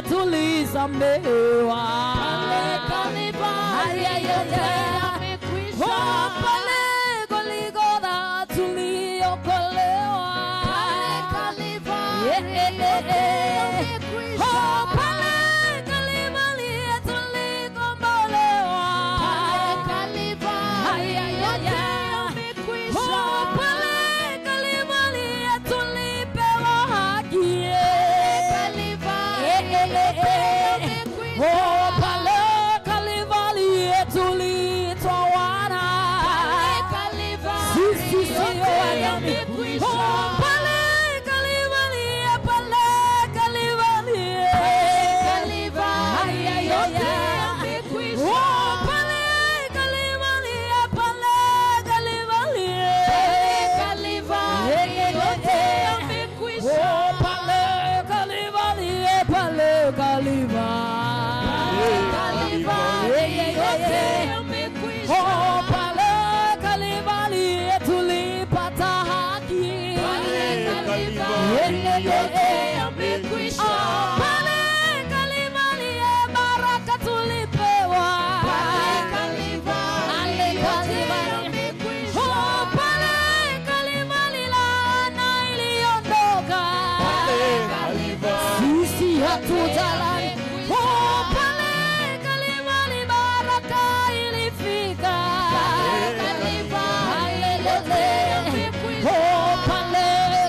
tulisamehewa. Pale Kalvari yote yamekwisha. Pale Golgotha tuliokolewa. Pale Kalvari yote yamekwisha. Pale Kalvari tulikombolewa. Pale Kalvari yote yamekwisha. Pale Kalvari tulipewa haki. Pale Kalvari yamekwisha. Pale Kalvari tulitoa wana. Pale Kalvari Sisi sio yote wanyama. yamekwisha. Pale Kalvari, pale Kalvari. Kalvari yote yamekwisha. Pale Kalvari, pale Kalvari. Kalvari yote yamekwisha. Pale Kalvari, pale Kalvari. Kalvari yote yamekwisha. Pale Kalvari tulipata haki. Pale Kalvari yote yamekwisha. Pale Kalvari baraka tulipewa. Pale Kalvari yote yamekwisha. Pale Kalvari laana iliondoka. Sisi hatutalani. Pale Kalvari baraka ilifika. Kalvari yote yamekwisha. Pale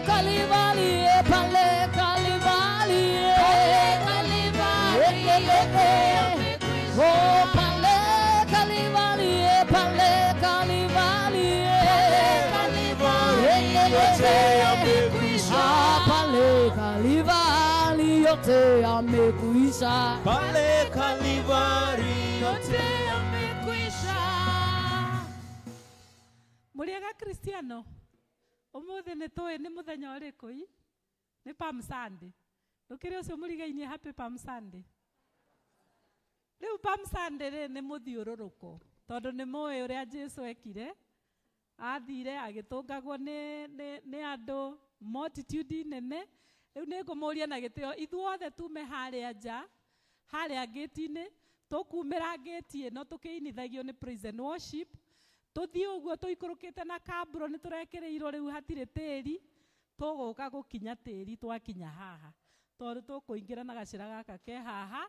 Kalvari, pale Kalvari. Kalvari yote yamekwisha. Pale Kalvari, pale Kalvari. Kalvari yote yamekwisha. Pale Kalvari yote yamekwisha. Pale Kalvari yote yamekwisha. Muriega Kristiano umuthi ni tuwe ni muthenya uriku ni Palm Sunday ukiri ucio murigainie happy Palm Sunday. Riu Palm Sunday ni muthiururuko tondu ni muwe uria Jesu ekire athire agitungagwo ni andu multitude nene. Riu ni ngumuria na gitio ithuothe tume haria nja haria gate-ini tukumira gate ino tukiinithagio ni praise and worship tuthie uguo tuikurukite na kamburo ni turekereirwo riu hatire tiri tuguka gukinya tiri twakinya haha tondu tukuingira na gacira gaka ke haha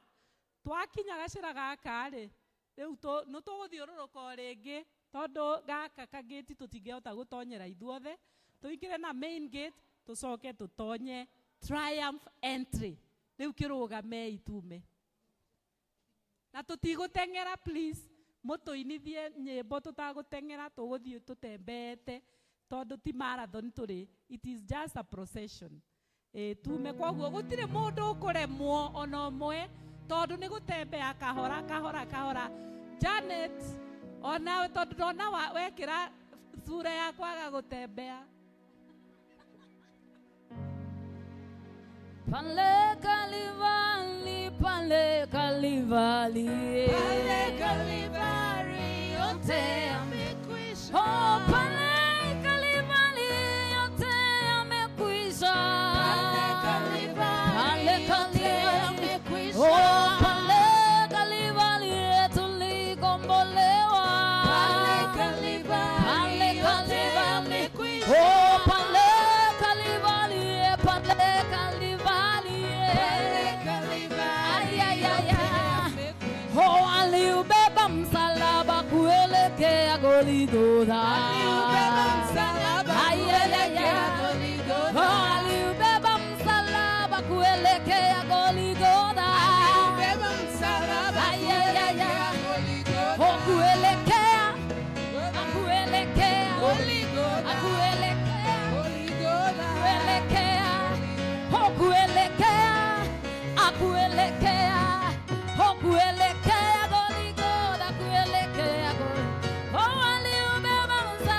twakinya gacira gaka ri riu no tuguthiururuka ringi tondu gaka kageti tutingehota gutonyera ithuothe tuingire na main gate tucoke tutonye triumph entry riu kirugame itume na tutigutengera please mutuinithie nyimbo tutagutengera tuguthie tutembete tondu ti marathon turi it is just a procession tume kwaguo gutire mundu ukuremwo ona umwe tondu ni gutembea kahora kahora kahora. Janet ona tondu ndona wekira sura ya kwaga gutembea. Pale Kalvari, pale Kalvari. Pale Kalvari yote yamekwisha. Pale Kalvari yote yamekwisha. Pale Kalvari yote yamekwisha. Pale Kalvari tulikombolewa. Pale Kalvari yote yamekwisha. Pale Kalvari, pale Kalvari. Aliubeba msalaba kuelekea Golgotha. Aliubeba msalaba kuelekea Golgotha. Aliubeba msalaba kuelekea Golgotha. Aliubeba msalaba kuelekea Golgotha. Kuelekea Golgotha. kuelekea Golgotha. kuelekea kuelekea kuelekea kuelekea Golgotha kuelekea Aliubeba msalaba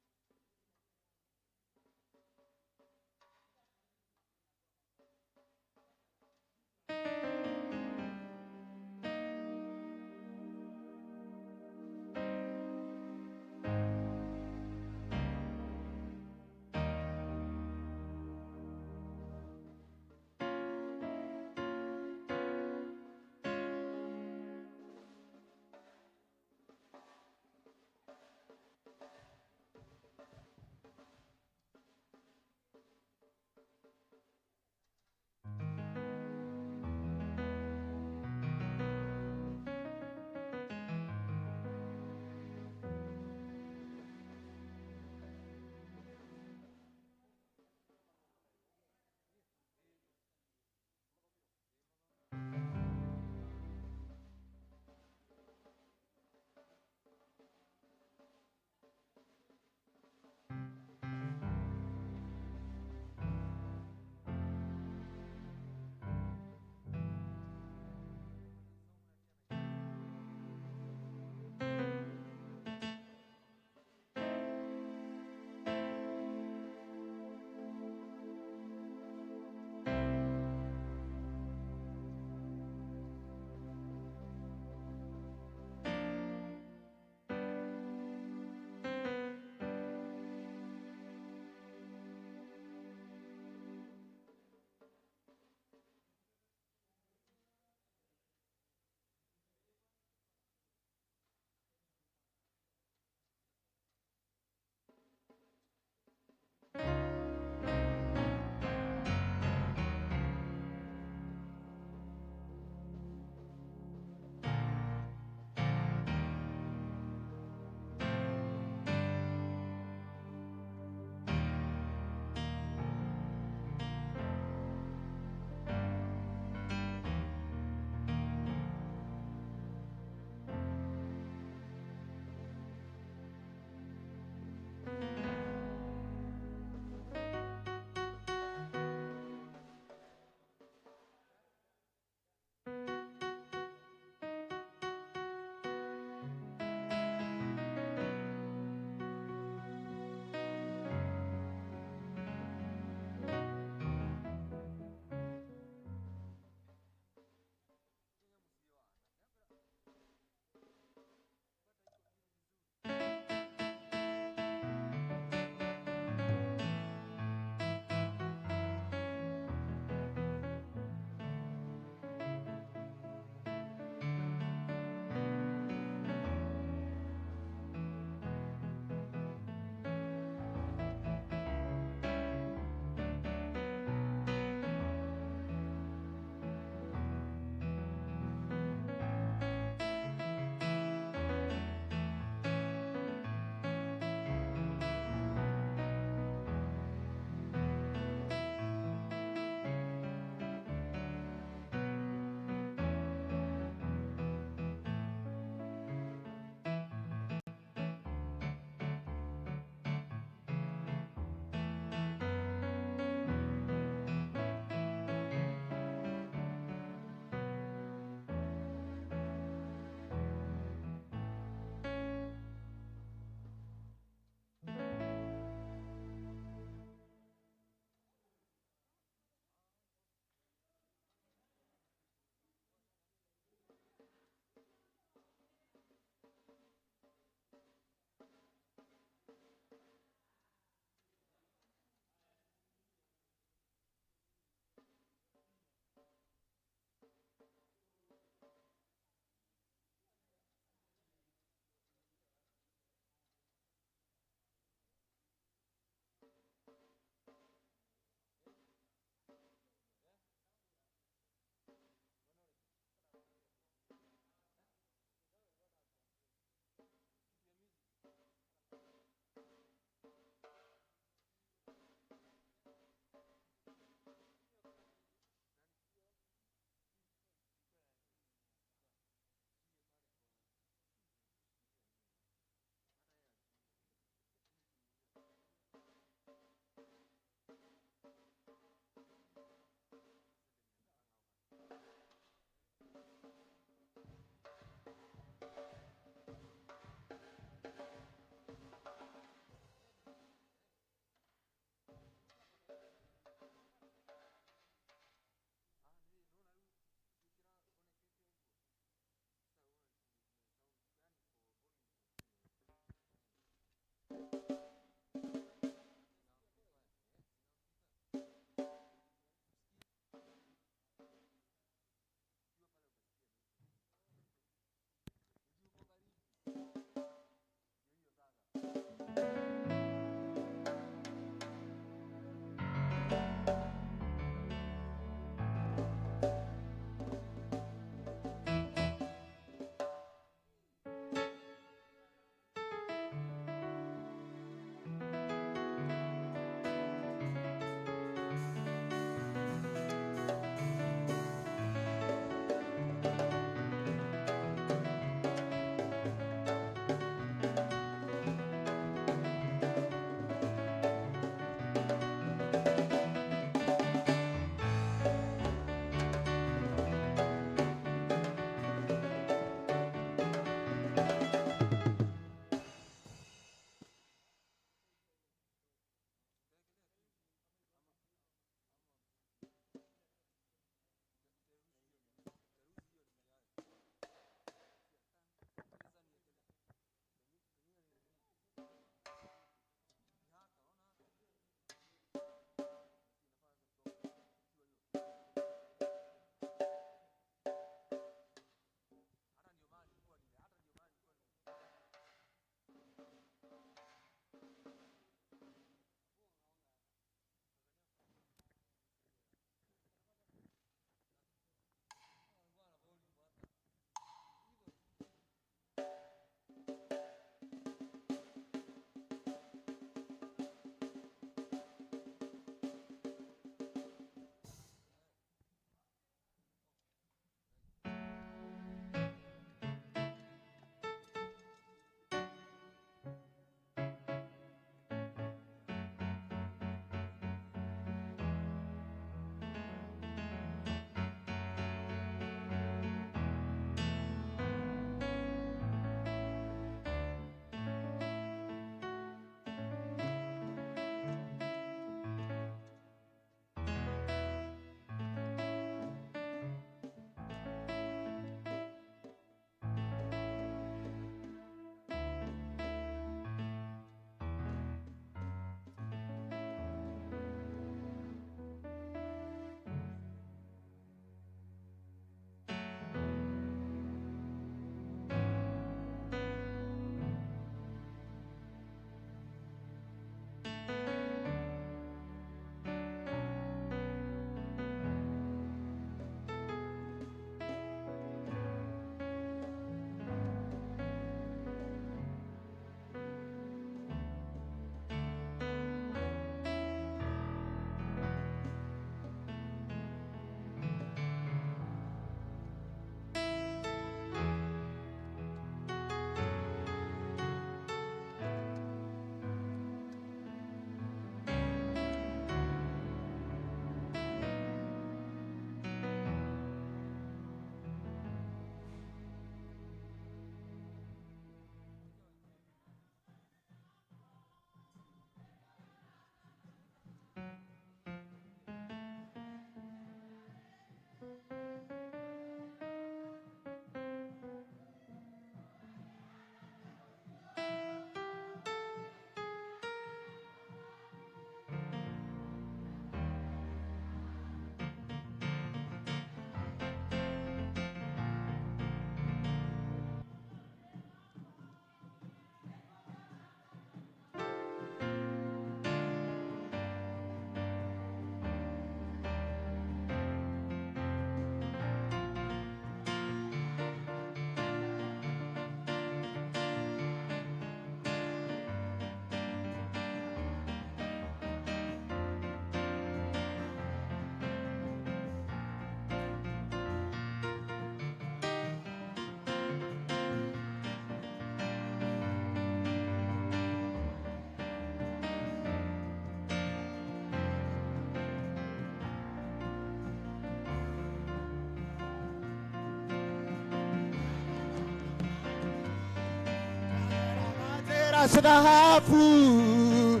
dhahabu.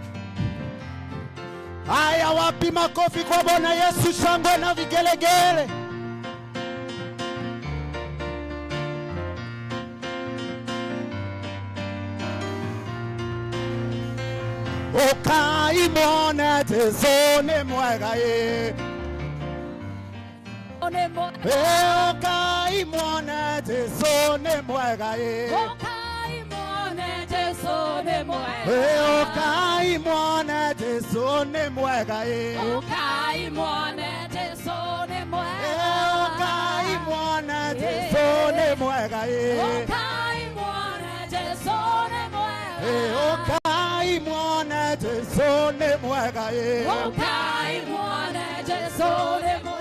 Haya, wapi makofi kwa Bwana Yesu, shangwe na vigelegele. Okai mwone Jesu ni mwega ye. Okai mwone Jesu ni mwega ye. Okai mwone Jesu ni mwega. Okai mwone Jesu ni mwega ye. Okai mwone Jesu ni mwega. Okai mwone Jesu ni mwega ye. Okai mwone Jesu ni mwega. Okai mwone Jesu ni mwega ye. Okai mwone Jesu ni mwega.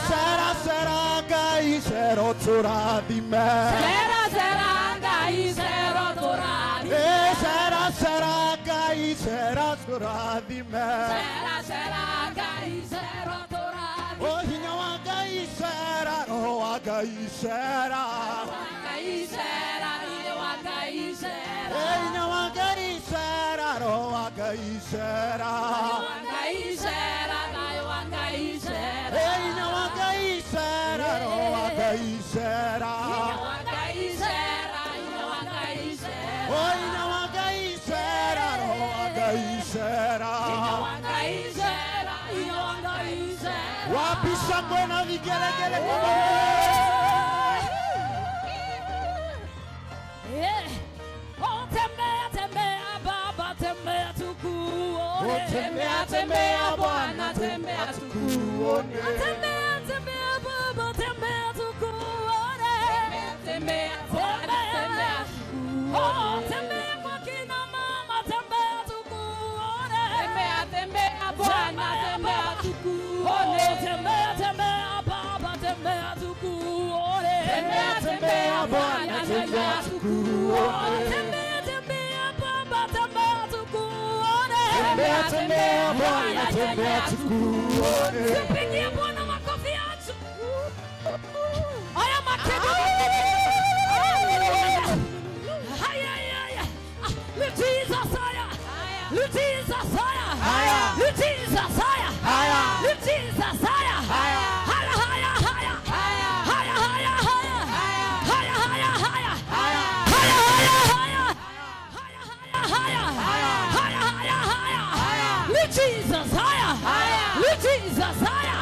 Sera sera Ngai cero turathime. Sera sera Ngai cero turathime. Sera sera Ngai cero turathime. Sera sera Ngai cero turathime. O hinya wa Ngai cera, roho wa Ngai cera. Ngai cera, hinya wa Ngai cera. Hinya wa Ngai cera, roho wa Ngai cera. Ngai cera, Ngai wa Ngai cera. Hinya wa Ngai cera, roho wa Ngai cera. Hinya wa Ngai cera, hinya wa Ngai cera. O hinya wa Ngai cera, roho wa Ngai cera. Hinya wa Ngai cera, hinya wa Ngai cera. Wapi shangwe na vigelegele kwa Bwana? Oh, tembea tembea Baba, tembea tukuone. Tembea tembea Bwana, tembea tukuone. Tembea tembea Baba, tembea tukuone. Tembea Bwana, tembea tukuone. Oh, tembea kwa kina mama, tembea tukuone. Tembea tembea Bwana, tembea tukuone. Oh, tembea tembea Baba, tembea tukuone. Tembea tembea Bwana, tembea tukuone. Tembea tembea Baba, tembea tukuone. Tembea tembea Bwana, tembea tukuone. Tupigie Bwana makofi yetu. Haya makelele. Haya haya. Lift Jesus higher. Lift Jesus higher. Lift Jesus higher. Lift Jesus higher. Higher higher higher. Higher higher higher. Higher higher higher. Higher higher higher. Higher higher higher. Lift Jesus higher. Lift Jesus higher.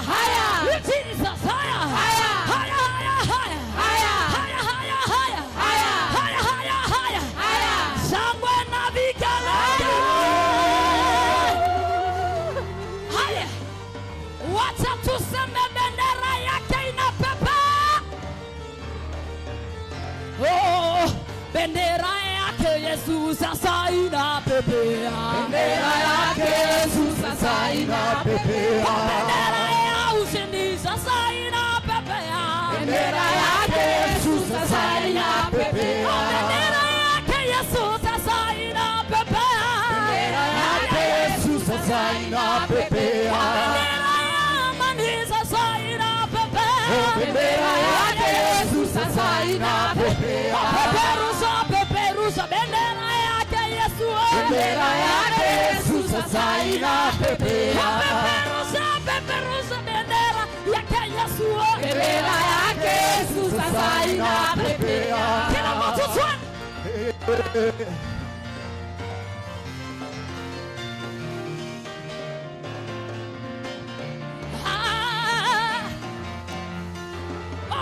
Lift Jesus higher. Higher higher higher. Higher higher higher. Higher higher higher. Shangwe na vigelegele. Haya. Wacha tuseme bendera yake inapepea. Oh, bendera yake Yesu sasa inapepea. Bendera yake Yesu sasa inapepea. Bendera ya ushindi sasa inapepea. Bendera yake Yesu sasa inapepea. Bendera yake Yesu sasa inapepea. Bendera yake Yesu sasa inapepea. Bendera ya amani sasa inapepea. Bendera yake Yesu sasa inapepea. Peperusha, peperusha bendera yake Yesu. Bendera yake Yesu sasa inapepea. Peperusha, peperusha bendera yake Yesu. Bendera yake Yesu sasa inapepea. Kila mtu twende.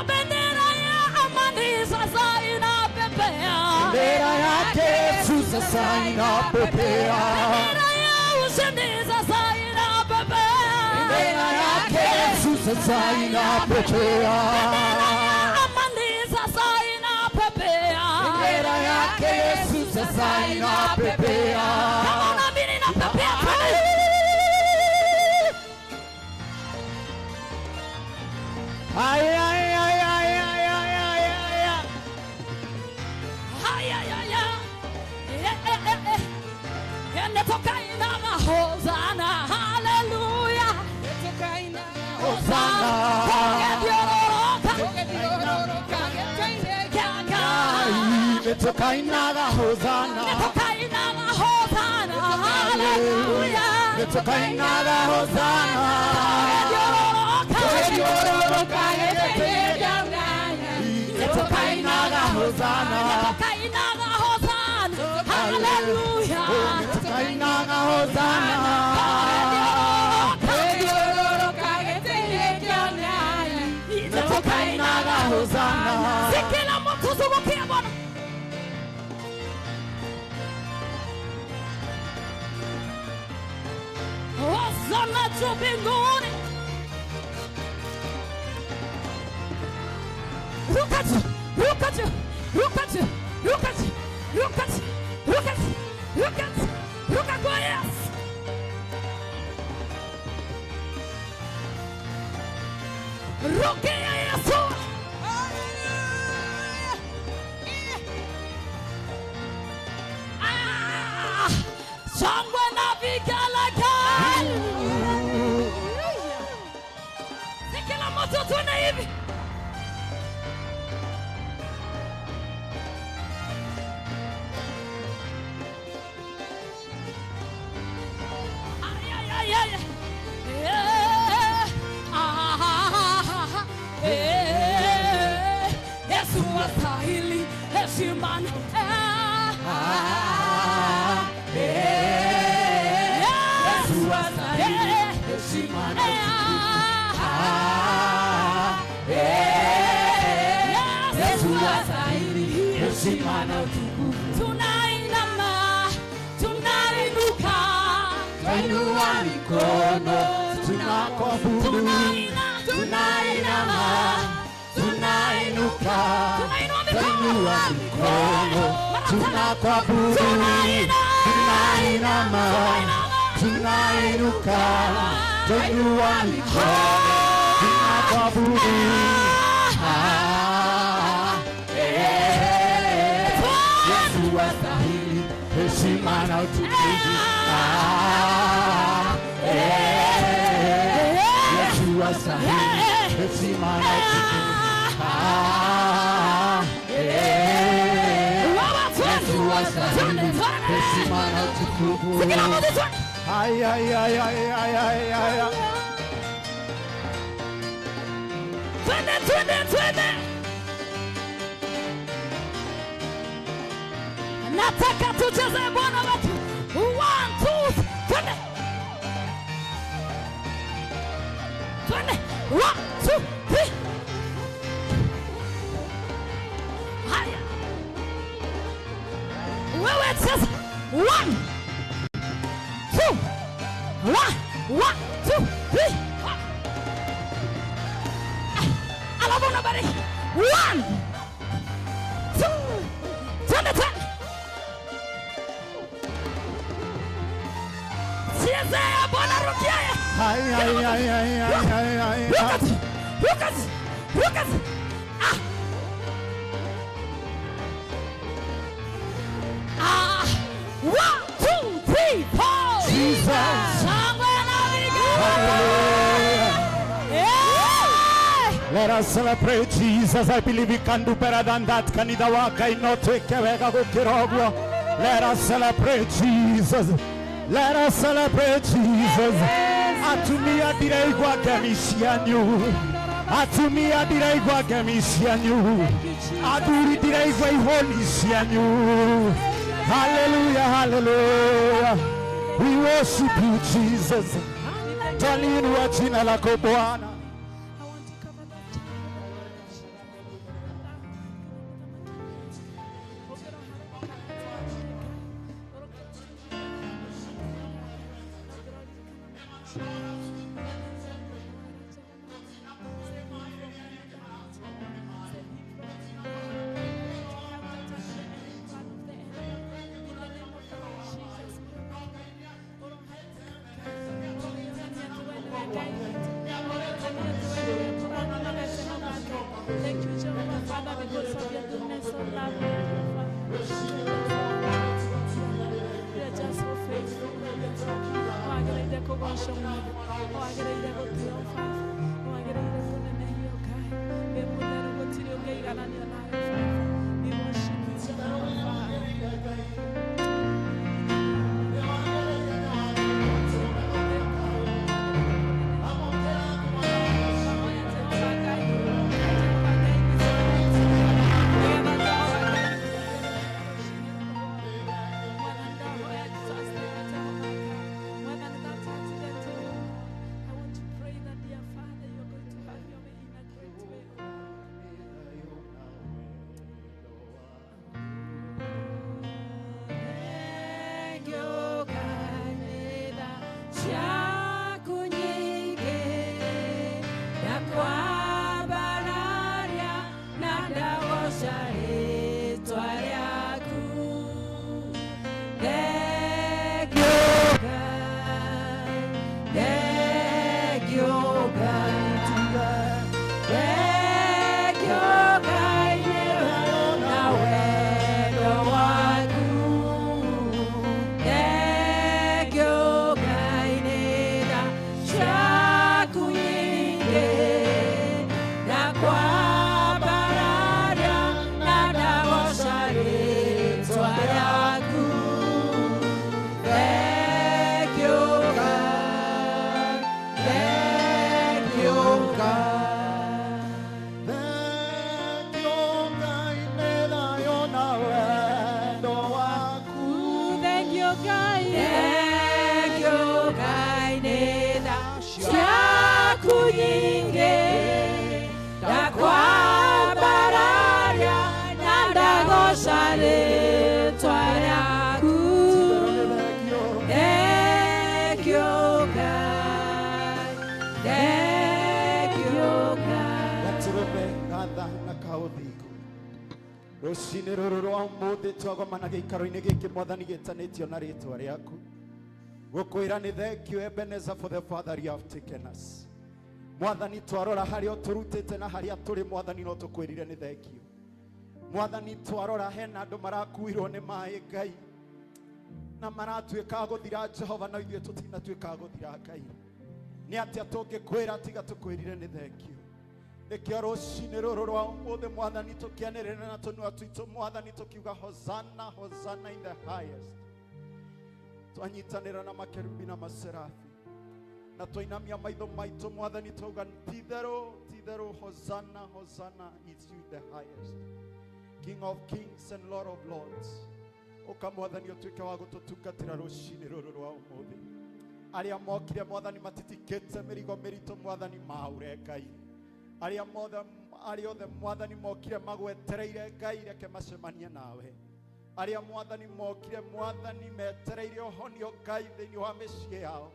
Bendera ya amani sasa inapepea. Bendera yake Yesu sasa inapepea. Bendera ya ushindi sasa inapepea. Bendera yake Yesu sasa inapepea. Bendera ya amani sasa inapepea. Bendera yake Yesu sasa inapepea. Kama unaamini inapepea twende. Ay ay ay ay ay ay ay ay. Haya ya ya. Toka inama Hosanna, hallelujah. Toka ina. Hosanna. Toka inaga Hosanna. Toka inama Hosanna, hallelujah. Toka inaga Hosanna. Toka inaga Hosanna. Toka inaga Hosanna, hallelujah. Toka inaga Hosanna. macho mbinguni. Ruka juu, ruka juu, ruka juu, ruka juu, ruka juu, ruka juu, ruka juu, ruka kwa Yesu. Ruka ya Yesu. Shangwe na vigelegele. Si kila mtu tuone hivi. Yesu wastahili heshima. Yesu wastahili heshima. Yesu wastahili heshima na utukufu. Tunainama, tunainuka, Tunainua mikono, tunakuabudu. Tunainama, tunainuka, tunainua mikono, tunakuabudu. Tunainama, tunainuka, tunainua mikono, tunakuabudu. Yesu wastahili heshima na utukufu. Yesu wastahili heshima na utukufu. Yesu wastahili heshima na utukufu. Ay, ay, ay, ay, ay, ay, ay, ay. Twende. Nataka tucheze Bwana wetu. 1, 2, twende. Twende. 1, 2, 3. Haya. Wewe cheza. 1, 2. 1, 2, 3. Alafu unabariki. 1, 2. Twende. Chezea Bwana, rukia. Ay, ay, ay, ay, ay, ay, ay. Lucas. Ah. 1, 2, 3, 4. Jesus. Let us celebrate Jesus. I believe we can do better than that. Kanida waka inotweke wega gukirogwo. Let us celebrate Jesus. Let us celebrate Jesus. Atumia direigwa gemisianyu. Atumia direigwa gemisianyu. Aduri direigwa ihonisianyu. Hallelujah, hallelujah. We worship you, Jesus. Twaliinua jina lako Bwana. Thank you, Jehovah, Father, because of your goodness and love. We are just so faithful. Oh, I get it, go on, show me. Oh, I get it, go to your Father. Oh, I get it, go to the name of God. We will never go to your gate and on your life, Father. We worship you, Jehovah, Father. ciaku nyingĩ ndakwambararia na ndagoca rĩtwa rĩaku. Thengio Ngai, thengio Ngai. Gaturume gatha na kaũthingu rũcinĩ rũrũ rwa ũmũthĩ twagomana gĩikaro-inĩ gĩkĩ Mwathani gĩtanĩtio na rĩtwa rĩaku gũkwĩra nĩ thengiũ Ebenezer for the Father you have taken us. Mwathani twarora harĩa ũtũrutĩte na harĩa tũrĩ Mwathani no tũkwĩrire nĩ thengiũ. Mwathani twarora hena andũ marakuirwo nĩ maĩ Ngai na maratuĩka gũthira Jehova na ithuĩ tũtinatuĩka gũthira Ngai. Nĩ atĩa tũngĩkwĩra tiga tũkwĩrire nĩ thengiũ. Rekĩa rũcinĩ rũrũ rwa ũmũthĩ Mwathani tũkĩanĩrĩra na tũnua twitũ Mwathani tũkiuga Hosanna, Hosanna in the highest. Twanyitanĩra na makerubi na maserafi na twainamia maitho maitũ Mwathani twauga ti-itherũ Hosanna, Hosanna is you the highest, King of kings and Lord of lords. Ũka Mwathani ũtuĩke wa gũtũtungatĩra rũcinĩ rũrũ rwa ũmũthĩ. Arĩa mokire Mwathani matitikĩte mĩrigo mĩritũ Mwathani maure Ngai. Arĩa othe Mwathani mokire magwetereire Ngai reke macemanie nawe. Arĩa Mwathani mokire Mwathani metereire ũhonio Ngai thĩinĩ wa mĩciĩ yao,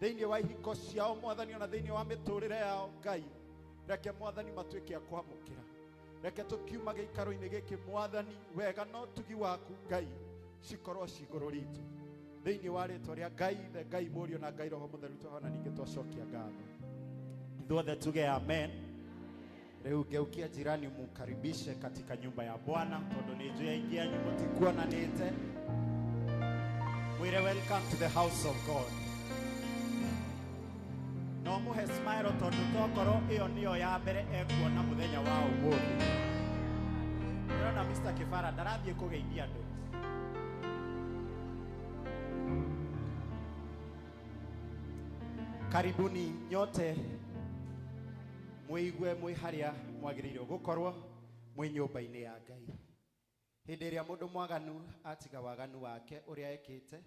thĩinĩ wa ihiko ciao Mwathani ona thĩinĩ wa mĩtũrĩre yao Ngai, reke Mwathani matuĩke a kwamũkĩra. Reke tũkiuma gĩikaro-inĩ gĩkĩ Mwathani wega no tugi waku Ngai cikorwo cigũrũ ritũ thĩinĩ wa rĩtwa rĩa Ngai the Ngai Mũriũ na Ngai Roho Mũtheru twahona ningĩ twacokia ngatho. Ithuothe tuge amen. Leo geukia jirani mukaribishe katika nyumba ya Bwana tondũ nĩ njũĩ aingĩ anyu mũtikuonanĩte. Mwĩre welcome to the house of God. No mũhe smile tondũ tokorwo ĩyo nĩyo ya mbere ekuona mũthenya wa ũmũthĩ. Ndĩrona Mr. Kĩbara ndarathiĩ kũgeithia andũ. Karibuni nyote muigue mwi haria mwagĩrĩirwo gũkorwo mwi nyũmba-inĩ ya Ngai. Hĩndĩ ĩrĩa mũndũ mwaganu atiga waganu wake ũrĩa ekĩte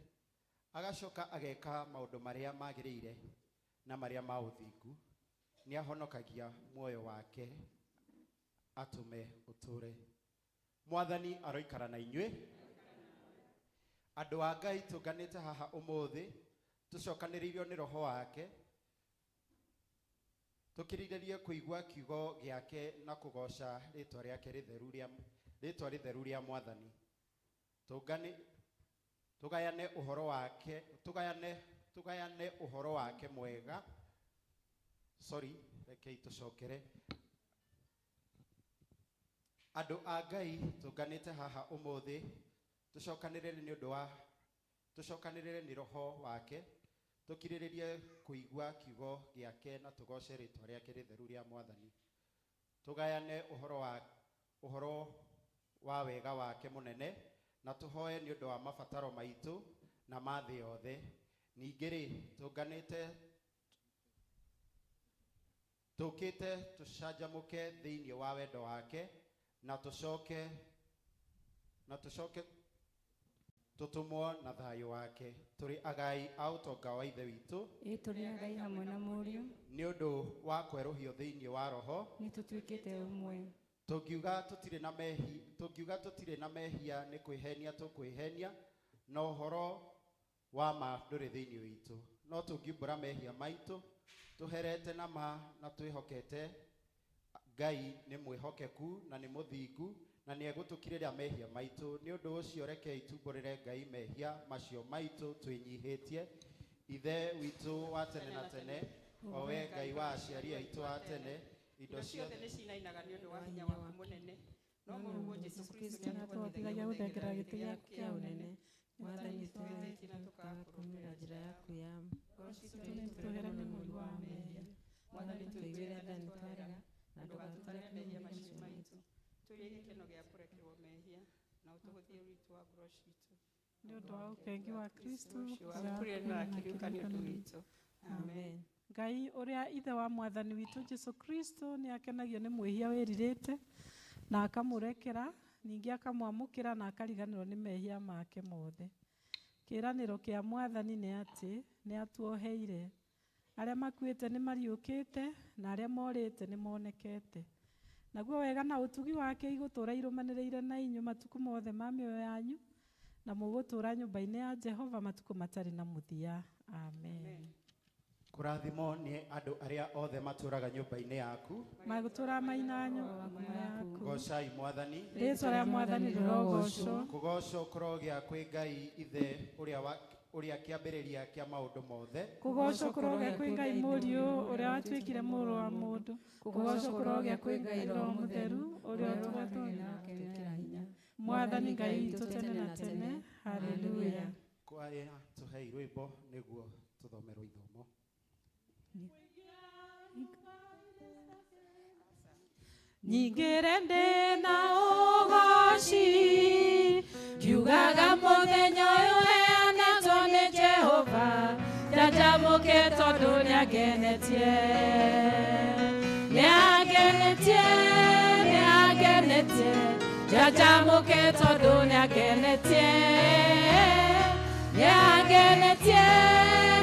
agacoka ageka maũndũ marĩa magĩrĩire na marĩa ma ũthingu, nĩ ahonokagia muoyo wake atume ũtũre. Mwathani aroikara na inyuĩ. Andũ a Ngai tũnganĩte haha ũmũthĩ tũcokanĩrĩirio nĩ Roho wake tũkirĩrĩrie kũigua kiugo gĩake na kũgoca rĩtwa rĩake rĩtheru rĩa Mwathani. Tugayane ũhoro wake mwega. Rekei tũcokere. Andũ a Ngai tũnganĩte haha ũmũthĩ tũcokanĩrĩre nĩ Roho wake tũkirĩrĩrie kũigua kiugo gĩake na tũgoce rĩtwa rĩake rĩtheru rĩa Mwathani. Tugayane ũhoro wa wega wake mũnene na tũhoe nĩ ũndũ wa mabataro maitũ na ma thĩ yothe. Ningĩ tũkĩte tũcanjamũke thĩinĩ wa wendo wake na tũcoke tutumwo na thayũ wake. Tũrĩ agai a ũtonga wa Ithe witũ, tũrĩ agai hamwe na Mũriũ, nĩ ũndũ wa kwerũhio thĩinĩ wa Roho nĩ tũtuĩkĩte ũmwe. Tũngiuga tũtirĩ na mehia nĩ kwĩhenia tũkwĩhenia na ũhoro wa ma ndũrĩ thĩinĩ witũ. No tũngiumbũra mehia maitũ tũherete na ma na twĩhokete Ngai nĩ mwĩhokeku na nĩ mũthingu na nĩ egũtũkirĩria mehia maitũ. Nĩ ũndũ ũcio rekei tumbũrĩre Ngai mehia macio maitũ twĩnyihĩtie. Ithe witũ wa tene na tene, o we Ngai wa aciari aitũ a tene, indo ciothe nĩ cinainaga nĩ ũndũ wa hinya waku mũnene. No mũrũguo Jesũ Kristo nĩ atũhotithagia gũthengerera gĩtĩ gĩaku kĩa ũnene. Mwathani twĩhĩtie na tũkakũrũmĩrĩra njĩra yaku ya ngoro citũ nĩtũtũhere nĩ mũriũ wa mehia. Mwathani tũiguĩre tha nĩ twarega na ndũgatũtare mehia macio maitũ. Tũrĩ gĩkeno gĩa kũrekerwo mehia na ũtũhũthie ũritũ wa ngoro citũ. Nĩ ũndũ wa ũkengi wa Kristo kũrĩ na kĩrĩũkanio ũndũ witũ. Amen. Ngai ũrĩa ithe wa Mwathani witũ Jesũ Kristo nĩ akenagio nĩ mwĩhia wĩrirĩte na akamũrekera, ningĩ akamwamũkĩra na akariganĩrwo nĩ mehia make mothe. Kĩĩranĩro kĩa Mwathani nĩ atĩ nĩ atuoheire arĩa makuĩte nĩ mariũkĩte na arĩa morĩte nĩ monekete. Naguo wega na ũtugi wake igũtũũra irũmanĩrĩire na inyuĩ matukũ mothe ma mĩoyo yanyu, na mũgũtũũra nyũmba-inĩ ya Jehova matukũ matarĩ na mũthia. Amen. Kũrathimwo nĩ andũ arĩa othe matũũraga nyũmba-inĩ yaku. Magũtũũra maina nyũmba yaku. Gocai Mwathani. Rĩĩtwa rĩa Mwathani rĩrogocwo. Kũgocwo kũrogĩa kwĩ Ngai Ithe ũrĩa kĩambĩrĩria kĩa maũndũ mothe. Kũgocwo kũrogĩa kwĩ Ngai Mũriũ ũrĩa watuĩkire mũrũ wa mũndũ. Kũgocwo kũrogĩa kwĩ Ngai Roho Mũtheru ũrĩa ũtũgatonya hinya. Mwathani Ngai witũ tene na tene. Haleluya. Kwaya tũhei rwĩmbo nĩguo tũthomerwo ithomo. Nyingĩre ndĩ na ũgooci, kiugaga mũthenya ũyũ heanĩtwo nĩ Jehova, njanjamũke tondũ nĩangenetie. Nĩangenetie, nĩangenetie, njanjamũke tondũ nĩangenetie. Nĩangenetie,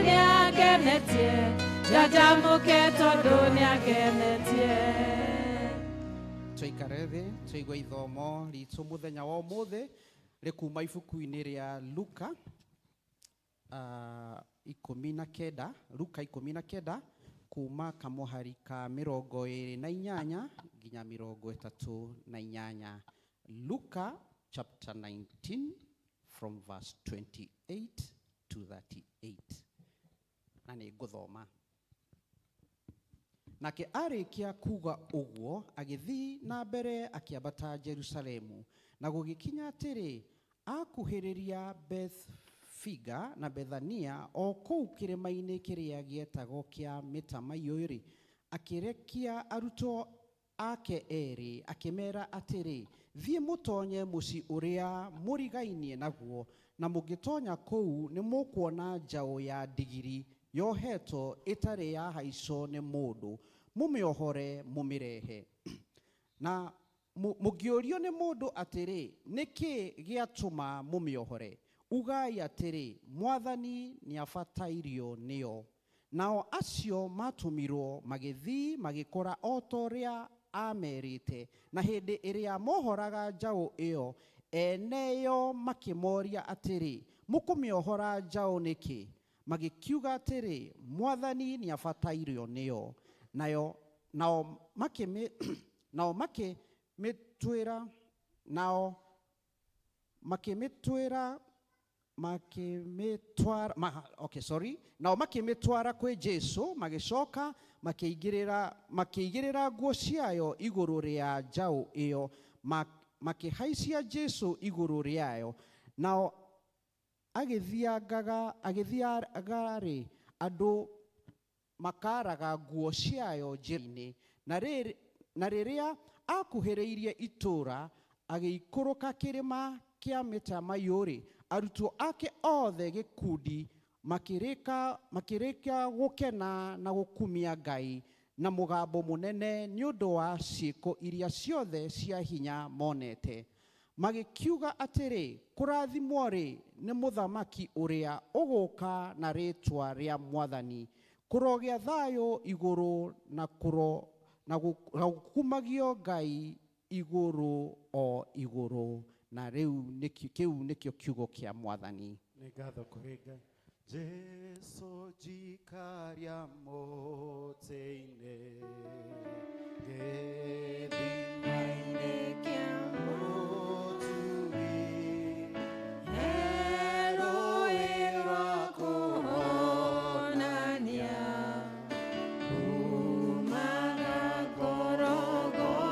nĩangenetie, njanjamũke tondũ nĩangenetie. Tũikare thĩ tũigue ithomo ritũ mũthenya wa ũmũthĩ rĩkuma ibuku-inĩ rĩa Luka 19, Luka 19 kuma kamũhari ka 28 nginya 38. Luka chapter 19 from verse 28 to 38. Na nĩ ngũthoma. Nake arĩkia kuga ũguo agĩthiĩ na mbere akĩambata Jerusalemu, na gũgĩkinya atĩrĩ akuhĩrĩria Bethfiga na Bethania o kũu kĩrĩma-inĩ kĩrĩa gĩetagwo kĩa Mĩtamaiyũ-rĩ, akĩrekia arutwo ake erĩ akĩmera atĩrĩ, thiĩ mũtonye mũciĩ ũrĩa mũrigainie naguo, na mũngĩtonya kũu nĩ mũkuona njaũ ya ndigiri yohetwo ĩtarĩ ya haico nĩ mũndũ, mũmĩohore mũmĩrehe. Na mũngĩũrio nĩ mũndũ atĩrĩ, nĩkĩ gĩatũma mũmĩohore? Ugai atĩrĩ, Mwathani nĩabatairio nĩyo. Nao acio matũmirwo magĩthiĩ magĩkora o ta ũrĩa amerĩte, na hĩndĩ ĩrĩa mohoraga njaũ ĩyo, eneyo makĩmoria atĩrĩ, mũkũmĩohora njaũ nĩkĩ? Magĩkiuga atĩrĩ, Mwathani nĩabatairio nĩyo. Nao makĩmĩtwara kwĩ Jesũ, magĩcoka makĩigĩrĩra nguo ciayo igũrũ rĩa njaũ ĩyo, makĩhaicia Jesũ igũrũ rĩayo. Nao agĩthiaga-rĩ, andũ makaraga nguo ciayo njĩra-inĩ. Na rĩrĩa akuhĩrĩirie itũũra, agĩikũrũka kĩrĩma kĩa Mĩtamaiyũ-rĩ, arutwo ake othe gĩkundi makĩrĩka gũkena na gũkumia Ngai na mũgambo mũnene nĩ ũndũ wa ciĩko iria ciothe cia hinya monete. Magĩkiuga atĩrĩ, kũrathimwo-rĩ nĩ mũthamaki ũrĩa ũgũka na rĩĩtwa rĩa Mwathani, kũrogĩa thayũ igũrũ na gũkumagio Ngai igũrũ o igũrũ. Na rĩu kĩu nĩkĩo kiugo kĩa Mwathani. Nĩ ngatho kũrĩ Ngai. Jesu njikaria mũtĩ-inĩ gĩthima-inĩ kĩa mũturi, rũĩ rwa kũhonania kumaga Golgotha.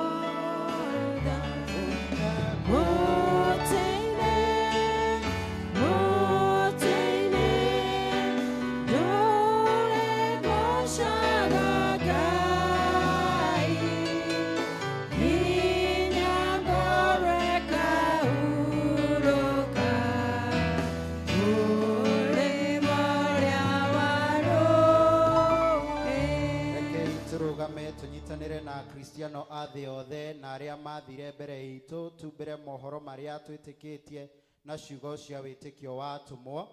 Tũnyitanĩre na Kristiano a thĩ yothe na arĩa mathire mbere itũ, tumbĩre mohoro marĩa twĩtĩkĩtie na ciugo cia wĩtĩkio wa atũmwo.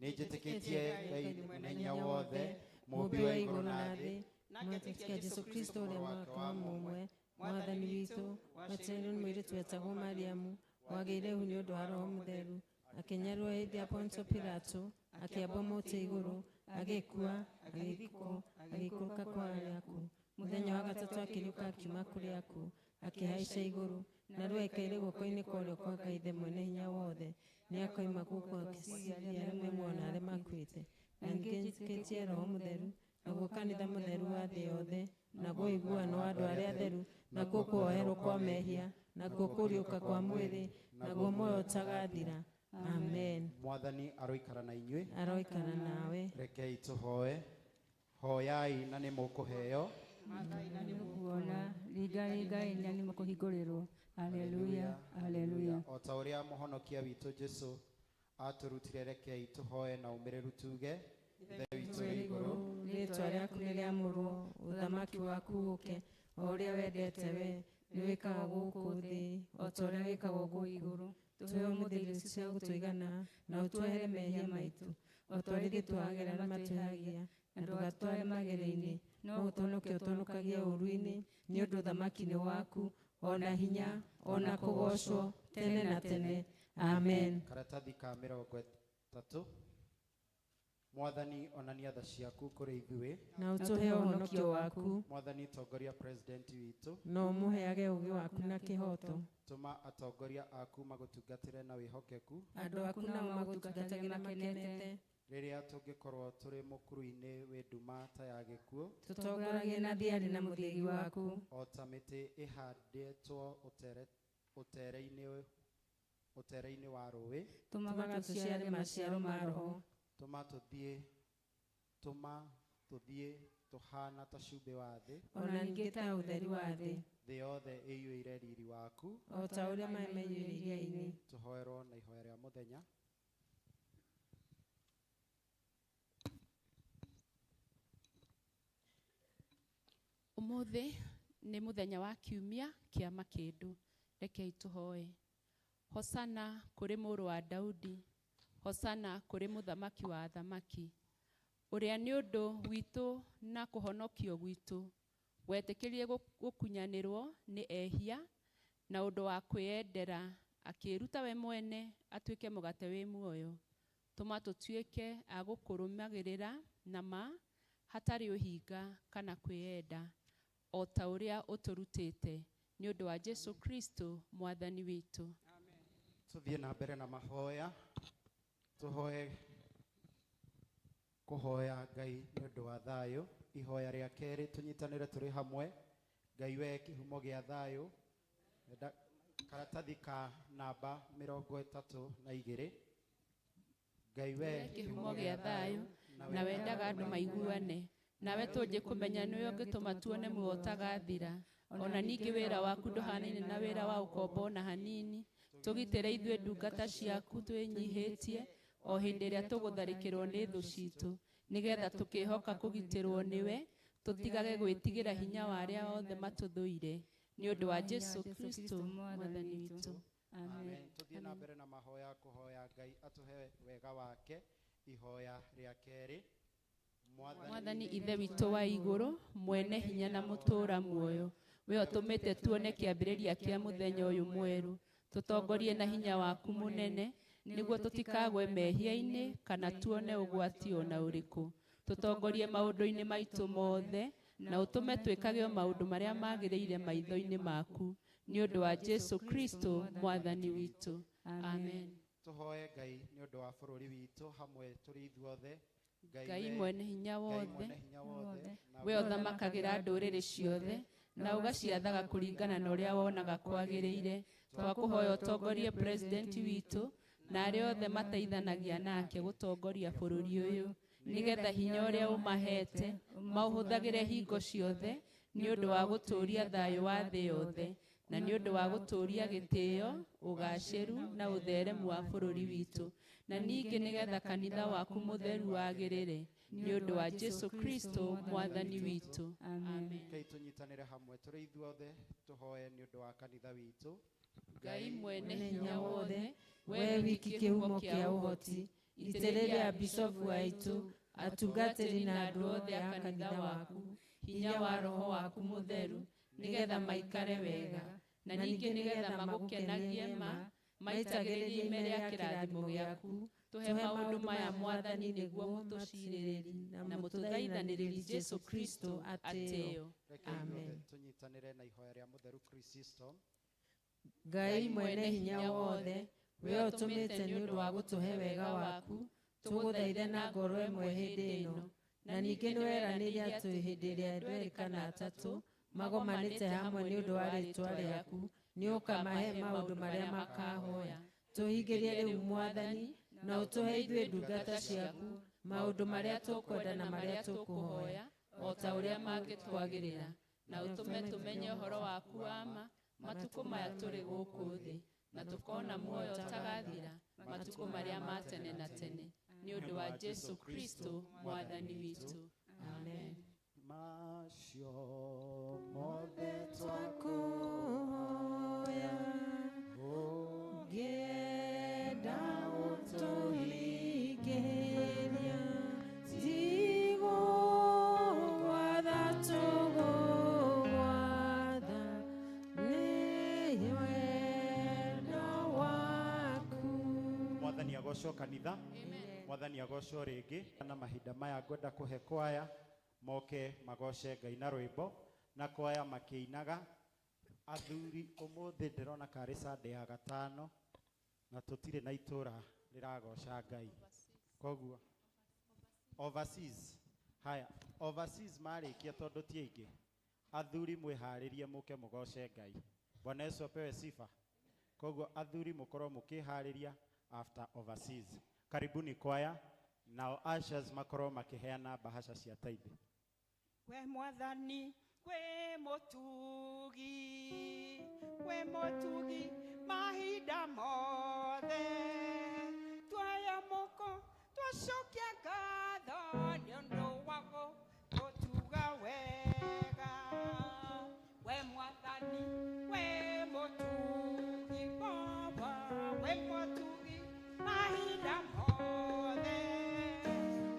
Nĩ njĩtĩkĩtie Ngai mũthenya wothe, mũmbi wa igũrũ na thĩ, na gwĩtĩkia Jesũ Kristo ũrĩa mwaka wa mũmwe mwathani witũ, waciarirwo nĩ mũirĩtu wetagwo Mariamu, wagĩire hu nĩ ũndũ wa Roho Mũtheru, akĩnyarwo hĩndĩ ya Pontio Pilato, akĩambwo mũtĩ igũrũ, agĩkua, agĩthikwo, agĩikũrũka kwa arĩa akuũ. Mũthenya wa gatatũ akĩriũka akiuma kũrĩ akuũ, akĩhaica igũrũ, na rĩu aikaire guoko-inĩ kwa ũrĩo kwa Ngai Ithe mwene hinya wothe. Nĩ akoima gũkũ agĩciaria arĩa muona arĩa makuĩte, na ningĩ njĩtĩkĩtie Roho Mũtheru, naguo kanitha mũtheru wa thĩ yothe, naguo ũiguano wa andũ arĩa atheru, nakuo kuoherwo kwa mehia, nakuo kũriũka kwa mwĩrĩ, naguo muoyo ũtagathira. Amen. Mwathani aroikara na inyuĩ. Aroikara nawe. Rekei tũhoe. Hoyai na nĩ mũkũheo. Ngai na nĩ mũkuona, ringai na nĩ mũkũhingũrĩrwo. Haleluya, haleluya. O ta ũrĩa mũhonokia witũ Jesũ atũrutire, rekei tũhoe na ũmĩrĩru tuge. Ithe witũ wĩ igũrũ, rĩĩtwa rĩaku nĩ rĩamũrwo, ũthamaki waku ũũke, o ũrĩa wendete we, nĩ wĩkaga gũkũ thĩ, o ta ũrĩa wĩkagwo gũkũ igũrũ. Tũhe ũmũthĩ irio ici cia gũtũigana, na ũtwehere mehia maitũ, o ta ũrĩa ithuĩ twagera na matwĩhagia, na ndũgatware magerio-inĩ, no ũtũhonokie ũtũhonokagia ũũru-inĩ, nĩ ũndũ ũthamaki nĩ waku, ona hinya, ona kũgocwo tene na tene. Amen. Karatathi ka 30. Mwathani onania tha ciaku kũrĩ ithuĩ, na ũtũhe ũhonokio waku. Mwathani tongoria president witũ, na ũmũheage ũũgĩ waku na kĩhoto. Tũma atongoria aku magũtungatĩre na wĩhokeku, andũ aku nao magũtungatagĩre makenete. Rĩrĩa tũngĩkorwo tũrĩ mũkuru-inĩ wĩ nduma ta ya gĩkuũ, tũtongoragie na thiarĩ na mũthĩgi waku. O ta mĩtĩ ĩhandĩtwo ũtere-inĩ wa rũĩ, tũmaga tũciare maciaro ma Roho. Tũma tũthiĩ tũhana ta cumbĩ wa thĩ, ona ningĩ ta ũtheri wa thĩ. Thĩ yothe ĩiyũire riri waku, o ta ũrĩa maĩ maiyũire iria-inĩ. Tũhoerwo na ihoya rĩa mũthenya. Ũmũthĩ nĩ mũthenya wa kiumia kĩa makĩndũ. Rekei tũhoe. Hosana kũrĩ mũrũ wa Daudi, hosana kũrĩ mũthamaki wa athamaki, ũrĩa nĩ ũndũ witũ na kũhonokio gwitũ wetĩkĩrie gũkunyanĩrwo nĩ ehia, na ũndũ wa kwĩyendera akĩruta we mwene atuĩke mũgate wĩ muoyo. Tũma tũtuĩke a gũkũrũmagĩrĩra na ma hatarĩ ũhinga kana kwĩyenda, o ta ũrĩa ũtũrutĩte, nĩ ũndũ wa Jesũ Kristo mwathani witũ. Tũthiĩ na mbere na mahoya. Tũhoe kũhoya Ngai nĩ ũndũ wa thayũ. Ihoya rĩa kerĩ, tũnyitanĩre tũrĩ hamwe. Ngai we kĩhumo gĩa thayũ. Karatathi ka namba 32. Ngai we kĩhumo gĩa thayũ, na wendaga andũ maiguane, nawe tũnjĩ kũmenya nĩwe ũngĩtũma tuone muoyo ũtagathira. Ona ningĩ wĩra waku ndũhanaine na wĩra wa ũkombo ona hanini. Tũgitĩre ithuĩ ndungata ciaku twĩnyihĩtie, o hĩndĩ ĩrĩa tũgũtharĩkĩrwo nĩ thũ citũ, nĩgetha tũkĩhoka kũgitĩrwo nĩwe, tũtigage gwĩtigĩra hinya wa arĩa othe matũthũire, nĩ ũndũ wa Jesũ Kristo mwathani witũ. Amen. Tũthiĩ na mbere na mahoya kũhoya Ngai atũhe wega wake. Ihoya rĩa kerĩ. Mwathani ithe witũ wa igũrũ, mwene hinya na mũtũra muoyo, we ũtũmĩte tuone kĩambĩrĩria kĩa mũthenya ũyũ mwerũ, tũtongorie na hinya waku mũnene, nĩguo tũtikagwe mehia-inĩ kana tuone ũgwati ona ũrĩkũ. Tũtongorie maũndũ-inĩ maitũ mothe, na ũtũme twĩkage maũndũ marĩa magĩrĩire maitho-inĩ maku, nĩ ũndũ wa Jesũ Kristo mwathani witũ. Amen. Tũhoe Ngai nĩ ũndũ wa bũrũri witũ hamwe tũrĩ ithuothe. Ngai mwene hinya wothe, we ũthamakagĩra ndũrĩrĩ ciothe, na ũgaciathaga kũringana na ũrĩa wonaga kwagĩrĩire. Twakũhoya ũtongorie president witũ na arĩa othe mateithanagia nake gũtongoria bũrũri ũyũ, nĩgetha hinya ũrĩa ũmahete maũhũthagĩre hingo ciothe, nĩ ũndũ wa gũtũũria thayũ wa thĩ yothe, na nĩ ũndũ wa gũtũũria gĩtĩo, ũgacĩru na ũtheremu wa bũrũri witũ, na ningĩ nĩgetha kanitha waku mũtheru wagĩrĩre, nĩ ũndũ wa Jesũ Kristo mwathani witũ. Amen. Ngai tũnyitanĩre hamwe tũrĩ ithuothe tũhoe nĩ ũndũ wa kanitha witũ. Ngai mwene hinya wothe, we wiki kĩhumo kĩa ũhoti, itĩrĩria bishofu aitũ atungatĩri na andũ othe a kanitha waku hinya wa roho waku mũtheru nĩgetha maikare wega na ningĩ nĩgetha magũkenagie maitagĩrĩrie ime rĩa kĩrathimo gĩaku tũhe maũndũ maya mwathani nĩguo mũtũcirĩrĩri na mũtũthaithanĩrĩri Jesu Kristo atĩo. Amen. Tũnyitanĩre na ihoya rĩa mũtheru Kristo. Ngai mwene hinya wothe, we ũtũmĩte nĩ ũndũ wa gũtũhe wega waku, tũgũthaithe na ngoro ĩmwe hĩndĩ ĩno, na ningĩ nĩweranĩire atĩ hĩndĩ ĩrĩa andũ erĩ kana atatũ magomanĩte hamwe nĩ ũndũ wa rĩĩtwa rĩaku, nĩ ũkamahe maũndũ marĩa makahoya. Tũhingĩrie rĩu Mwathani, na ũtũhe ithuĩ ndungata ciaku maũndũ marĩa tũkwenda na marĩa tũkũhoya, o ta ũrĩa mangĩtwagĩrĩra, na ũtũme tũmenye ũhoro waku wa ma matukũ maya tũrĩ gũkũ thĩ, na tũkona muoyo ũtagathira matukũ marĩa ma tene na tene, nĩ ũndũ wa Jesu Kristo mwathani witũ. Amen. Macio mothe Twakuhoya ũngĩenda ũtũhingĩria, tigũgwatha tũgũgwatha nĩ wendo waku. Mwathani agocwo kanitha. Mwathani agocwo rĩngĩ. Na mahinda maya ngwenda kũhe kwaya moke magoce Ngai na rwĩmbo, na kwaya makĩinaga. Athuri ũmũthĩ ndĩrona karĩ Sunday ya gatano na tũtirĩ na itũra rĩragoca Ngai. Koguo overseas, haya overseas marĩkia tondũ ti aingĩ, athuri mwĩharĩrie mũke mũgoce Ngai. Bwana Yesu apewe sifa. Koguo athuri mũkorwo mũkĩharĩria after overseas. Karibuni kwaya, nao ushers makorwo makĩheana bahasha cia tithe. We Mwathani, we mũtugi mahinda mothe, tuoya moko twacokia ngatho nĩ ũndũ wa gũtũtuga wega. We Mwathani, we mũtugi Baba, we mũtugi mahinda mothe,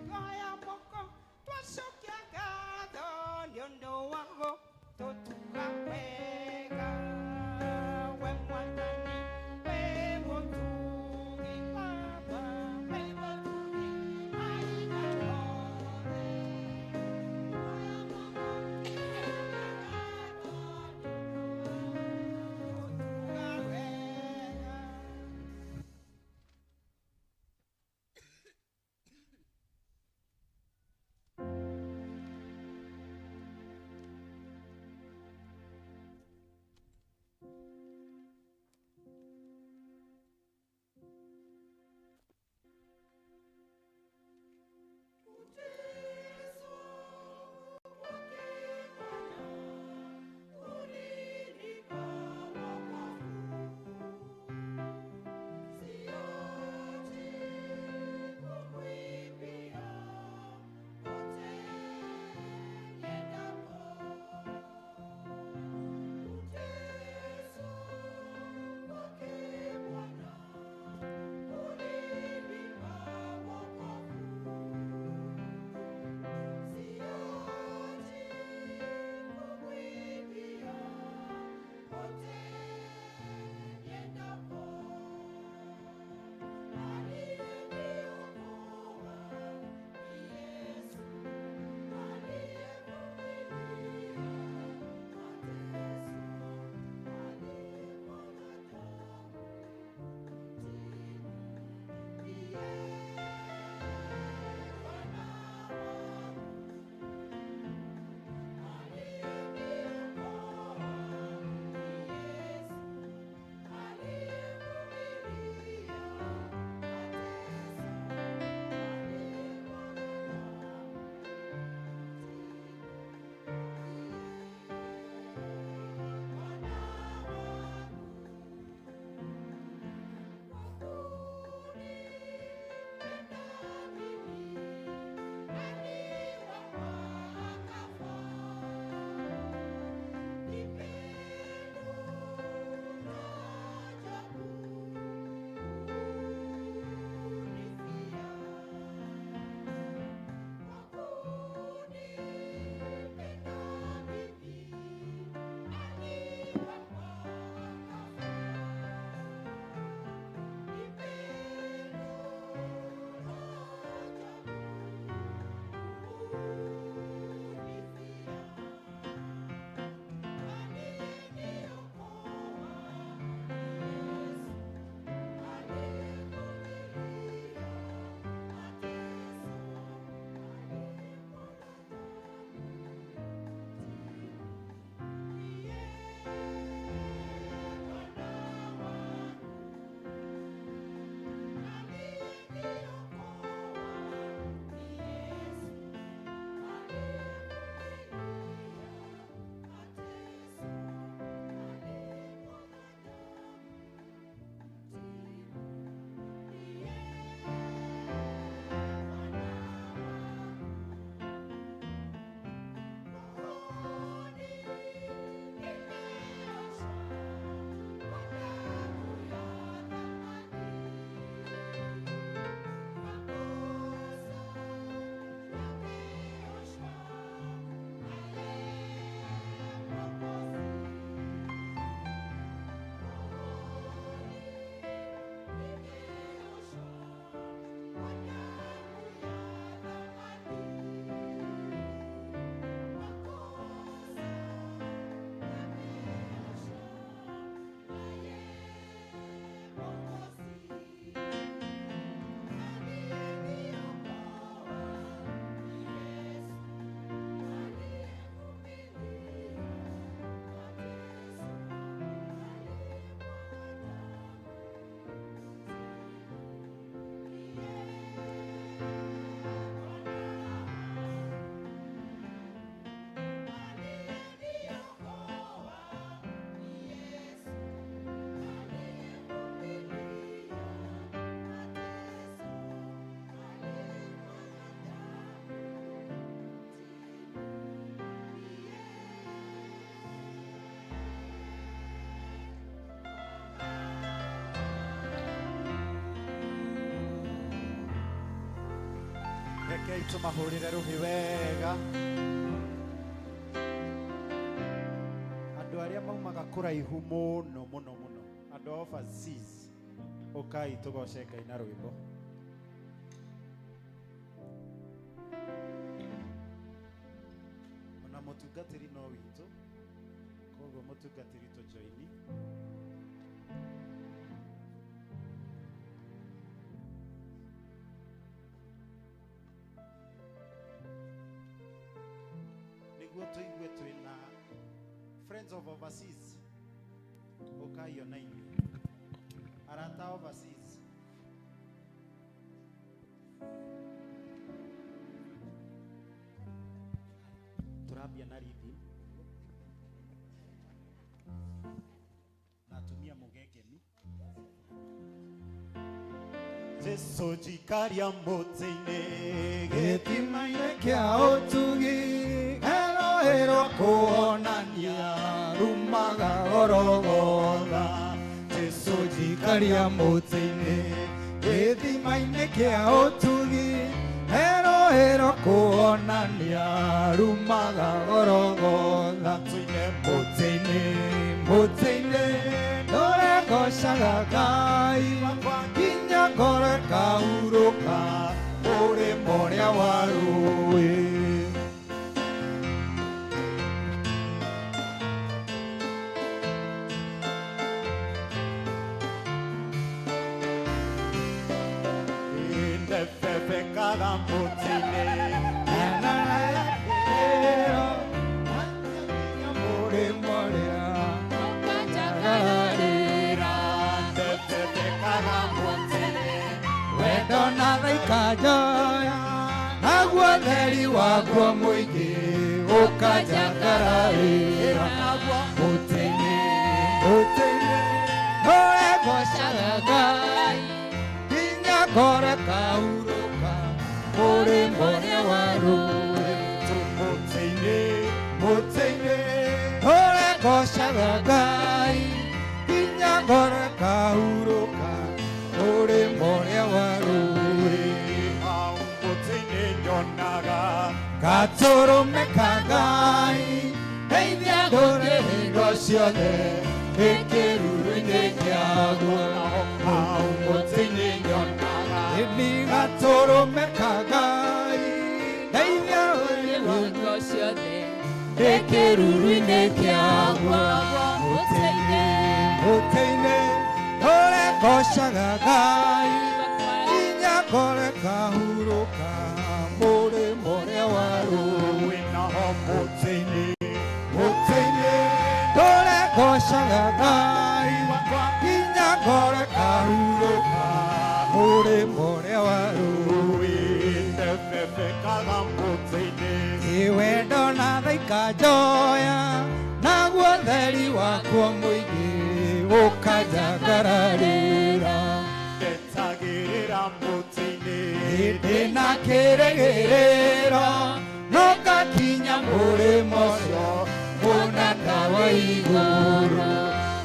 tuoya moko twacokia ngatho nĩ ũndũ wa gũtũtuga wega. We Mwathani, we mũtugi Baba, we mũtugi mahinda Rekei tumahũrĩre rũhĩ wega. Andũ arĩa maumaga kũraihu mũno mũno mũno, andũ a overseas, ũkai tũgoce Ngai na rwĩmbo. Ona mũtungatĩri no witũ, koguo mũtungatĩri tũjoini. Tuigue twina friends of overseas, ukai ona inyuĩ arata overseas. Turambia na rhythm natumia mugengeni. Jesu jikaria mũtĩ-inĩ gĩthima-inĩ kĩa ũtugi, Hero kuonania rumaga Golgotha. Jesu jikaria mũtĩ-inĩ gĩthima-inĩ kĩa ũtugi, Hero kuonania rumaga Golgotha. Mũtĩ-inĩ mũtĩ-inĩ ndũregocaga Ngai, nginya ngoro ĩkahurũka mũrĩmo ũrĩa wa rũĩ. Cada mutine ana ero amore moria okajagarira tete cada mutine wendo na kajoya agwatheri wako mũingĩ okajagarira mutine mutine ore gocaga Ngai nginya ngoro ĩkahurũka mũrĩmo ũrĩa wa rũĩ. Mũtĩ-inĩ mũtĩ-inĩ ũregocaga Ngai nginya ngoro ĩkahurũka mũrĩmo ũrĩa wa rũĩ. Hau mũtĩ-inĩ nyonaga gatũrũme ka Ngai, ndeithia ndũrĩrĩ ciothe gĩkĩruru-inĩ kĩaguo. Hau mũtĩ-inĩ nyonaga ĩni gatũrũme ka Ngai, ndeithia ndũrĩrĩ ciothe gĩkĩruru-inĩ kĩaguo. Mũtĩ-inĩ mũtĩ-inĩ ũregocaga Ngai nginya ngoro ĩkahurũka mũrĩmo ũrĩa wa rũĩ. Naho mũtĩ-inĩ mũtĩ-inĩ ndũregocaga Ngai nginya ngoro ĩkahurũka mũrĩmo ũrĩa wa rũĩ. Ndebebekaga mũtĩ-inĩ wendo na ikajoya, naguo theri wakwo mũingĩ ũkanjagararĩra. Ndetagĩrĩra mũtĩ-inĩ ndĩna kĩrĩgĩrĩro, no ngakinya mũrĩmo ũcio mũnaka wa igũrũ.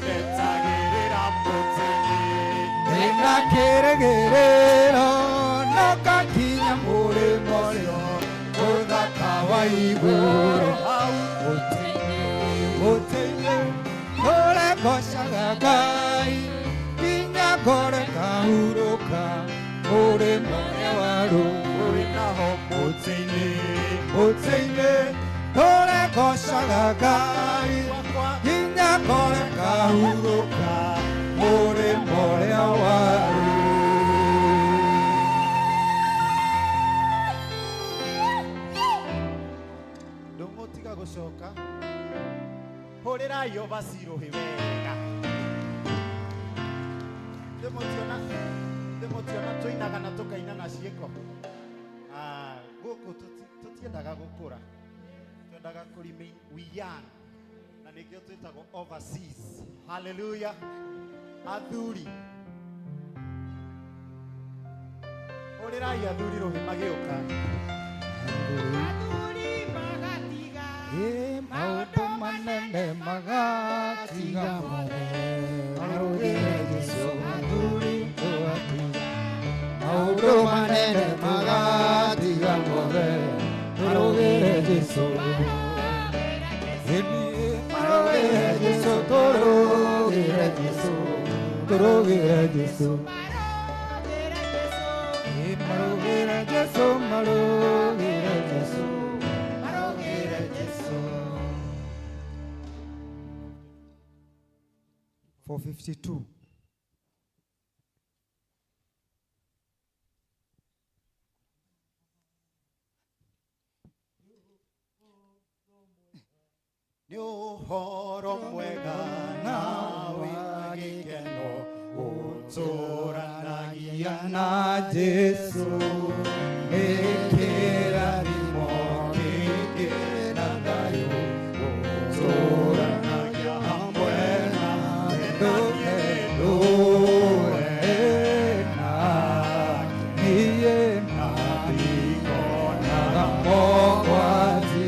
Ndetagĩrĩra mũtĩ-inĩ ndĩna kĩrĩgĩrĩro, no ngakinya mũrĩmo ũcio mũthaka wa igũrũ. Hau mũtĩ-inĩ mũtĩ-inĩ ũregocaga Ngai nginya ngoro ĩkahurũka mũrĩmo ũrĩa wa rũĩ. Naho mũtĩ-inĩ mũtĩ-inĩ ũregocaga Ngai nginya ngoro ĩkahurũka mũrĩmo ũrĩa wa rũĩ. Ndũmũtiga gũcoka, hũrĩrai overseas rũhĩ wega. Ndĩmũtiona tũinaga na tũkaina na ciĩko. Gũkũ tũtiendaga gũkũra, twendaga kũremain we young, na nĩkĩo twĩtagwo overseas. Hallelujah. Athuri, hũrĩrai athuri rũhĩ magĩũka. Athuri magatiga maũndũ manene magatiga marũgĩre Jesũ. Athuri tũgatiga maũndũ manene magatiga Jesu. Marogera Jesu, torogera Jesu, torogera Jesu. Marogera Jesu, marogera Jesu, marogera Jesu. 452. Ni uhoro mwega nawe wagikeno uturanagia na Jesu ekerathimo kĩngĩ na thayũ ũtũũranagia hamwe nawe ndũkenũre nake niĩ na ndikonaga mogwati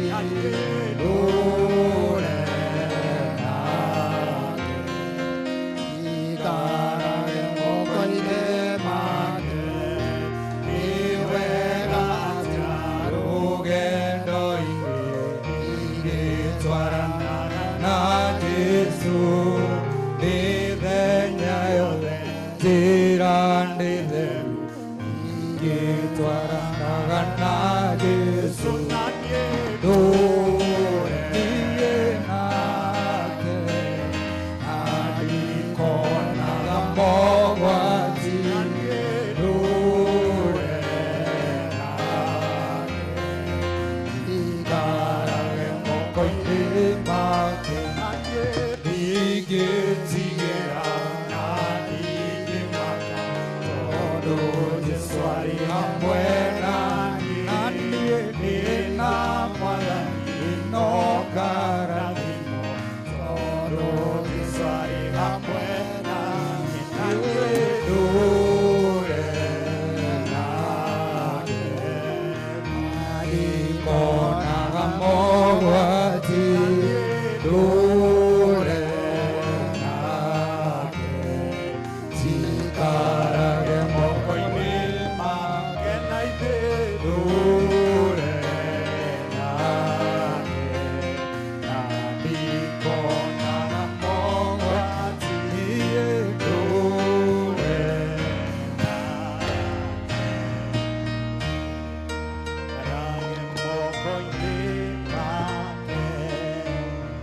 ndũre nake ikarage moko-inĩ make nĩ wega atĩa rũgendo-inĩ ingĩtwaranaga na Jesu mĩthenya yothe njĩra nĩ theru ingĩtwaranaga na Jesu ndũre niĩ nake na ndikonaga mogwati ndũre nake ikarage moko-inĩ make ingĩtigĩra na ingĩmaka tondũ Jesu arĩ hamwe naniĩ na niĩ ndĩna Mwathani no karathimo tondũ Jesu arĩ hamwe naniĩ na niĩ ndũre nake ndikonaga mogwati ndũre nake tikarage moko-inĩ make na ithuĩ ndũre nake na ndikonaga mogwati niĩ ndũre arage moko-inĩ make.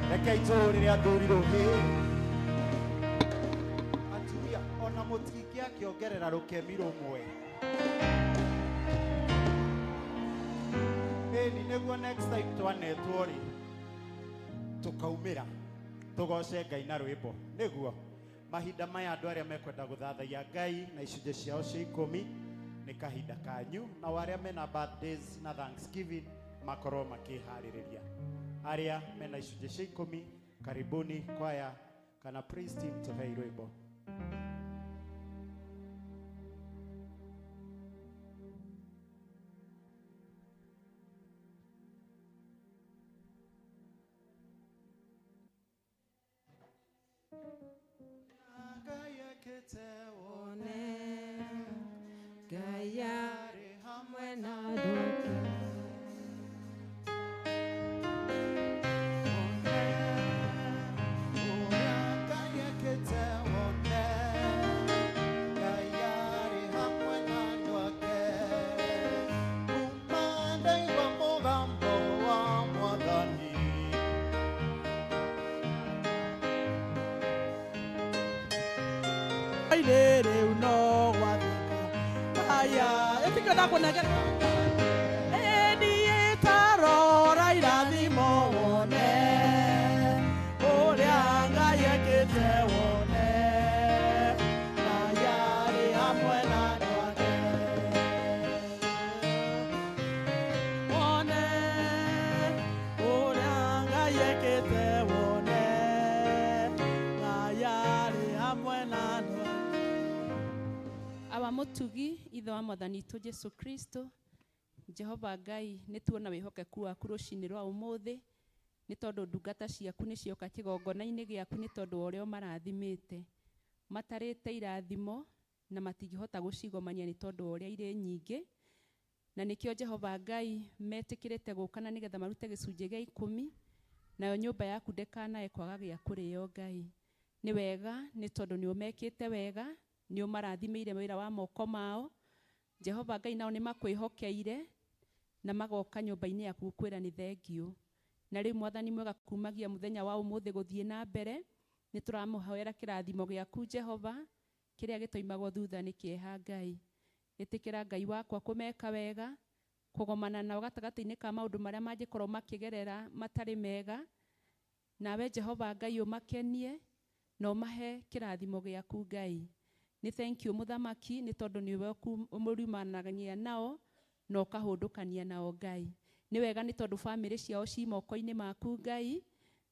Reke itũũrĩre athuri rũhĩ. Atumia, ona mũtingĩ akĩongerera rũkemi rũmwe. Ĩni nĩguo next time twanetwo rĩ tũkaumĩra tũgoce Ngai na rwĩmbo nĩguo mahinda maya andũ arĩa mekwenda gũthathaiya Ngai na icunjĩ ciao cia 10 nĩ kahinda kanyu, na arĩa mena birthdays na Thanksgiving makorwo makĩharĩrĩria. Arĩa mena icunjĩ cia 10 karibuni kwaya kana praise team tũhei rwĩmbo. Ngai arĩ hamwe na andũ rĩu no gwathĩka aya ĩtikĩenda kũnegera ĩniĩ tarora irathimo wone ũrĩa Ngai ekĩte wone Ngai arĩ hamwe na andũ ake wone ũrĩa Ngai ekĩte wone Ngai arĩ hamwe na andũ ake. Awa mutugi ithe wa Mwathani witũ Jesu Kristo Jehova Ngai nĩ tuona wĩhokeku waku rũcinĩ rwa ũmũthĩ nĩ tondũ ndungata ciaku nĩ cioka kĩgongona-inĩ gĩaku nĩ tondũ wa ũrĩa marathimĩte matarĩte irathimo na matingĩhota gũcigomania nĩ tondũ wa ũrĩa irĩ nyingĩ na nikio Jehova Ngai metikirite gukana nigetha marute gicunje gia 10 nayo nyumba yaku ndekanae kwaga gya kurio Ngai. Ni wega ni tondu ni umekite wega, ni umarathimeire wira wa moko mao. Jehova Ngai nao ni makwihokeire na magoka nyumba-ini yaku kwira ni thengio. Na riu Mwathani mwega kumagia muthenya wa umuthi guthie na mbere, ni turamuhoera kirathimo giaku Jehova kiria gitoimagwo thutha ni kieha Ngai. Itikira Ngai wakwa kumeka wega, kugomana na gatagati-ini ka maundu maria mangikorwo makigerera matari mega, nawe Jehova Ngai umakenie na umahe kirathimo giaku Ngai. Ni thank you muthamaki ni tondu niwe umurimanagania nao na ukahundukania nao Ngai. Ni wega ni tondu family ciao ci moko-ini maku Ngai,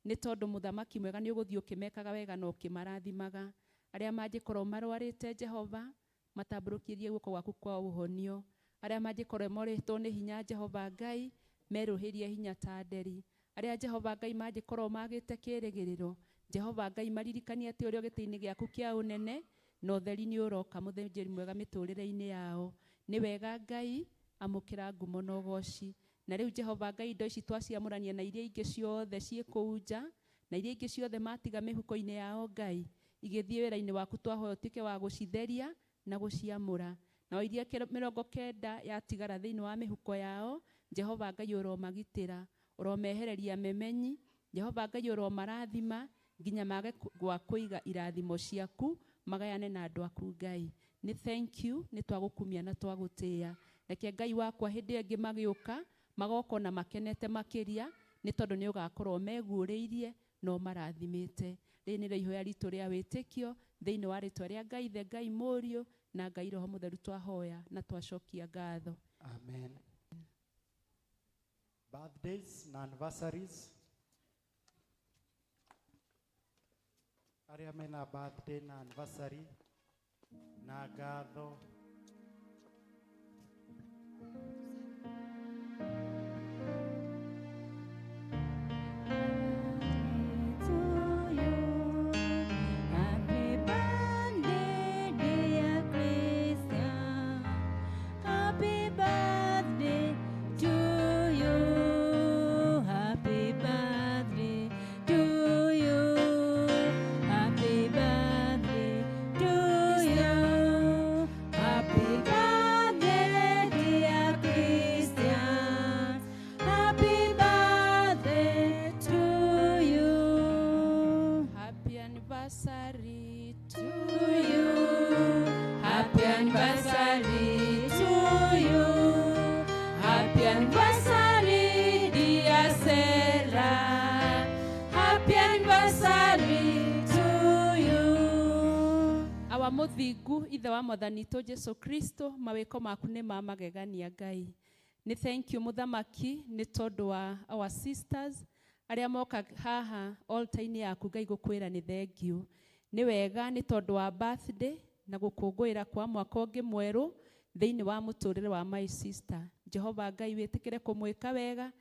ni tondu muthamaki mwega ni uguthii ukimekaga wega na ukimarathimaga. Aria mangikorwo marwarite Jehova matamburukirie guko gwaku kwa uhonio. Aria mangikorwo moritwo ni hinya Jehova Ngai meruhirie hinya ta nderi. Aria Jehova Ngai mangikorwo magite kirigiriro Jehova Ngai maririkanie ati urio giti-ini giaku kia unene no theri ni uroka muthenjeri mwega miturire-ini yao. Ni wega Ngai amukira ngumo na ugoci. Na riu Jehova Ngai indo ici twaciamurania na iria ingi ciothe ciikuja na iria ingi ciothe matiga mihuko-ini yao Ngai, igithie wira-ini waku twahoya utike wa gucitheria na guciamura. Na iria 90 yatigara thiini wa mihuko yao Jehova Ngai uromagitira, uromehereria memenyi Jehova Ngai uromarathima nginya mage gwa kuiga irathimo ciaku magayane na andu aku Ngai. Ni thank you ni twagukumia na twagutia. Reke Ngai wakwa hindi ingi magiuka magoko na makenete makiria ni tondu ni ugakorwo meguuriirie no marathimite. Ri ni ihoya ritu ria witikio thiini wa ritwa ria Ngai the Ngai Muriu na Ngai Roho Mutheru twahoya na twacokia ngatho. Amen. Birthdays na anniversaries. Aria mena birthday na anniversary na ngatho. Muthingu ithe wa Mwathani to Jesu Kristo mawiko maku ni ma magegania Ngai. Ni thank you muthamaki ni tondu wa our sisters aria moka haha altar-ini yaku Ngai gukwira ni thank you. Ni wega ni tondu wa birthday na gukungwira kwa mwaka ungi mweru thiini wa muturire wa my sister. Jehova Ngai witikire kumwika wega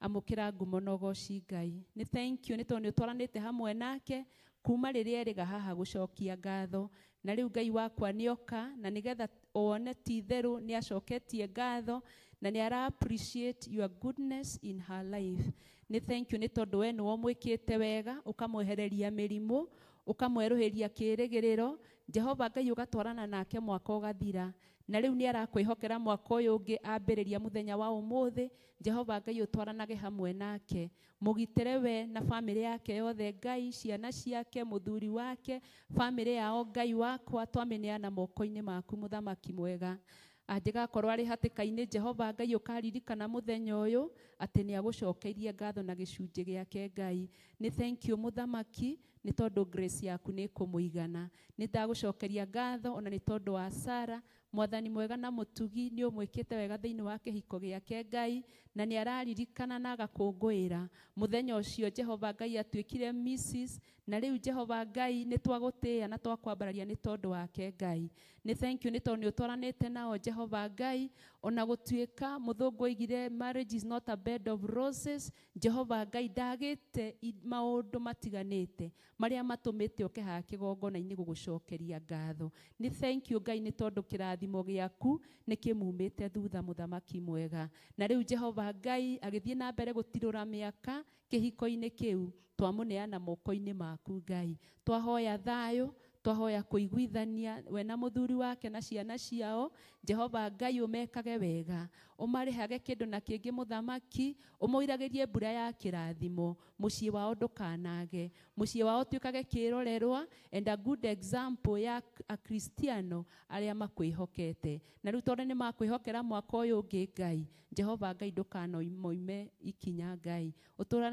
amukira ngumo na ugoci Ngai. Ni thank you ni tondu utwaranite hamwe nake kuma riria eriga haha gucokia ngatho. Na riu Ngai wakwa nioka na nigetha one ti theru ni acoketie ngatho na ni ara appreciate your goodness in her life. Ni thank you ni tondu we no mwikite wega ukamwehereria mirimu ukamweruhiria kirigiriro. Jehova Ngai ugatwarana nake mwaka ugathira na riu ni arakwihokera mwaka uyu ungi ambiriria muthenya wa umuthi. Jehova Ngai utwaranage hamwe nake mugitire we na family yake yothe Ngai, ciana ciake, muthuri wake, family yao Ngai wakwa twameneana moko-ini maku muthamaki mwega. Angigakorwo ari hatika-ini Jehova Ngai ukaririkana muthenya uyu ati ni agucokeirie ngatho na gicunje giake Ngai. Ni thank you muthamaki ni tondu grace yaku ni kumuigana. Ni ndagucokeria ngatho ona ni tondu wa Sara Mwathani mwega na mutugi ni umwikite wega thiini wa kihiko giake Ngai na ni araririkana na agakungwira muthenya ucio Jehova Ngai atwikire Mrs. na riu Jehova Ngai ni twagutia na twakwambararia ni tondu wake Ngai. Ni thank you ni tondu utwaranite nao Jehova Ngai ona gutuika muthungu oigire marriage is not a bed of roses. Jehova Ngai ndagite maundu matiganite maria matumite oke haha kigongona-ini gugucokeria ngatho. Ni thank you Ngai ni tondu kirathimo giaku ni kimumite thutha muthamaki mwega. Na riu Jehova Ngai agithie na mbere gutirura miaka kihiko-ini kiu twamuneana moko-ini maku Ngai. Twahoya thayo, twahoya kuiguithania we na muthuri wake na ciana ciao. Jehova Ngai umekage wega, umarihage kindu na kingi muthamaki, umoiragirie mbura ya kirathimo, mucii wao ndukanage, mucii wao tuikage kirorerwa and a good example ya a Kristiano aria makwihokete. Na riu tondu ni makwihokera mwaka uyu ungi Ngai, Jehova Ngai ndukanoime ikinya Ngai,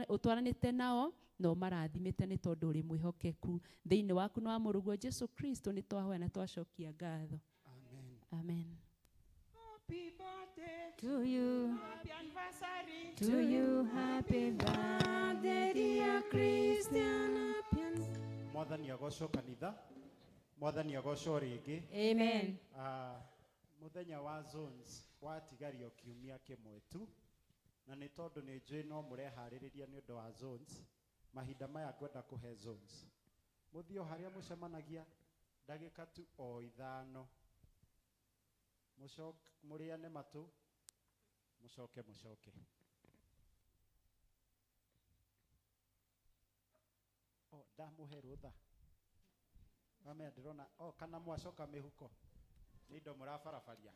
utwaranite nao no marathimite ni tondu uri mwihokeku. Thiini waku na murugo Jesu Kristo ni twahoya na twacokia ngatho. Amen. Amen. Happy birthday To you, happy anniversary to you, happy birthday, dear Christian. Mwathani agocwo kanitha, mwathani agocwo ringi. Amen. Muthenya wa zones watigario kiumia kimwe tu, na ni tondu ni njui no murehaririria ni undu wa zones. Mahinda maya ngwenda kuhe zones muthio haria mucemanagia ndagika tu o 5 muriane matu mucoke ndamuhe rutha wame ndirona kana mwacoka mihuko ni indo murabarabaria.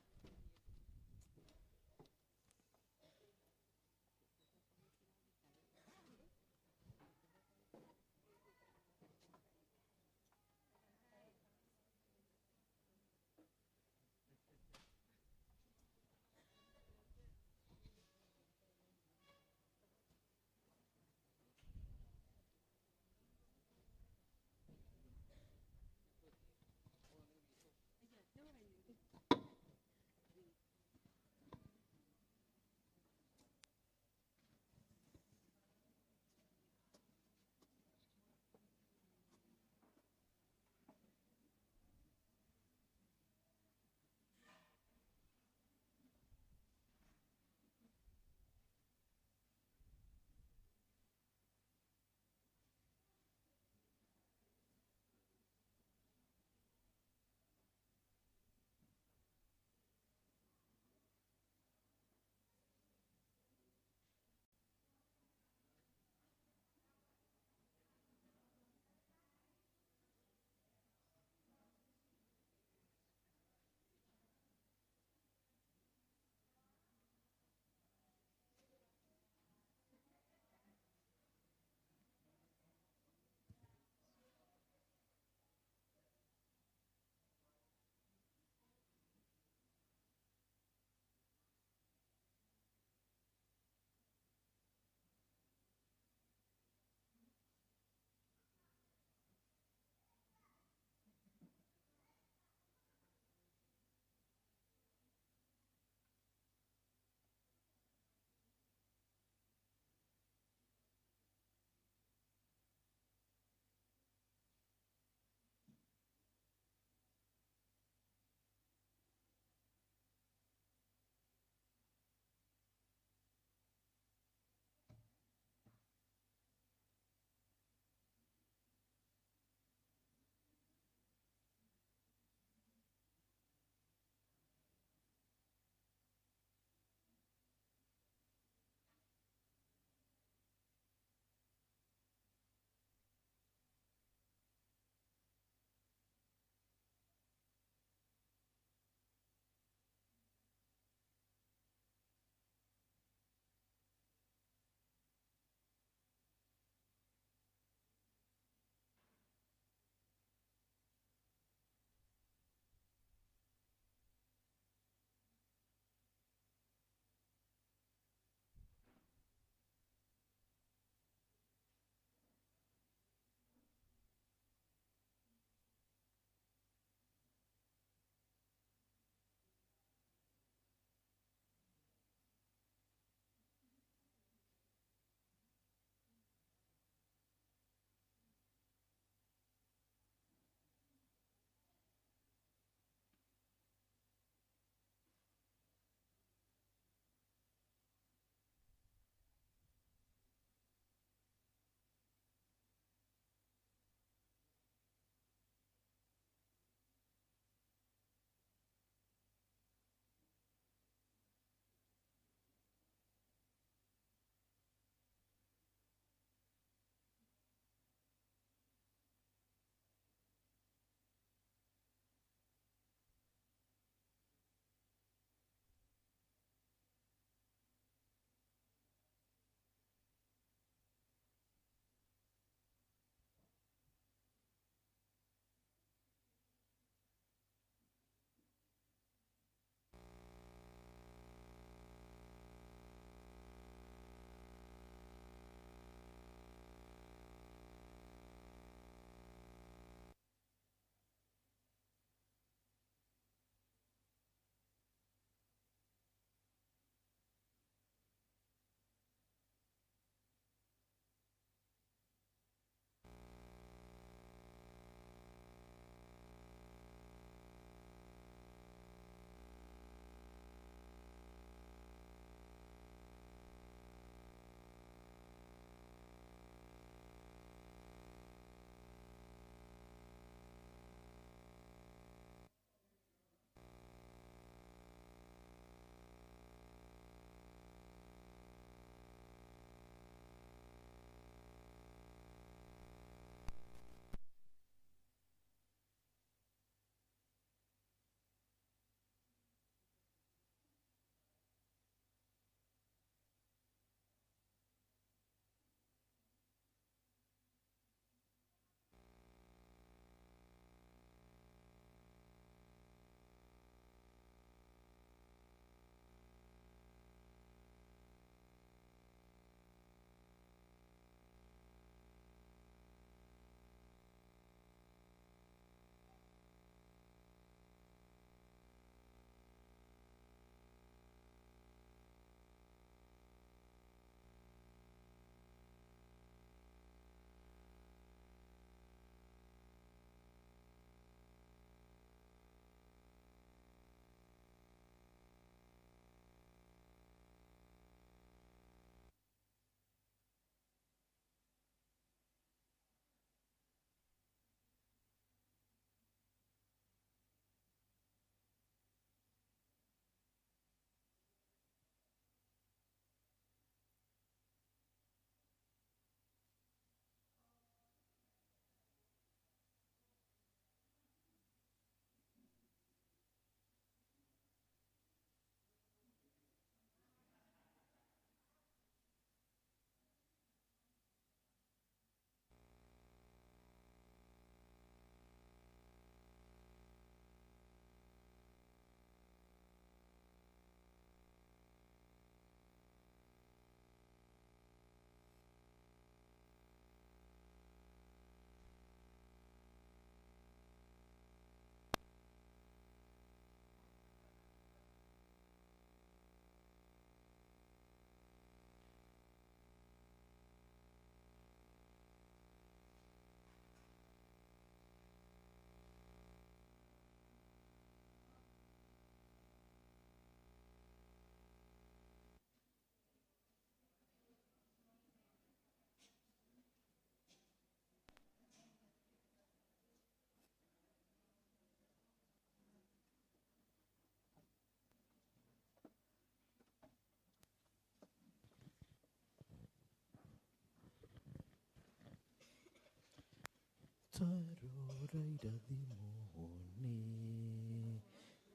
Tarora irathimo wone,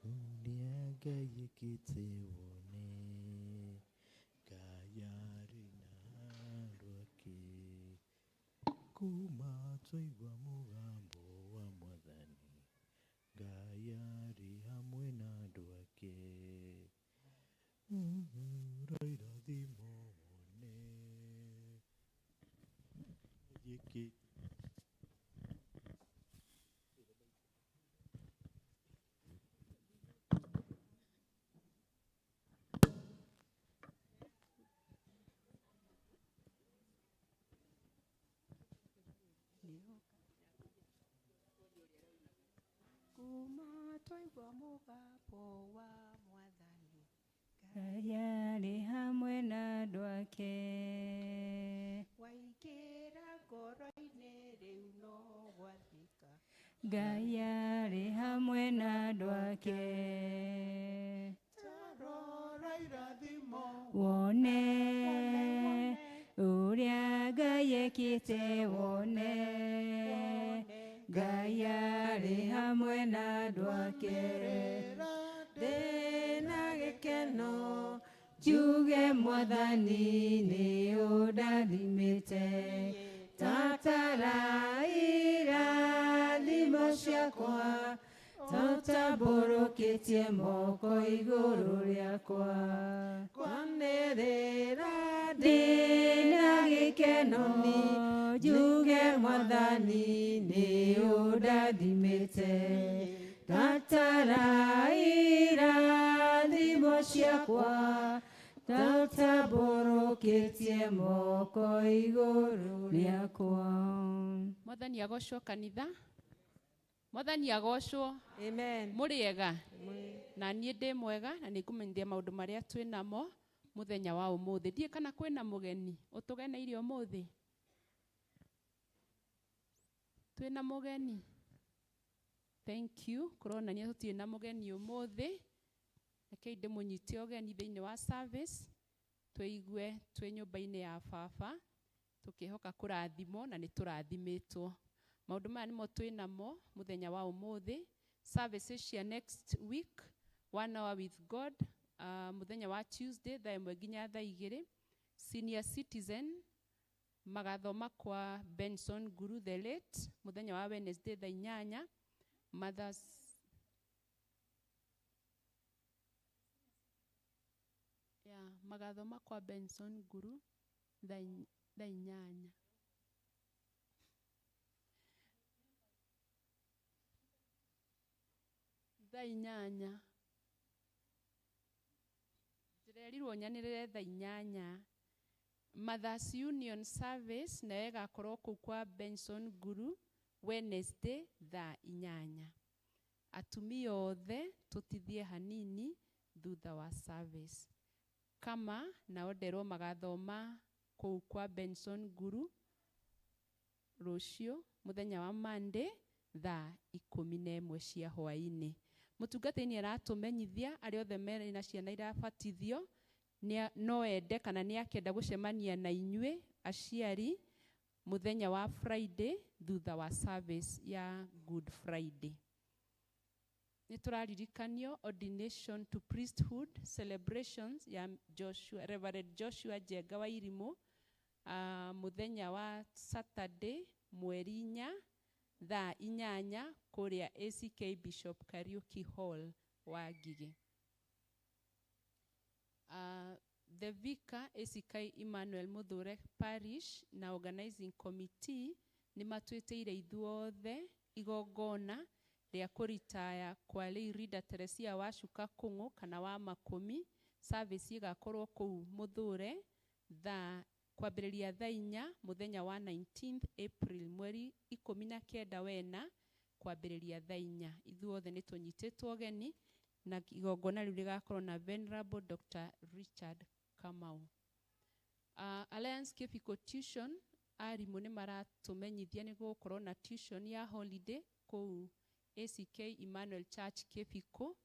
uria Ngai ekite wone, Ngai arĩ na andũ ake. Kuma twaigua mũgambo wa Mwathani, Ngai arĩ hamwe na andũ ake. Tarora irathimo wone, Ngai Kuma twaigua mũgambo wa Mwathani, Ngai arĩ hamwe na andũ ake. waingĩra ngoro-inĩ rĩu no gwathĩka. Ngai arĩ hamwe na andũ ake. Tarora irathimo Wone ũrĩa Ngai ekĩte wone. Ngai arĩ hamwe na andũ ake. Ndĩna gĩkeno Njuge Mwathani nĩ ũndathimĩte. Tatara irathimo ciakwa, tatambũrũkĩtie moko igũrũ rĩakwa. kwanĩrĩra Ndĩna gĩkeno njuge Mwathani nĩ ũndathimĩte. Tatara irathimo ciakwa, tatambũrũkĩtie moko igũrũ rĩakwa. Mwathani agocwo kanitha. Mwathani agocwo. Amen. Mũrĩega. Na niĩ ndĩ mwega na nĩngũmenyithia maũndũ marĩa twĩ namo mũthenya wa ũmũthĩ. Ndiĩ kana kwĩna mũgeni ũtũgeneirie ũmũthĩ. Twĩna mũgeni. Thank you. Kũronania tũtirĩ na mũgeni ũmũthĩ. Rekei ndĩmũnyite ũgeni thĩinĩ wa service. Twĩigue twĩ nyũmba-inĩ ya baba. Tũkĩhoka kũrathimwo na nĩtũrathimĩtwo. Maũndũ maya nĩmo twĩ namo mũthenya wa ũmũthĩ. Services cia next week, 1 hour with God, mũthenya wa Tuesday thaa 1 nginya thaa 2. Senior citizen magathoma kwa Benson Guru the late mũthenya wa Wednesday thaa 8. Mothers magathoma kwa Benson Guru thaa 8. Thaa 8. Ndĩrerirwo nyanĩrĩre thaa 8. Mothers Union Service nayo ĩgakorwo kũu kwa Benson Guru Wednesday thaa 8. Atumia othe tũtithie hanini thutha wa service. Kama nao nderwo magathoma kũu kwa Benson Guru rũciũ mũthenya wa Monday thaa 11 cia hwaĩ-inĩ. Mũtungatĩri aratũmenyithia arĩa othe marĩ na ciana irabatithio no ende kana nĩ akenda gũcemania na inyuĩ aciari mũthenya wa Friday thutha wa service ya Good Friday. Nĩtũraririkanio ordination to priesthood celebrations ya Reverend Joshua Njenga wa Irimũ mũthenya wa Saturday mweri 4 thaa 8 kũrĩa ACK Bishop Kariuki Hall wa Ngigĩ. The Vicar ACK Emmanuel Muthure Parish na organizing committee nĩ matuĩtĩire ithuothe igongona rĩa kũritaya kwa Lay Reader Teresia wa Cuka Kũng'ũ kana wa Makũmi. Service igakorwo kũu Muthure kwambĩrĩria thaa 4 mũthenya wa 19th April mweri 19 wena kwambĩrĩria thaa 4. Ithuothe nĩ tũnyitĩtwo ũgeni na igongona rĩu rĩgakorwo na Venerable Dr. Richard Kamau. Alliance Kĩbiko Tuition arimũ nĩ maratũmenyithia nĩ gũkorwo na tuition ya holiday kũu ACK Emmanuel Church Kĩbiko.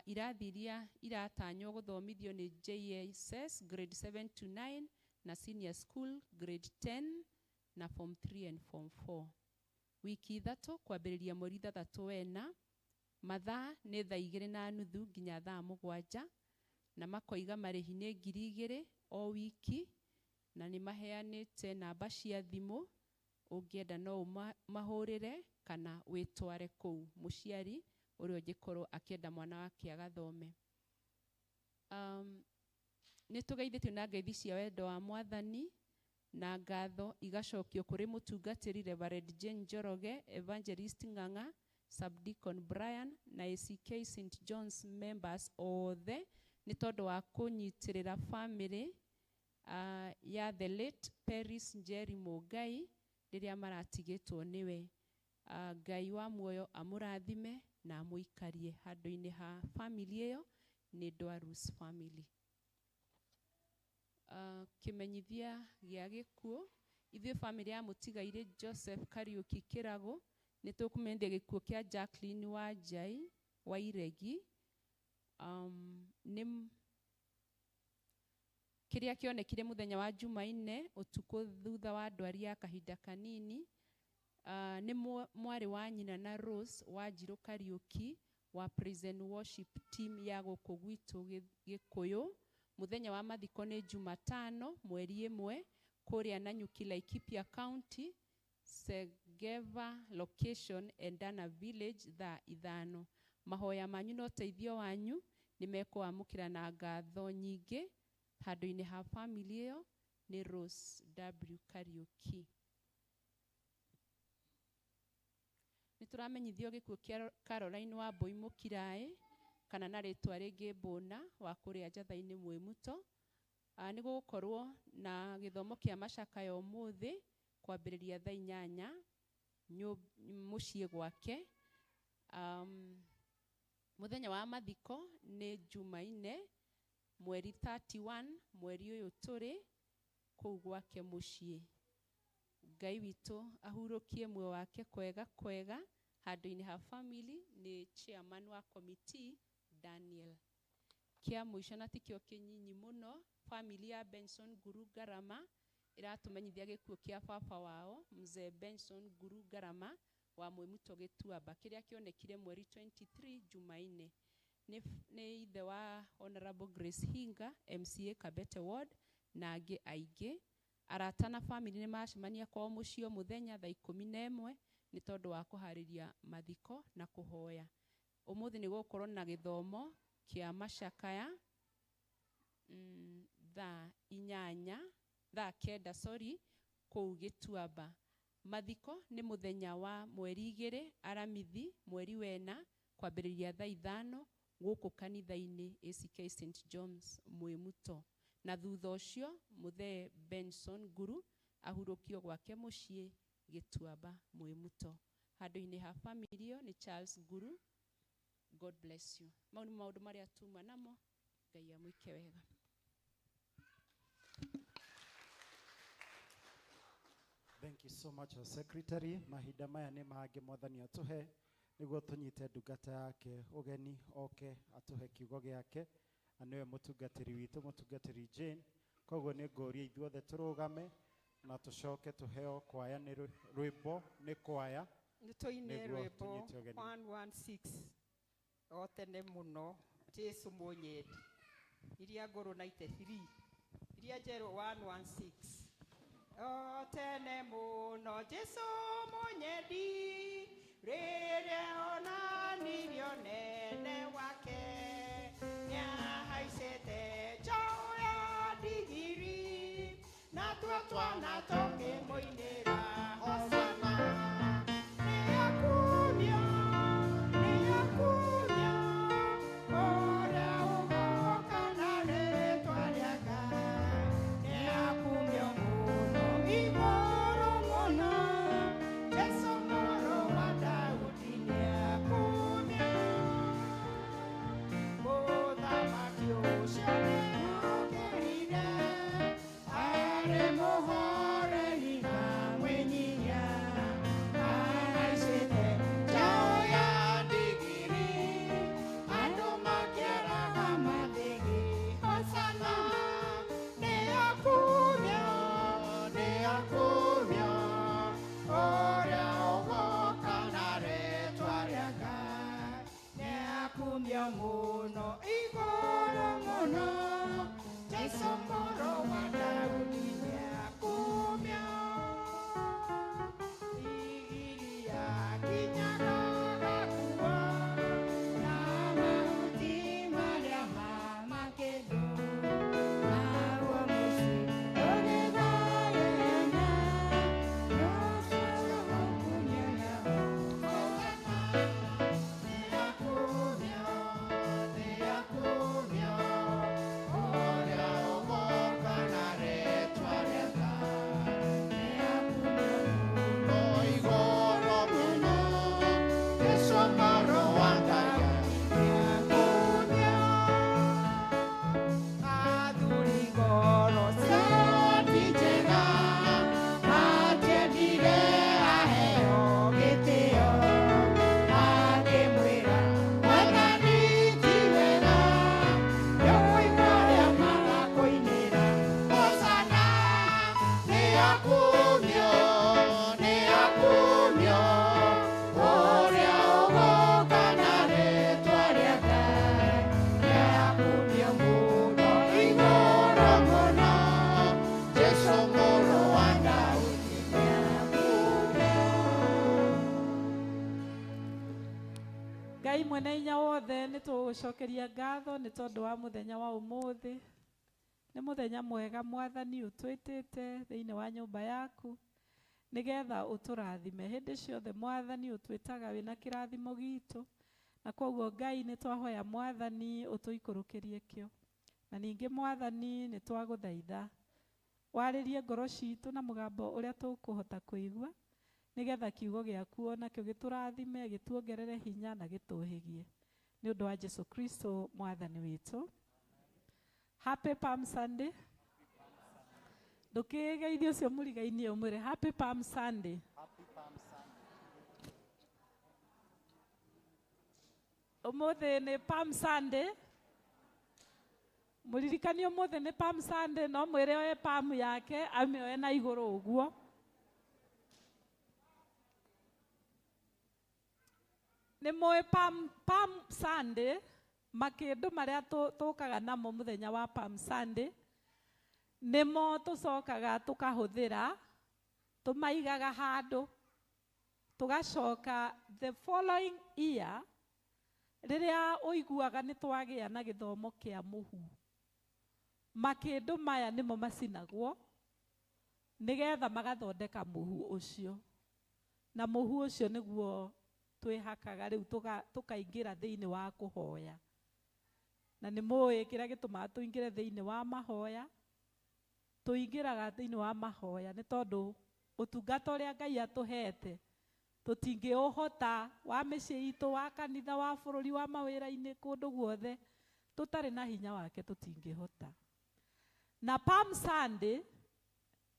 Irathi iria iratanywo gũthomithio nĩ JSS grade 7 to 9 na senior school grade 10 na form 3 and form 4. wiki ithatu kwambĩrĩria mweri ithathatũ wena, mathaa nĩ thaa 2:30 nginya thaa 7, na makoiga marĩhi nĩ 2,000 o wiki, na nĩ maheanĩte namba cia thimũ, ũngĩenda no mahũrĩre kana wĩtware kũu mũciari ũrĩa ũngĩkorwo akĩenda mwana wake agathome. Nĩ tũgeithĩtio na ngeithi cia wendo wa Mwathani, na ngatho igacokio kũrĩ mũtungatĩri Reverend Jane Njoroge, Evangelist Ng'ang'a, Subdeacon Brian na ACK St. John's members othe nĩ tondũ wa kũnyitĩrĩra family ya the late Peris Njeri Mũngai rĩrĩa maratigĩtwo nĩwe. Ngai wa muoyo amũrathime na amũikarie handũ-inĩ ha family ĩyo nĩ Dwarus family. Kĩmenyithia gĩa gĩkuũ, ithuĩ family ya mũtigaire Joseph Kariuki Kĩrago nĩ tũkũmenyithia gĩkuũ kĩa Jacqueline Wanjai wa Iregi. Kĩrĩa kĩonekire mũthenya wa Jumaine ũtukũ thutha wa ndwari ya kahinda kanini. Nĩ mwarĩ wa nyina na Rose Wanjirũ Kariuki wa Praise and Worship team ya gũkũ gwitũ Gĩkũyũ. Mũthenya wa mathiko nĩ Jumatano mweri 1 kũrĩa Nanyuki Laikipia County, Segeva location, Endana village thaa 5. Mahoya manyu na ũteithio wanyu nĩ mekũamũkĩra na ngatho nyingĩ handũ-inĩ ha family ĩyo nĩ Rose W. Kariuki. Nĩ tũramenyithio gĩkuũ kĩa Caroline Wambui Mũkiraĩ kana na rĩtwa rĩngĩ Mbũna wa kũrĩa Njatha-inĩ Mwĩmuto. Nĩ gũgũkorwo na gĩthomo kĩa macakaya ũmũthĩ kwambĩrĩria thaa 8 mũciĩ gwake. Mũthenya wa mathiko nĩ Jumaine mweri 31 mweri ũyũ tũrĩ kũu gwake mũciĩ. Ngai witũ ahurũkie muoyo wake kwega kwega handũ-inĩ ha family nĩ chairman wa committee Daniel. Kia mũico na tikio kĩnyinyi mũno, family ya Benson Guru Garama ĩratũmenyithia gĩkuũ kĩa baba wao Mzee Benson Guru Garama wa Mwĩmuto Gĩtuamba, kĩrĩa kĩonekire mweri 23 Jumaine. Nĩ ithe wa Honorable Grace Hinga MCA Kabete Ward na angĩ aingĩ. Arata na family nĩ macemania kwa mũciĩ mũthenya thaa 11 nĩ tondũ wa kũharĩria mathiko na kũhoya. Ũmũthĩ nĩ gũkorwo na gĩthomo kĩa macakaya thaa 9 kũu Gĩtuamba. Mathiko nĩ mũthenya wa mweri 2 aramithi mweri wena kwambĩrĩria thaa 5 gũkũ kanitha-inĩ ACK St. John's Mwĩmuto. Na thutha ũcio Mũthee Benson Guru ahurũkio gwake mũciĩ Gĩtuamba Mwĩmuto. Handũ-inĩ ha family ĩyo nĩ Charles Guru. God bless you. Mau nĩ maũndũ marĩa tuma namo. Ngai amwĩke wega. Thank you so much, our secretary. Mahinda maya nĩ mangĩ Mwathani atũhe nĩguo tũnyite ndungata yake ũgeni oke atũhe kiugo gĩake. Na nĩwe mũtungatĩri witũ, mũtungatĩri Jane. Koguo nĩ ngũria ithuothe tũrũgame na tũcoke tũheo kwaya nĩ rwĩmbo nĩ kwaya. Nĩ tũine rwĩmbo 116 o tene mũno, Jesu mũnyendi, iria ngũrũ 93, iria njerũ 116. O tene mũno Jesu mũnyendi, rĩrĩa onanirio nene wake, nĩahaicĩte njaũ ya ndigiri, na twana tũkĩmũinĩra hosana. Mohore higa kumio muno igoro muno Jesu moro wa Daudi niakumio igiria kinyaga gakuo na mauti maria makedo na uamuzi onegayena nosoro kunyana Ngai mwene inya wothe nĩ tũgũcokeria ngatho nĩ tondũ wa mũthenya wa ũmũthĩ. Nĩ mũthenya mwega Mwathani ũtwĩtĩte thĩinĩ wa nyũmba yaku nĩgetha ũtũrathime. Hĩndĩ ciothe Mwathani ũtwĩtaga wĩna kĩrathimo gitũ, na koguo Ngai nĩ twahoya Mwathani ũtũikũrũkĩrie kĩo. Na ningĩ Mwathani nĩ twagũthaitha warĩrie ngoro citũ na mũgambo ũrĩa tũkũhota kũigua, nĩgetha kiugo gĩaku onakĩo gĩtũrathime, gĩtuongerere hinya na gĩtũhĩgie. Nĩ ũndũ wa Jesu Kristo Mwathani witũ. Happy Palm Sunday. Ndũkĩgeithie ũcio mũrigainie ũmwĩre Happy Palm Sunday. Ũmũthĩ nĩ Palm Sunday. Mũririkanie ũmũthĩ nĩ Palm Sunday, no mwĩre oe palm yake amĩoe na igũrũ ũguo. Nĩ mũĩ Palm Sunday, makĩndũ marĩa tũkaga namo mũthenya wa Palm Sunday nĩmo tũcokaga tũkahũthĩra, tũmaigaga handũ, tũgacoka the following year rĩrĩa ũiguaga nĩ twagĩa na gĩthomo kĩa mũhu. Makĩndũ maya nĩmo macinagwo nĩgetha magathondeka mũhu ũcio, na mũhu ũcio nĩguo twĩhakaga rĩu tũkaingĩra thĩinĩ wa kũhoya. Na nĩ mũĩ kĩrĩa gĩtũmaga tũingĩre thĩinĩ wa mahoya. Tũingĩraga thĩinĩ wa mahoya nĩ tondũ ũtungata ũrĩa Ngai atũhete tũtingĩũhota, wa mĩciĩ itũ, wa kanitha, wa bũrũri, wa mawĩra-inĩ, kũndũ guothe tũtarĩ na hinya wake tũtingĩhota. Na Palm Sunday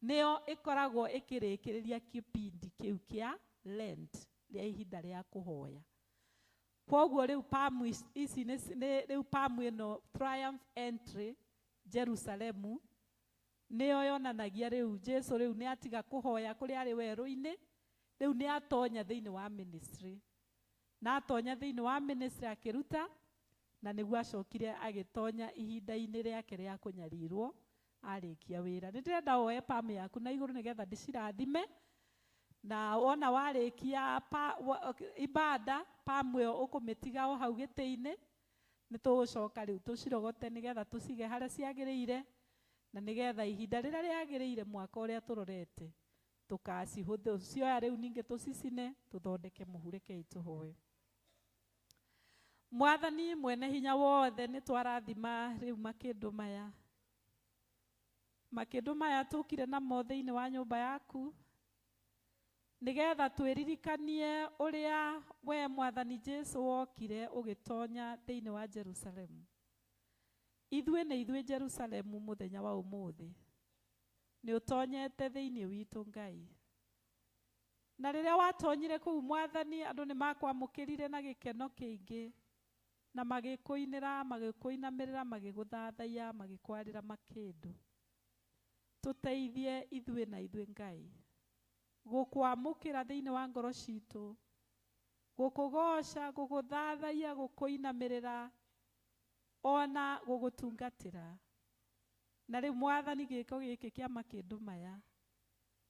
nĩyo ĩkoragwo ĩkĩrĩkĩrĩria kĩpindi kĩu kĩa Lent, rĩa ihinda rĩa kũhoya. Kwoguo rĩu palm ici rĩu palm ĩno Triumph Entry Jerusalemu nĩyo yonanagia rĩu Jesu rĩu nĩ atiga kũhoya kũrĩa arĩ werũ-inĩ, rĩu nĩ atonya thĩinĩ wa ministry. Na atonya thĩinĩ wa ministry akĩruta, na nĩguo acokire agĩtonya ihinda-inĩ rĩake rĩa kũnyarirwo arĩkia wĩra. Nĩ ndĩrenda woe palm yaku na igũrũ nĩgetha ndĩcirathime. Na wona warĩkia ibada, palm ĩyo ũkũmĩtiga o hau gĩtĩ-inĩ. Nĩ tũgũcoka rĩu tũcirogote nĩgetha tũcige harĩa ciagĩrĩire, na nĩgetha ihinda rĩrĩa rĩagĩrĩire mwaka ũrĩa tũrorete tũkacihũthĩra. Cioya rĩu ningĩ tũcicine tũthondeke mũhu. Rekei tũhoe. Mwathani mwene hinya wothe nĩ twarathima rĩu makĩndũ maya. Makĩndũ maya tũkire namo thĩinĩ wa nyũmba yaku nĩgetha twĩririkanie ũrĩa we Mwathani Jesu wokire ũgĩtonya thĩinĩ wa Jerusalemu. Ithuĩ nĩ ithuĩ Jerusalemu mũthenya wa ũmũthĩ. Nĩ ũtonyete thĩinĩ witũ Ngai. Na rĩrĩa watonyire kũu Mwathani, andũ nĩ makwamũkĩrire na gĩkeno kĩingĩ, na magĩkũinĩra, magĩkũinamĩrĩra, magĩgũthathaiya, magĩkwarĩra makĩndũ. Tũteithie ithuĩ na ithuĩ Ngai gũkwamũkĩra thĩinĩ wa ngoro citũ, gukugoca guguthathaia gukuinamirira ona gugutungatira. Na riu Mwathani giko giki kia makindu maya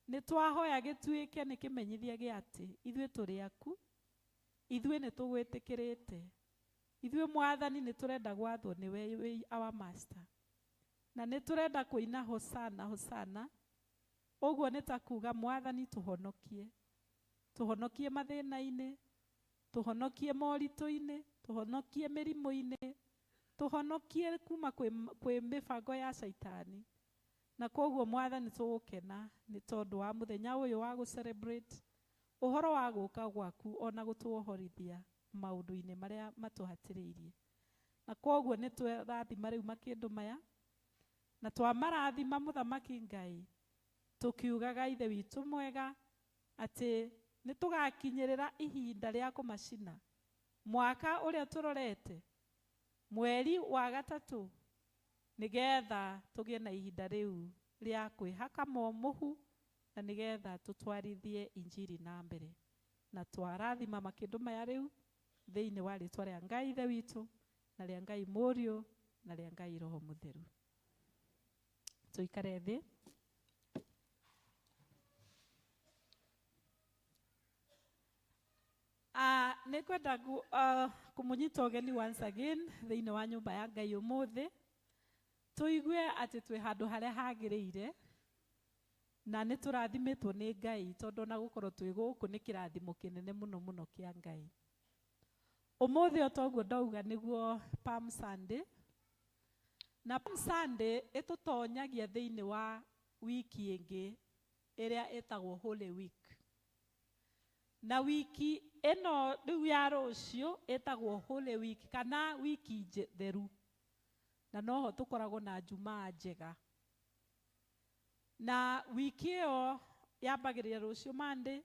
ni twahoya gituike ni kimenyithia gia ati ithue turi aku, ithue ni tugwitikirite, ithue Mwathani ni turenda gwathwo ni we our master, na ni turenda kuina hosana hosana. Uguo ni ta kuga Mwathani tuhonokie, tuhonokie mathina-ini, tuhonokie morito-ini, tuhonokie mirimo-ini, tuhonokie kuma kwi mibango ya Saitani. Na koguo Mwathani tugukena ni tondu wa muthenya uyu wa gu celebrate uhoro wa guka gwaku ona gutuohorithia maundu-ini maria matuhatiriirie. Na koguo ni twarathima riu makindu maya, na twamarathima Muthamaki Ngai tukiugaga Ithe witu mwega ati ni tugakinyirira ihinda ria kumacina mwaka uria turorete mweri wa gatatu, nigetha tugie na ihinda riu ria kwihaka momuhu na nigetha tutwarithie injiri na mbere. Na twarathima makindu maya riu thiini wa ritwa ria Ngai Ithe witu na ria Ngai Murio na ria Ngai Roho Mutheru. Tuikare thi. Nikwenda kumunyita ugeni once again thiini wa nyumba ya Ngai umuthi, tuigue ati twi handu haria hagiriire na ni turathimitwo ni Ngai tondu na gukorwo twi guku ni kirathimo kinene muno muno kia Ngai. Umuthi otoguo ndauga niguo Palm Sunday, na Palm Sunday itutonyagia thiini wa wiki ingi iria etagwo Holy Week. Na wiki eno riu ya rucio etagwo Holy Week kana wiki theru, na noho tukoragwo na Jumaa njega. Na wiki iyo yambagiriria rucio Monday,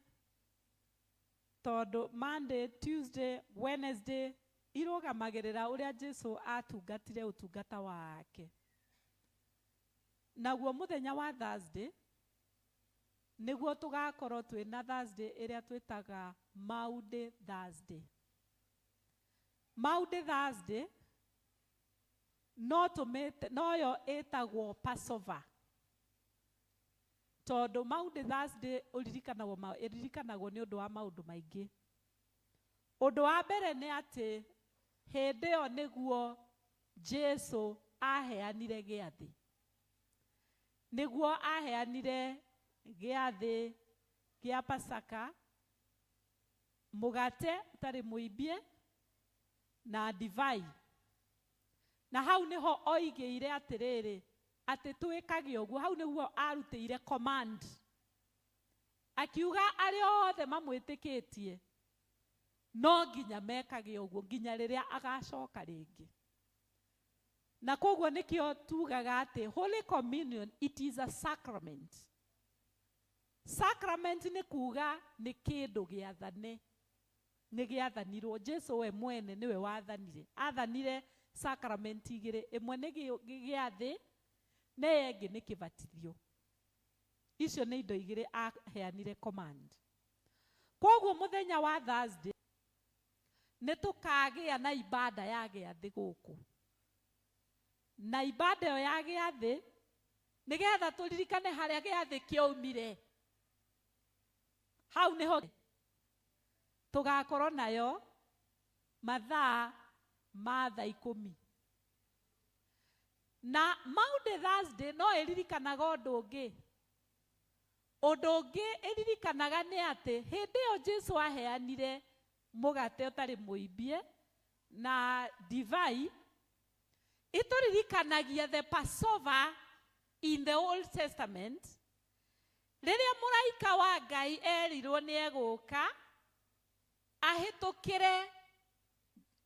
tondu Monday, Tuesday, Wednesday irugamagirira uria Jesu atungatire utungata wake. Naguo muthenya wa Thursday niguo tugakorwo twina Thursday iria twitaga Maundy Thursday. Maundy Thursday no yo etagwo Passover, tondu Maundy Thursday iririkanagwo ni undu wa maundu maingi. Undu wa mbere ni ati hindi iyo niguo Jesu aheanire giathi, niguo aheanire giathi gia Pasaka, mugate utari muibie na divai. Na hau niho oigeire atiriri ati tuikage uguo. Hau niguo arutire command akiuga ari othe mamwitikitie no nginya mekage uguo nginya riria agacoka ringi. Na koguo nikio tugaga ati Holy Communion, it is a sacrament. Sacrament ni kuga ni kindu giathane, ni giathanirwo. Jesu we mwene niwe wathanire, athanire sacrament igire, imwe ni giathi na yengi ni kibatithio. Icio ni indo igire aheanire command. Koguo muthenya wa Thursday ni tukagia na ibada ya giathi guku, na ibada yo ya giathi nigetha turirikane haria giathi kiaumire. Hau niho tugakorwo nayo mathaa ma thaa 10. Na Maundy Thursday no iririkanaga undu ungi. Undu ungi iririkanaga ni ati hindi iyo Jesu aheanire mugate utari muibie na divai, ituririkanagia the Passover in the Old Testament, riria muraika wa Ngai erirwo ni eguka ahitukire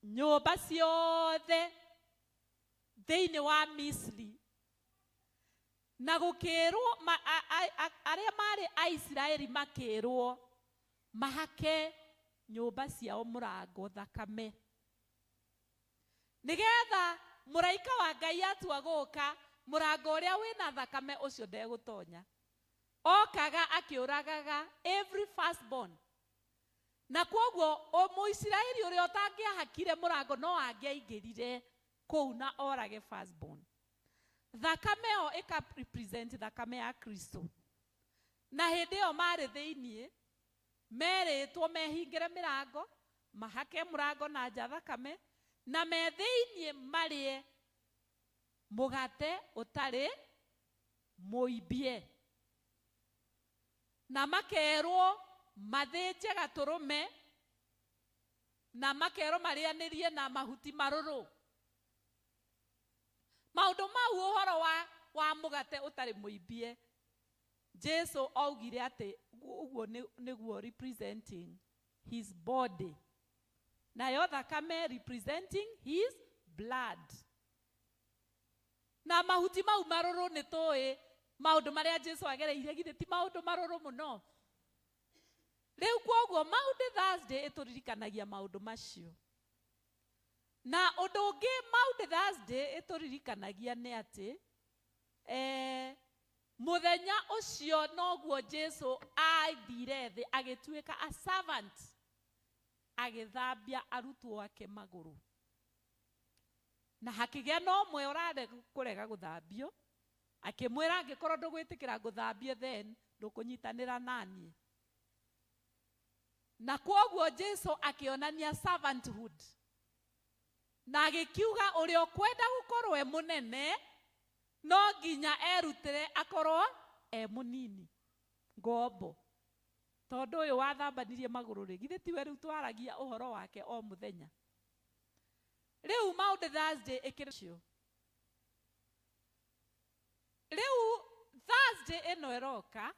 nyumba ciothe thiini wa Misri, na gukirwo aria mari Aisiraeli makirwo mahake nyumba ciao murango thakame, nigetha muraika wa Ngai atua guka murango uria wina thakame ucio ndegutonya. Okaga akiuragaga every firstborn, na kwoguo Mũisiraeli ũrĩa ũtangĩahakire mũrango no angĩaingĩrire kũu na orage firstborn. Thakame ĩyo ĩka-represent thakame ya Kristo. Na hĩndĩ ĩyo marĩ thĩiniĩ, merĩtwo mehingĩre mĩrango, mahake mũrango na nja thakame, na me thĩiniĩ marĩe mũgate ũtarĩ mũimbie. Na makerwo mathĩnje gatũrũme, na makerwo marĩanĩrie na mahuti marũrũ. Maũndũ mau ũhoro wa mũgate ũtarĩ mũimbie, Jesu augire atĩ ũguo nĩguo representing his body, nayo thakame representing his blood. Na mahuti mau marũrũ nĩ tũĩ maũndũ marĩa Jesu agereire, githĩ ti maũndũ marũrũ mũno? Rĩu kwoguo Maundy Thursday ĩtũririkanagia maũndũ macio. Na ũndũ ũngĩ Maundy Thursday ĩtũririkanagia nĩ atĩ mũthenya ũcio noguo Jesu athire thĩ agĩtuĩka a servant, agĩthambia arutwo ake magũrũ. Na hakĩgĩa na ũmwe ũrarega gũthambio, akĩmwĩra angĩkorwo ndũgwĩtĩkĩra ngũthambie then ndũkũnyitanĩra naniĩ. Na kwoguo Jesu akĩonania servanthood, na agĩkiuga ũrĩa ũkwenda gũkorwo e mũnene no nginya erutĩre akorwo e mũnini ngombo. Tondũ ũyũ wathambanirie magũrũ rĩ, githĩ tiwe rĩu twaragia ũhoro wake o mũthenya. Rĩu Maundy Thursday ĩkĩrĩcio. Rĩu Thursday ĩno ĩroka,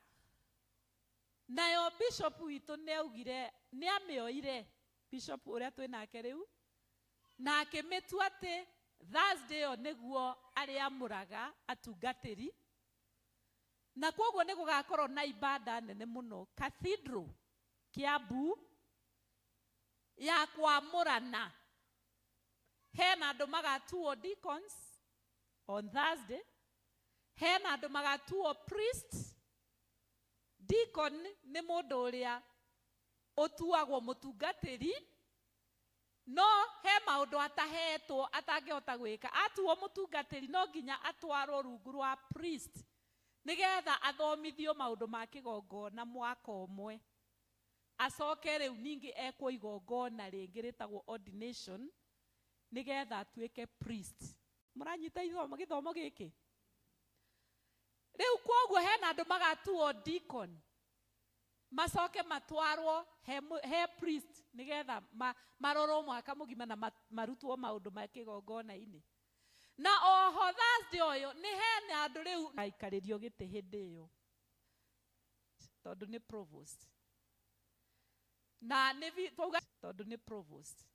nayo bishop witũ nĩaugire nĩamĩoire, bishop ũrĩa twĩnake rĩu, na akĩmĩtua atĩ Thursday ĩyo nĩguo arĩamũraga atungatĩri. Na kwoguo nĩ gũgakorwo na ibada nene mũno Cathedral Kiambu ya kwamũrana. Hena andũ magatuo deacons on Thursday, hena andũ magatuo priest. Deacon nĩ mũndũ ũrĩa ũtuagwo mũtungatĩri, no he maũndũ atahetwo atangĩhota gwĩka. Atuo mũtungatĩri no nginya atwarwo rungu rwa priest nĩgetha athomithio maũndũ ma kĩgongona mwaka ũmwe, acoke rĩu ningĩ ekwo igongona rĩngĩ rĩtagwo ordination nĩgetha atuĩke priest. Mũranyita gĩthomo gĩkĩ? Rĩu kwoguo hena andũ magatuo deacon, macoke matwarwo he priest nĩgetha marorwo mwaka mũgima na marutwo maũndũ ma kĩgongona-inĩ. Na oho Thursday ũyũ nĩ hena andũ rĩu aikarĩrio gĩtĩ hĩndĩ ĩyo, tondũ nĩ provost. Na tondũ nĩ provost.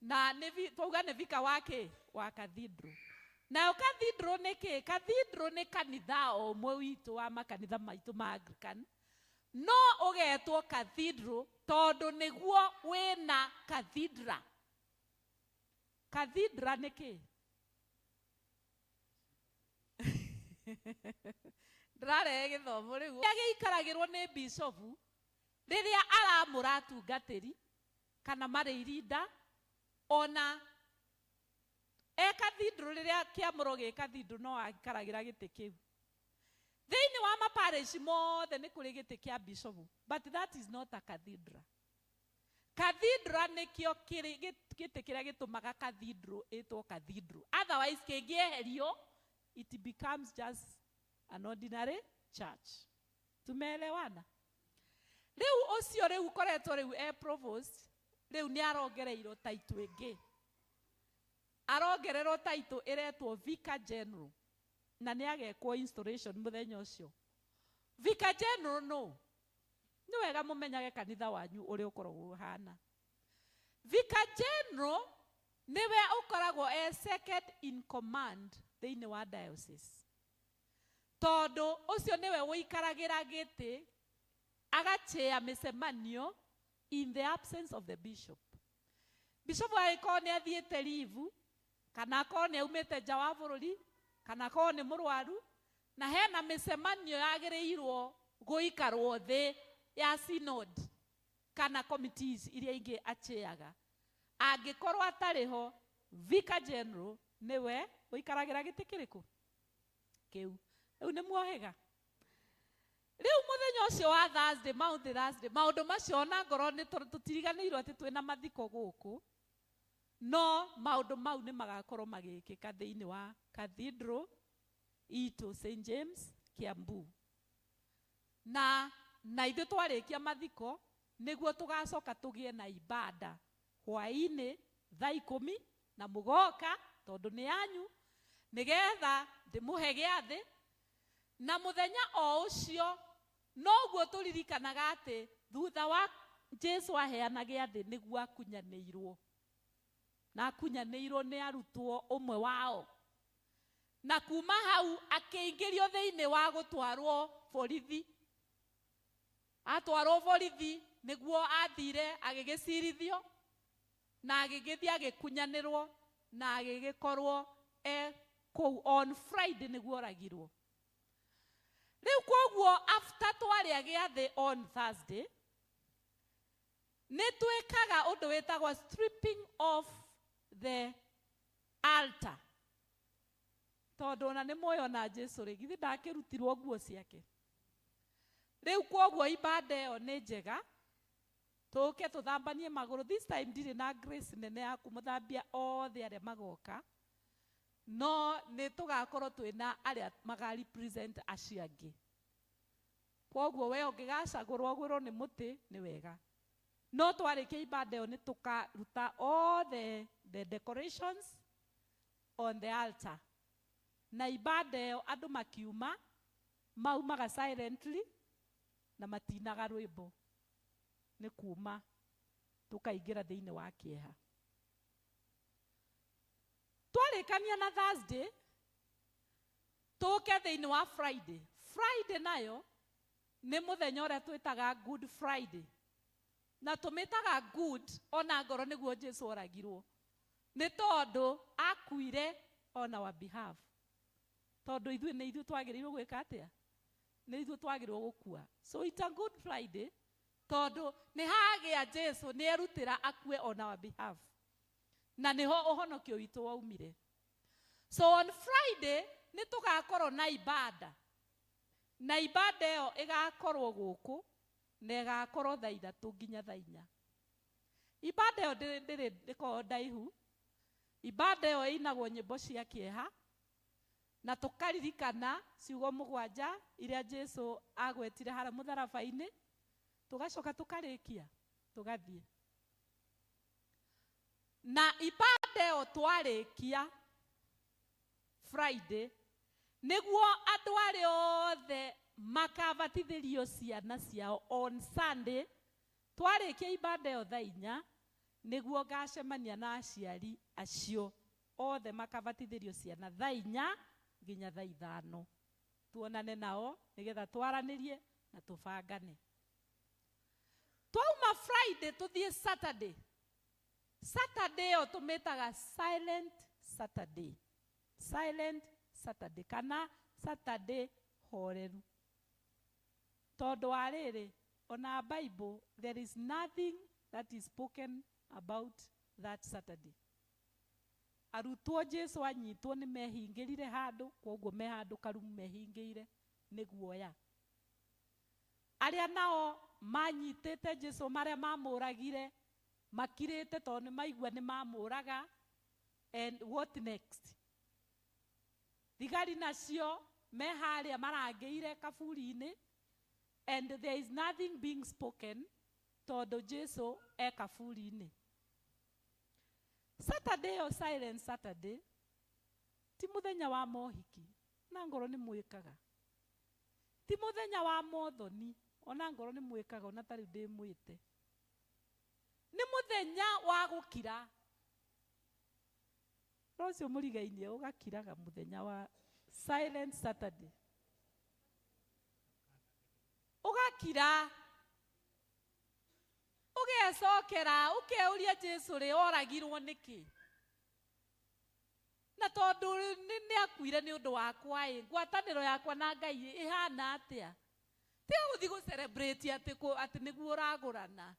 Na twauga nĩ vika wake wa cathedral. Nayo cathedral nĩ kĩ? Cathedral nĩ kanitha o ũmwe witũ wa makanitha maitũ ma Anglican, no ũgetwo cathedral tondũ nĩguo wĩna cathedral. Cathedral nĩ kĩ? Ndĩrarehe gĩthomo rĩu. Gĩikaragĩrwo nĩ bishop rĩrĩa aramũra atungatĩri kana marĩirinda, ona cathedral rĩrĩa kĩamũro gĩ cathedral no aikaragĩra gĩtĩ kĩu. Thĩinĩ wa maparish mothe nĩ kũrĩ gĩtĩ kĩa bishop, but that is not a cathedral. Cathedral nĩkĩo gĩtĩ kĩrĩa gĩtũmaga cathedral ĩtwo cathedral. Otherwise kĩngĩeherio, it becomes just an ordinary church. Tumeelewana? Rĩu ũcio rĩu koretwo rĩu provost, rĩu nĩ arongereirwo taitũ ĩngĩ. Arongererwo taitũ ĩretwo Vicar General, na nĩ agekwo installation mũthenya ũcio. Vicar General no, nĩ wega mũmenyage kanitha wanyu ũrĩa ũkoragwo ũhana. Vicar General nĩwe ũkoragwo second in command thĩinĩ wa diocese. Tondũ ũcio nĩwe wĩikaragĩra gĩtĩ agachĩa mĩcemanio in the absence of the bishop. Bishop agĩkorwo nĩ athiĩte leave, kana akorwo nĩ aumĩte nja wa bũrũri, kana akorwo nĩ mũrwaru, na hena mĩcemanio yagĩrĩirwo gũikarwo thĩ ya synod. kana committees iria ingi acheaga angikorwo atariho Vicar General niwe uikaragira giti kiriku kiu riu ni muohega riu muthenya ucio wa Thursday maundu macio na ngoro ni tutiriganirwo ati twina mathiko guku no maundu mau ni magakorwo magikika thiini wa Cathedral itu St James Kiambu na ithu twarikia mathiko niguo tugacoka tugie na ibada hwaini thaa 10 na mugoka tondu ni yanyu nigetha ndimuhe giathi na muthenya o ucio noguo turirikanaga ati thutha wa Jesu aheana giathi niguo akunyanirwo na akunyanirwo ni arutwo umwe wao na kuma hau akeingirio thiini wa gutwarwo borithi atwarwo borithi niguo athire agigicirithio na agigithia agikunyanirwo na agigikorwo kou on Friday niguo ragirwo riu koguo after twaria giathi on Thursday ni twikaga undu wetagwa stripping off the altar tondu na ni moyo na Jesu rigithi ndakirutirwo nguo ciake riu koguo ibada iyo ni njega tuke tuthambanie maguru this time ndire na grace nene ya kumuthambia othe aria magoka no ni tugakorwo twina aria magari present aciangi koguo we ungigacagurwo gwiro ni muti ni wega no twarikia ibada iyo ni tukaruta all the decorations on the altar na ibada iyo andu makiuma maumaga silently na matinaga rwimbo ni kuma tukaingira thiini wa kieha twarikania na Thursday tuke thiini wa Friday nayo ni muthenya uria twitaga Good Friday na tumitaga good ona ngoro niguo Jesu oragirwo ni tondu akuire on our behalf tondu ithu twagirirwo gwika atia ni ithu twagirirwo gukua so it's a Good Friday tondu ni hagia Jesu ni erutira akue on our behalf na niho uhonokio witu waumire so on Friday ni tugakorwo na ibada iyo igakorwo guku na igakorwo thaa 3 nginya thaa 4 ibada iyo ndiko ndaihu ibada iyo inagwo nyimbo cia kieha na tukaririkana ciugo 7 iria Jesu agwetire hara mutharabaini tugacoka tukarikia tugathie na ibada iyo twarikia Friday niguo andu aria othe makabatithirio ciana ciao on Sunday twarikia ibada iyo thaa 4 niguo gacemania na aciari acio othe makabatithirio ciana thaa 4 nginya thaa 5 tuonane nao nigetha twaranirie na tubangane twauma Friday tuthie Saturday yo tumetaga silent Saturday kana Saturday horeru tondu ariri ona Bible there is nothing that is spoken about that Saturday arutwo Jesu anyitwo ni mehingirire handu koguo me handu karumu mehingire niguoya aria nao manyitete Jesu maria mamuragire makirite tondu maigua ni mamuraga and what next thigari nacio me haria marangeire kaburi-ini and there is nothing being spoken tondu Jesu kaburi-ini Saturday or silent Saturday ti muthenya wa mohiki na ngoro ni mwikaga ti muthenya wa mothoni ona ngoro ni mwikaga ona tari ndi mwite ni muthenya wa gukira rocio murigainie ugakiraga muthenya wa silent Saturday ugakira ugecokera ukeuria Jesu ri oragirwo niki na tondu ni akuire ni undu wakwa ngwataniro yakwa na Ngai ihana atia ti uthi go celebrate ati niguo uragurana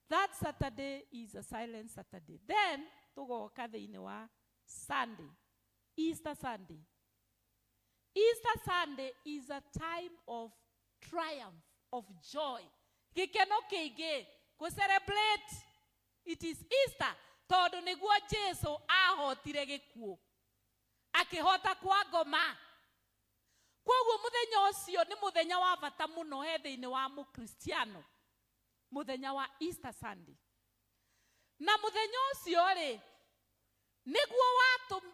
That Saturday is a silent Saturday. Then, tugoka thĩinĩ wa Sunday, Easter Sunday. Easter Sunday is a time of triumph, of joy. Gĩkeno kĩingĩ, go celebrate. It is Easter. Tondũ nĩguo Jesu ahotire gĩkuũ. Akĩhota kwa ngoma. Koguo mũthenya ũcio nĩ mũthenya wa bata mũno thĩinĩ wa mũkristiano. Mũthenya wa Easter Sunday. Na mũthenya ũcio rĩ, nĩguo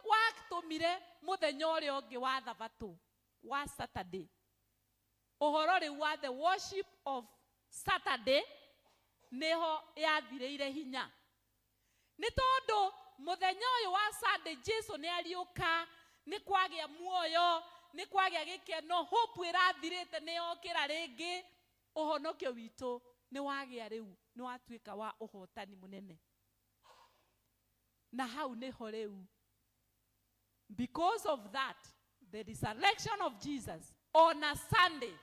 watũmire mũthenya ũrĩa ũngĩ wa thabatũ wa Saturday. Ũhoro rĩu wa the worship of Saturday nĩho yathirĩire hinya. Nĩ tondũ mũthenya ũyũ wa Sunday Jesu nĩ ariũka, nĩ kwagĩa muoyo, nĩ kwagĩa gĩkeno, hope ĩrathirĩte nĩ yokĩra rĩngĩ, ũhonokio witũ nĩ wagĩa rĩu, nĩ watuĩka wa ũhotani mũnene. Na hau nĩho rĩu. Because of that, the resurrection of Jesus on a Sunday,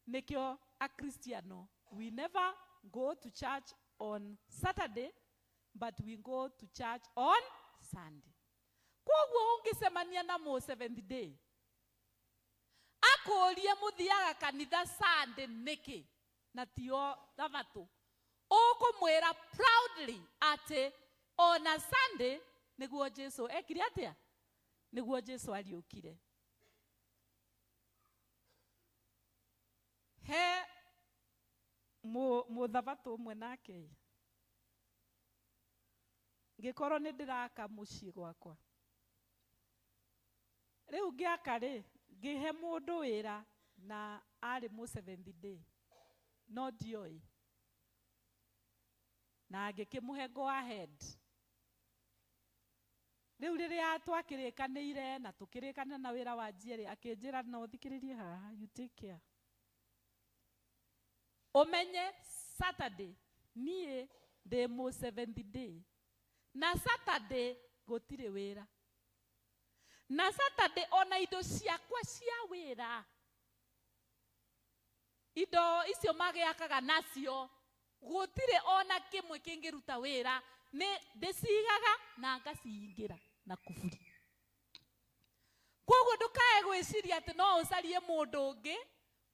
nĩkĩo a Christiano, we never go to church on Saturday, but we go to church on Sunday. Koguo ũngĩcemania na mo 7th day, akũũrie mũthiaga kanitha Sunday nĩkĩ na tio thabatũ, ũkũmwĩra proudly atĩ on a Sunday nĩguo Jesu ekire atĩa? Nĩguo Jesu ariũkire. He mũthabatũ ũmwe nake ngĩkorwo nĩ ndĩraka mũciĩ gwakwa. Rĩu ngĩaka rĩ, ngĩhe mũndũ wĩra na arĩ mũ 7th day, no ndioĩ. Na ngĩkĩmũhe go ahead. Rĩu rĩrĩa twakĩrĩkanĩire na tũkĩrĩkana na wĩra wa njiarĩ, akĩnjĩra no thikĩrĩrie haha, you take care. Ũmenye Saturday niĩ ndĩ mũ 7th day. Na Saturday gũtirĩ wĩra. Na Saturday ona indo ciakwa cia wĩra, indo icio magĩakaga nacio, gũtirĩ ona kĩmwe kĩngĩruta wĩra, nĩ ndĩcigaga na ngacihingĩra na kuburi. Koguo ndũkae gwĩciria atĩ no ũcarie mũndũ ũngĩ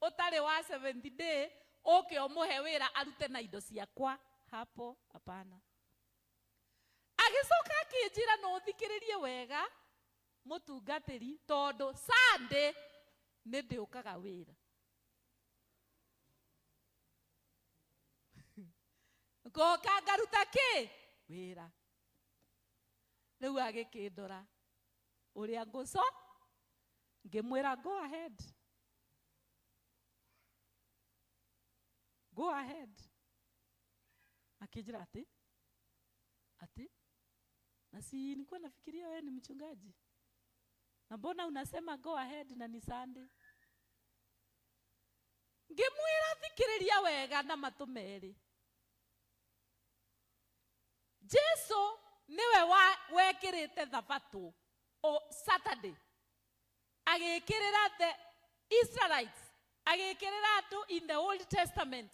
ũtarĩ wa 7th day ũke ũmũhe wĩra arute na indo ciakwa. Hapo hapana. Agĩcoka akĩnjĩra no thikĩrĩrie wega mũtungatĩri, tondũ Sunday nĩ ndĩũkaga wĩra. Ngoka ngaruta kĩ? Wĩra. Rĩu agĩkĩndora ũrĩa ngũco, ngĩmwĩra go ahead. Go ahead. Akijira ati na si nilikuwa nafikiria wewe ni mchungaji, na mbona unasema go ahead na ni Sunday? Ngĩmwĩra thikĩrĩria wega na matũ merĩ. Jesu niwe wekĩrĩte thabatũ o Saturday, agĩkĩrĩra the Israelites, agĩkĩrĩra andũ in the Old Testament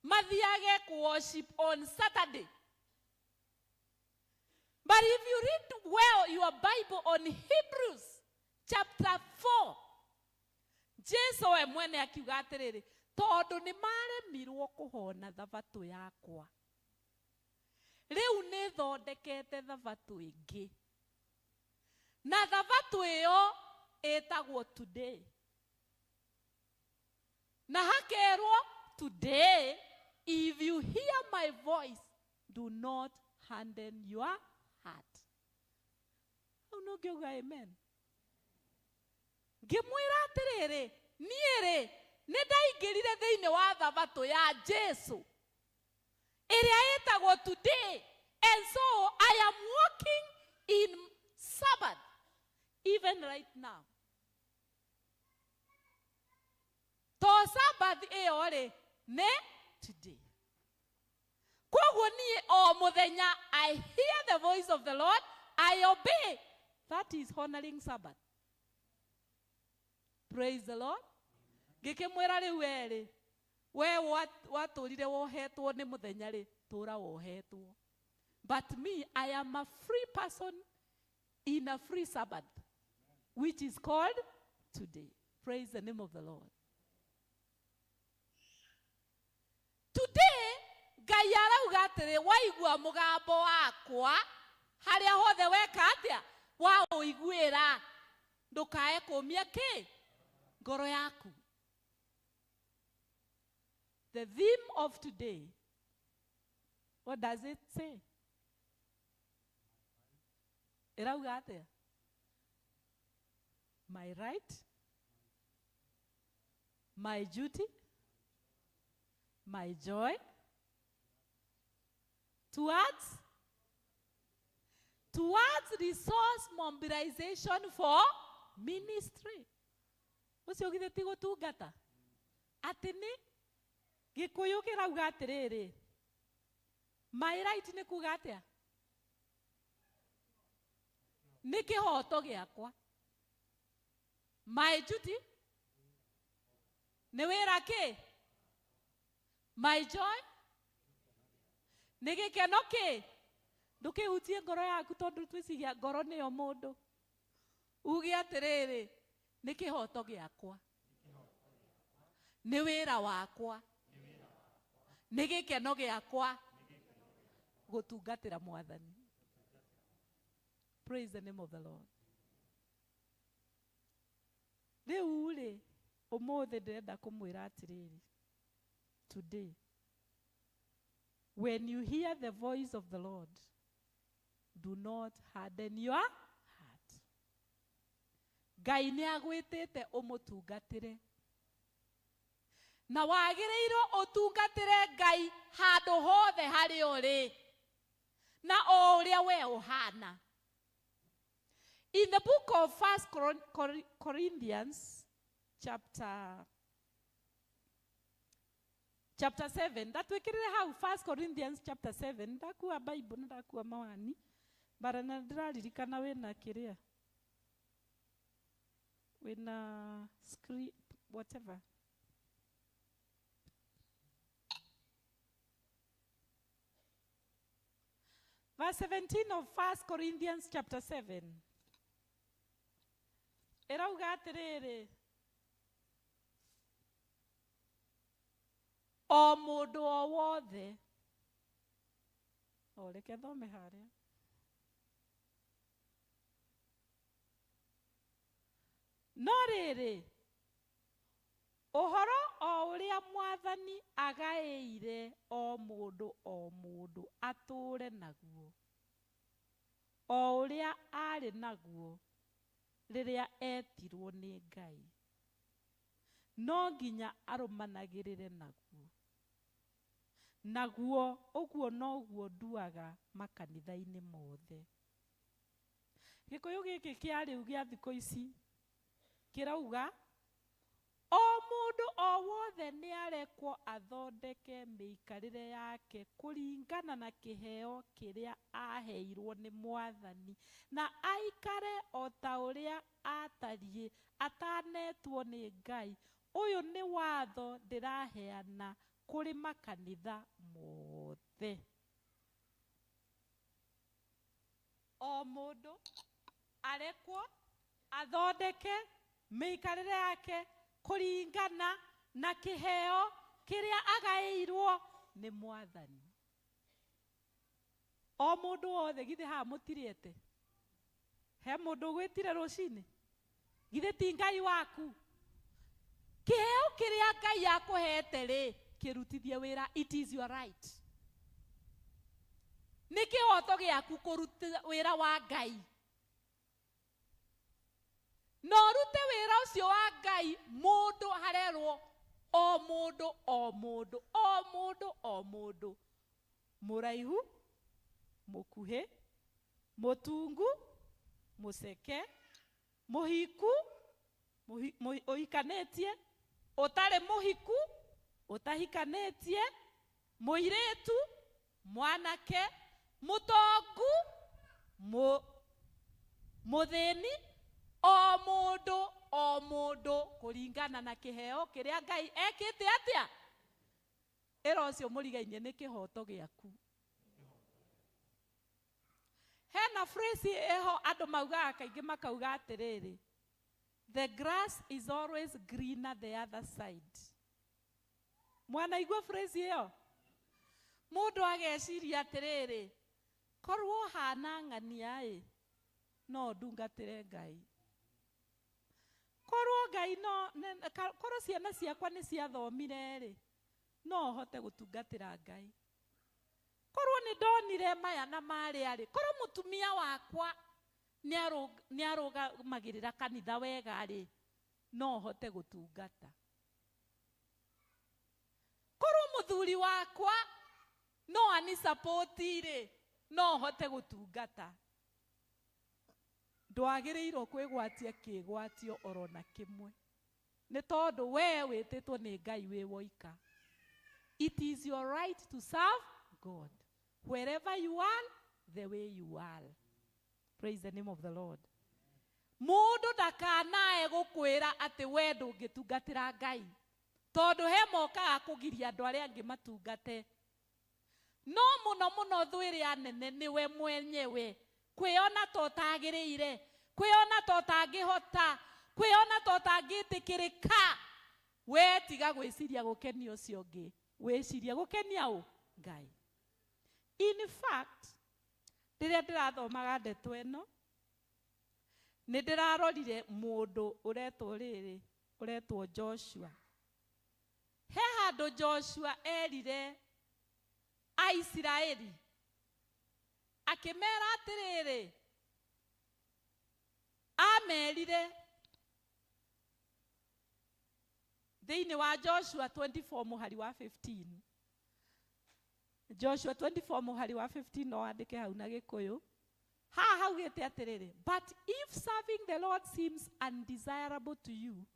mathiage ku worship on Saturday. But if you read well your Bible on Hebrews chapter 4, Jesu we mwene akiuga atĩrĩrĩ, tondũ nĩ maremirwo kũhona thabatũ yakwa, rĩu nĩ thondekete thabatũ ĩngĩ, na thabatũ ĩyo ĩtagwo today. Na hakerwo today, if you hear my voice, do not harden your heart. Unogeuga amen. Ngĩmwĩra atĩrĩrĩ, niĩ rĩ nĩ ndaingĩrire thĩinĩ wa thabatũ ya Jesu ĩrĩa ĩtagwo today, and so I am walking in Sabbath even right now. To Sabbath ĩyo rĩ nĩ today. Koguo niĩ o mũthenya I hear the voice of the Lord, I obey. That is honoring Sabbath. Praise the Lord. Ngĩkĩmwĩra rĩu erĩ, we watũrire wohetwo nĩ mũthenya rĩ, tũra wohetwo. But me, I am a free person in a free Sabbath, which is called today. Praise the name of the Lord. Today, Ngai arauga atĩrĩ, waigua mũgambo wakwa harĩa hothe weka atĩa, wa ũiguĩra, ndũkae kũmia kĩ ngoro yaku. The theme of today, what does it say? Irauga atĩa? My right, my duty, my joy, towards resource mobilization for ministry. Ucio githe ti gũtungata. Atĩ nĩ Gĩkũyũ kĩrauga atĩrĩrĩ, my right nĩ kuga atĩa? Nĩ kĩhoto gĩakwa. My duty nĩ wĩra kĩ? My joy nĩ gĩkeno kĩ? Ndũkĩhutie ngoro yaku tondũ twĩciria ngoro nĩyo mũndũ. Uge atĩrĩrĩ, nĩ kĩhoto gĩakwa, nĩ wĩra wakwa, nĩ gĩkeno gĩakwa gũtungatĩra Mwathani. Praise the name of the Lord. Rĩu rĩ, ũmũthĩ ndĩrenda kũmwĩra atĩrĩrĩ, today, when you hear the voice of the Lord, do not harden your heart. Ngai nĩ agwĩtĩte ũmũtungatĩre. Na wagĩrĩirwo ũtungatĩre Ngai handũ hothe harĩa ũrĩ, na o ũrĩa we ũhana. In the book of 1 Corinthians chapter 7, ndatwĩkĩrĩre hau 1 Corinthians chapter 7, ndakua Bible na ndakua mawani, bara na ndĩraririkana wĩna kĩrĩa, wĩna screen, whatever. Verse 17 of 1 Corinthians chapter 7. Irauga atĩrĩrĩ, o mũndũ o wothe, reke thome harĩa, no rĩrĩ, ũhoro o ũrĩa Mwathani agaĩire o mũndũ atũũre naguo, o ũrĩa arĩ naguo rĩrĩa etirwo nĩ Ngai, no nginya arũmanagĩrĩre naguo. Naguo ũguo noguo nduaga makanitha-inĩ mothe. Gĩkũyũ gĩkĩ kĩa rĩu gĩa thikũ ici kĩrauga, o mũndũ o wothe nĩ arekwo athondeke mĩikarĩre yake kũringana na kĩheo kĩrĩa aheirwo nĩ Mwathani, na aikare o ta ũrĩa atariĩ atanetwo nĩ Ngai. Ũyũ nĩ watho ndĩraheana kũrĩ makanitha mothe. O mũndũ arekwo athondeke mĩikarĩre yake kũringana na kĩheo kĩrĩa agaĩirwo nĩ Mwathani. O mũndũ wothe, githĩ haha mũtirĩte? He mũndũ ũgwĩtire rũcinĩ? Githĩ ti Ngai waku? Kĩheo kĩrĩa Ngai akũhete rĩ, kĩrutithie wĩra. It is your right. Nĩ kĩhoto gĩaku kũruta wĩra wa Ngai. No rute wĩra ũcio wa Ngai, mũndũ harerwo, o mũndũ, mũraihu, mũkuhĩ, mũtungu, mũceke, mũhiku, ũhikanĩtie, ũtarĩ mũhiku, ũtahikanĩtie, mũirĩtu, mwanake, mũtongu, mũthĩni, o mũndũ kũringana na kĩheo kĩrĩa Ngai ekĩte atĩa? ero cio mũrigainie nĩ kĩhoto gĩaku. Hena phrase eho andũ maugaga kaingĩ makauga atĩrĩrĩ, the grass is always greener the other side. Mwanaigua phrase ĩyo? Mũndũ ageciria atĩrĩrĩ, korwo hana ng'ania no ndungatĩre Ngai. Korwo Ngai korwo ciana ciakwa nĩ ciathomire no hote gũtungatĩra Ngai. Korwo nĩ ndonire maya na marĩa korwo mũtumia wakwa nĩ arũgamagĩrĩra kanitha wega no hote gũtungata. Korwo mũthuri wakwa no ani support no hote gũtungata. Ndwagĩrĩirwo kwĩgwatia kĩgwatio orona kĩmwe, nĩ tondũ we wĩtĩtwo nĩ Ngai wĩ woika. It is your right to serve God wherever you are, the way you are. Praise the name of the Lord. Mũndũ ndakanae gũkwĩra atĩ we ndũngĩtungatĩra Ngai, tondũ he mokaga kũgiria andũ arĩa angĩ matungate. No mũno mũno thwĩrĩ anene nĩwe mwenyewe kwĩona to tagĩrĩire, kwĩona to tangĩhota, kwĩona to tangĩtĩkĩrĩka. We tiga gwĩciria gũkenia ũcio ũngĩ, wĩciria gũkenia ũ? Ngai. In fact, rĩrĩa ndĩrathomaga ndeto ĩno, nĩ ndĩrarorire mũndũ ũretwo Joshua. He handũ Joshua erire Aisiraeli, akĩmera atĩrĩrĩ, amerire thĩinĩ wa Joshua 24 mũhari wa 15. Joshua 24 mũhari wa 15 no andĩke hau na Gĩkũyũ. Haha haugĩte atĩrĩrĩ, but if serving the Lord seems undesirable to you,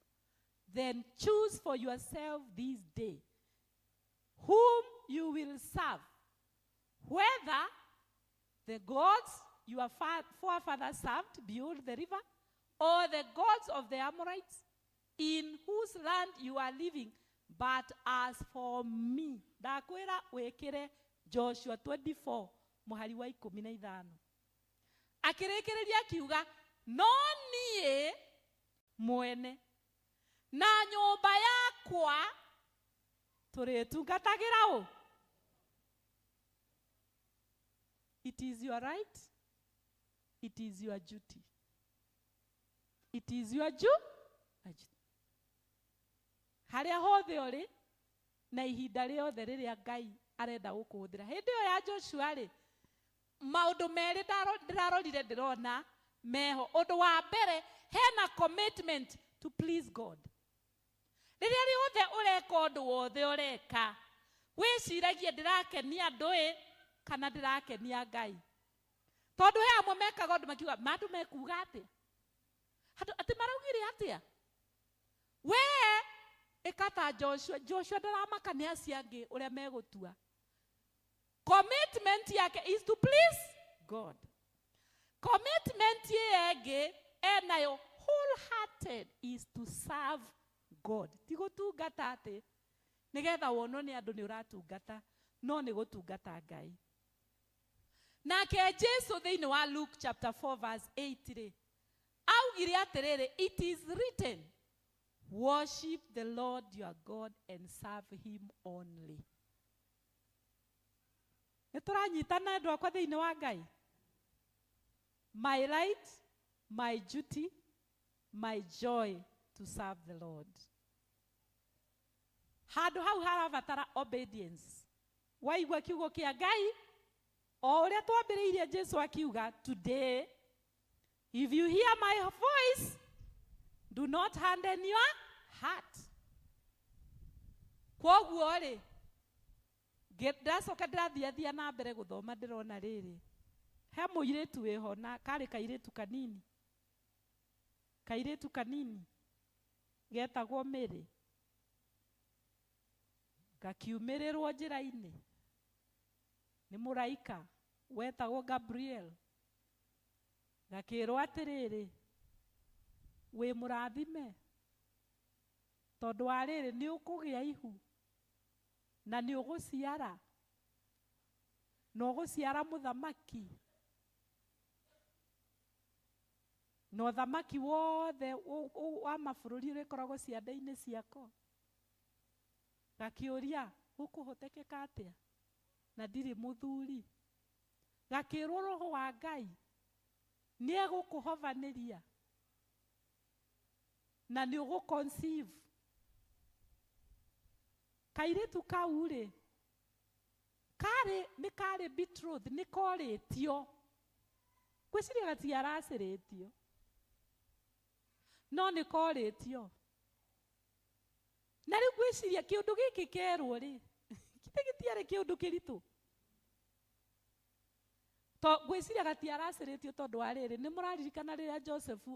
then choose for yourself this day whom you will serve, whether the gods your forefathers served beyond the river, or the gods of the Amorites, in whose land you are living. But as for me, ndakwĩra wĩkĩre Joshua 24 mũhari wa 15. Akĩrĩkĩrĩria akiuga, no niĩ mwene na nyũmba yakwa tũrĩtungatagĩra ũ? It is your right. It is your duty. It is your duty. Harĩa hothe ũrĩ na ihinda rĩothe rĩrĩa Ngai arenda gũkũhũthĩra. Hĩndĩ ĩyo ya Joshua maũndũ merĩ ndĩrarorire ndĩrona meho. Ũndũ wa mbere, hena commitment to please God. Rĩrĩa rĩothe ũreka ũndũ wothe ũreka, wĩciragie ndĩrakenia andũ kana ndĩrakenia Ngai. Tondũ he amwe mekaga ũndũ makiuga mandũ mekuga atĩa, atĩ maraugire atĩa. We ĩkata Joshua ndaramaka nĩ acio angĩ ũrĩa megũtua. Commitment yake is to please God. Commitment yake enayo wholehearted is to serve God. Ti gũtungata atĩ nĩgetha wonwo nĩ andũ nĩ ũratungata, no nĩ gũtungata Ngai. Nake Jesu thĩinĩ wa Luke chapter 4 verse 8 augire atĩrĩrĩ, it is written, worship the Lord your God and serve him only. Nĩ tũranyitana andũ akwa thĩinĩ wa Ngai. My right, my duty, my joy to serve the Lord. Handũ hau harabatara obedience. Waigua kiugo kĩa Ngai, o ũrĩa twambĩrĩirie Jesu akiuga, today, if you hear my voice, do not harden your heart. Kwoguo ndacoka ndĩrathiathia na mbere gũthoma ndĩrona rĩrĩ. He mũirĩtu wĩho na karĩ kairĩtu kanini getagwo Mary. Gakiumĩrĩrwo njĩra-inĩ nĩ mũraika wetagwo Gabriel. Gakĩrwo atĩrĩrĩ, wĩ mũrathime, tondũ wa rĩrĩ nĩ ũkũgĩa ihu na nĩ ũgũciara na ũgũciara mũthamaki na ũthamaki wothe wa mabũrũri ũrĩkoragwo ciande-inĩ ciako. Gakĩũria gũkũhotekeka atĩa na ndirĩ mũthuri? Gakĩrwo Roho wa Ngai nĩ egũkũhovanĩria na nĩ ũgũconceive. Kairĩtu kau rĩ, nĩ karĩ betrothed, nĩ korĩtio. Gwĩciria gatiaracĩrĩtio, no nĩ korĩtio. Na rĩu gwĩciria kĩũndũ gĩkĩ kerwo rĩ, gĩtiarĩ kĩũndũ kĩritũ. Gwĩciria gatiaracĩrĩtio tondũ wa rĩrĩ, nĩ mũraririkana rĩrĩa Joseph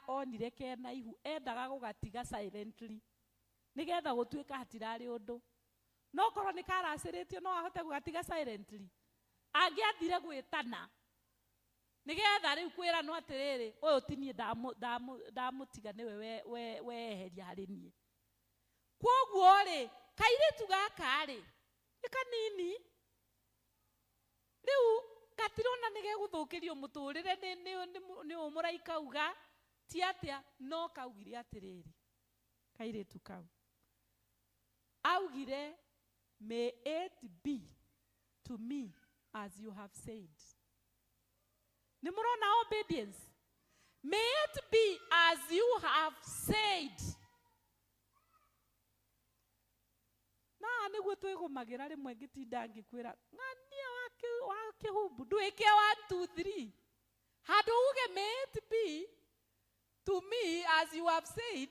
onire kena ihu, endaga gũgatiga silently nĩgetha gũtuĩka hatirarĩ ũndũ. No korwo nĩ karacĩrĩtio no ahote gũgatiga silently. Angĩathire gwĩtana nĩgetha rĩu kwĩranwo atĩrĩrĩ, ũyũ ti niĩ ndamũtiga, nĩwe weheria harĩ niĩ. Kwoguo rĩ, kairĩtu gaka rĩ, nĩ kanini. Rĩu gatirona nĩ gegũthũkĩrio mũtũrĩre nĩ mũraika uga, ti atĩa, no kaugire atĩrĩrĩ, kairĩtu kau augire, may it be to me as you have said. Nĩ mũrona obedience? May it be as you have said. Na nĩguo twĩgũmagĩra rĩmwe ngĩtinda ngĩkwĩra ng'ania wa kĩhumbu ndwĩke 1 2 3 handũ uge may it be to me as you have said.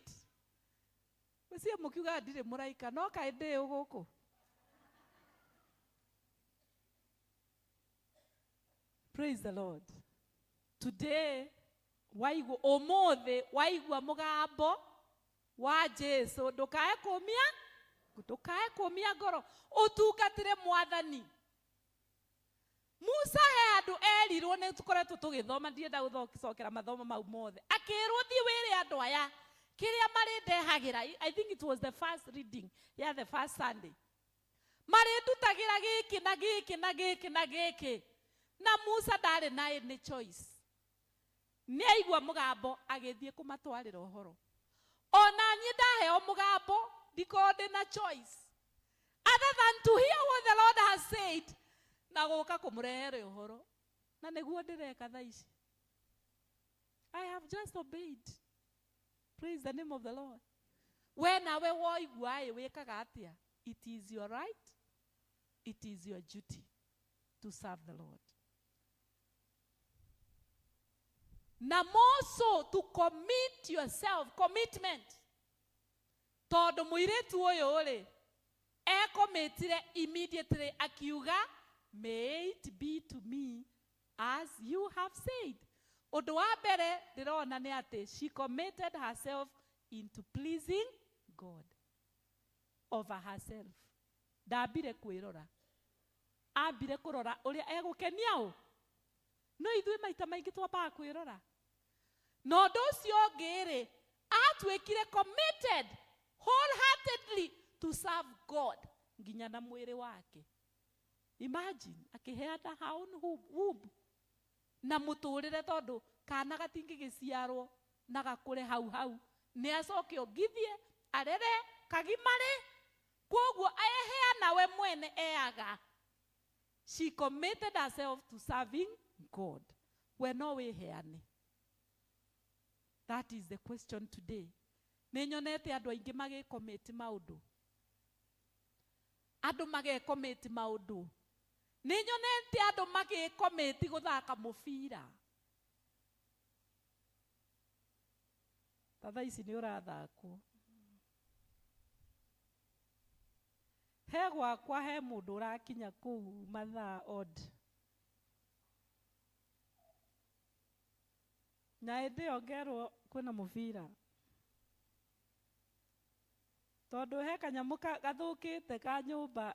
Wĩcie mũkiuga ndirĩ mũraika, no kaĩ ndĩ gũkũ? Praise the Lord. Today, ũmũthĩ waigua mũgambo wa Jesu, ndũkae kũmia ngoro, ũtungatĩre Mwathani. Musa he andũ erirwo, nĩ tũkoretwo tũgĩthoma, ndienda gũcokera mathomo mau mothe, akĩrwo thiĩ wĩre andũ aya kĩrĩa marĩndehagĩra. I think it was the first reading, the first Sunday. Marĩndutagĩra gĩkĩ na gĩkĩ na gĩkĩ na gĩkĩ, na Musa ndarĩ na any choice. Nĩ aigua mũgambo agĩthiĩ kũmatwarĩra ũhoro. Ona niĩ ndaheo mũgambo ndikorwo ndĩna choice other than to hear what the Lord has said na gũka kũmũrehere ũhoro. Na nĩguo ndĩreka thaa ici. I have just obeyed. Praise the name of the Lord. We nawe woigua wĩkaga atĩa? It is your right, it is your duty to serve the Lord. Na more so to commit yourself, commitment. Tondũ mũirĩtu ũyũ rĩ, committed immediately akiuga, may it be to me as you have said. Ũndũ wa mbere ndĩrona nĩ atĩ she committed herself into pleasing God over herself. Ndambire kwĩrora, ambire kũrora ũrĩa egũkenia ũ. No ithuĩ maita maingĩ twambaga kwĩrora. Na ũndũ ũcio ũngĩ rĩ, atuĩkire committed wholeheartedly to serve God nginya na mwĩrĩ wake. Imagine akĩheana her own womb na mũtũrĩre, tondũ kana gatingĩgĩciarwo na gakũre hau. Nĩ acoke ongithie arere kagimare. Kwoguo aheana we mwene eaga. She committed herself to serving God. We no wĩheane. That is the question today. Nĩ nyonete andũ aingĩ magĩcommit maũndũ. Andũ magĩcommit maũndũ. Nĩ nyonete andũ magĩcommit gũthaka mũbira. Tha ici nĩ ũrathakwo. He gwakwa he mũndũ ũrakinya kũu mathaa odd. Na hĩndĩ ĩyo ngerwo kwĩna mũbira. Tondũ he kanyamũ gathũkĩte ka nyũmba.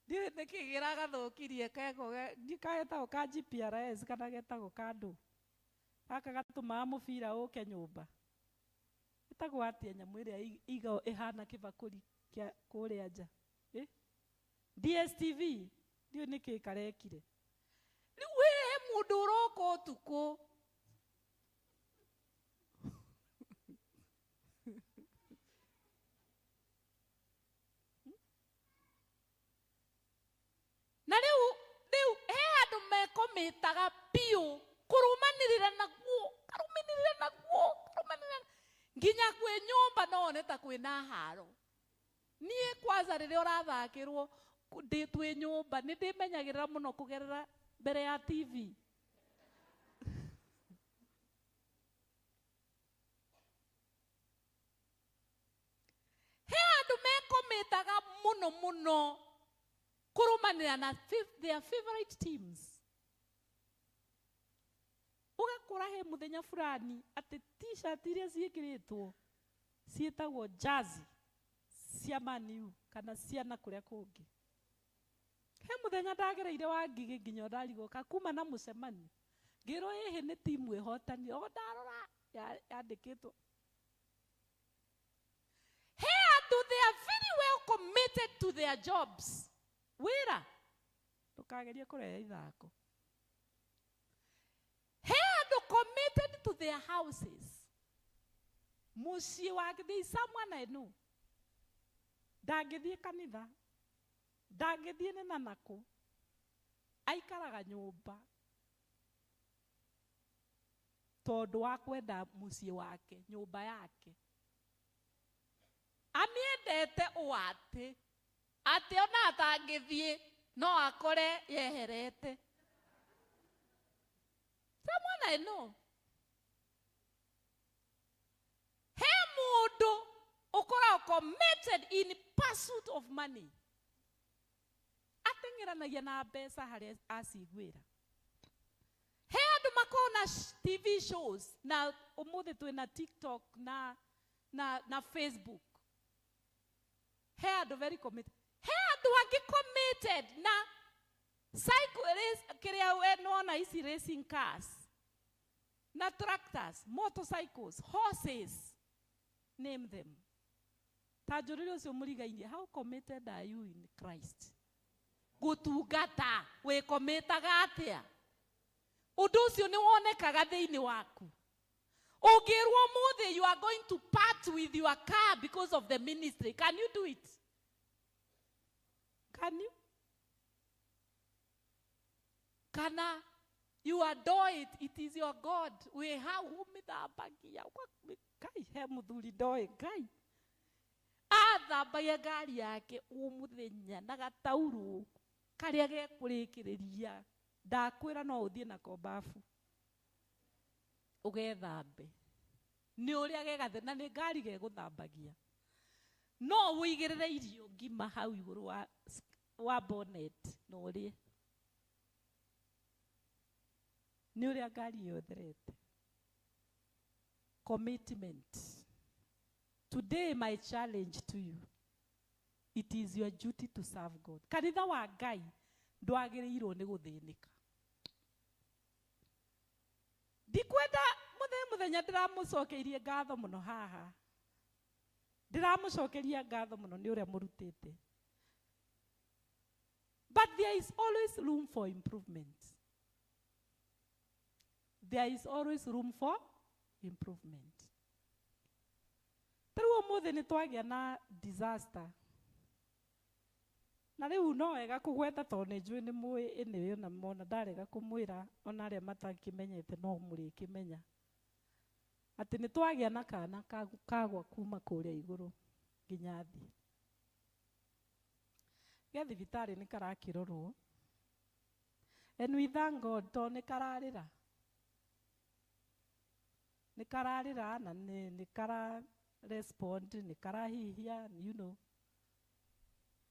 Ndiũĩ nĩkĩ kĩragathũkirie getagwo ka GPRS kana getagwo kandũ. Gaka gatũmaga mũbira ũke nyũmba. Ĩtagwo atĩa nyamũ ĩrĩa ĩhana kĩbakũri kĩa kũrĩa nja? DSTV ndio niki karekire ni we mundu uroko utuku na riu he andu mekomitaga piu kurumanirira naguo nginya kwi nyumba none ta kwina haro nie kwanza riria urathakirwo ndi twi nyumba ni ndimenyagirira muno kugerera mbere ya TV he andu mekomitaga muno kurumanira na their favorite teams ugakora he muthenya fulani ati t-shirt iria ciikiritwo cietagwo jersey cia Man U kana ciana kuria kungi he muthenya ndagereire wa Ngigi nginya ndarigoka kuma na mucemani ngiro hihi ni timu ihotani o ndarora yandikitwo he andu they are very well committed to their jobs wira tukageria kureya ithako he andu committed to their houses muci wake there is someone I know ndangithie kanitha ndangithie ni nanako aikaraga nyumba tondu wa kwenda muci wake nyumba yake amiendete uati ati ona atangithie no akore yeherete someone I know he mundu ukora committed in pursuit of money ateng'eranagia na mbeca haria acigwira he andu makona TV shows na umuthi twina TikTok na Facebook he andu very committed he andu angi committed na cycle race kiria we nona isi racing cars na tractors motorcycles horses name them tajurire ucio murigainie how committed are you in Christ gutungata we kometaga atia undu ucio ni wonekaga thiini waku ungirwo muthi you are going to part with your car because of the ministry can you do it can you kana you adore it it is your God we have umithambagia kai he muthuri ndoe kai athambagia ngari yake umuthenya na gatauru karia gekurikiriria ndakwira no uthie na kobafu ugethambe ni uria gegathe na ni ngari geguthambagia no wigirire irio ngima hau iguru wa bonnet no urie ni uria ngari yotherete commitment. Today my challenge to you, it is your duty to serve God. Kanitha wa Ngai ndwagĩrĩirwo nĩ gũthĩnĩka. Ndikwenda muthenya ndĩramũcokeirie ngatho mũno haha. Ndĩramũcokeria ngatho mũno nĩ ũrĩa mũrutĩte. But there is always room for improvement. There is always room for improvement. Taruo muthi ni twagia na disaster. Na riu no wega kugweta tondu njui ni mui ene na mona ndarega kumwira ona aria matakimenyete no muri kimenya. Ati ni twagia na kana kagwa kuma kuria iguru nginya thi. Ge thibitari ni karakirorwo. And we thank God to ni kararira. Ni kararira na ni kara respond ni karahihia you know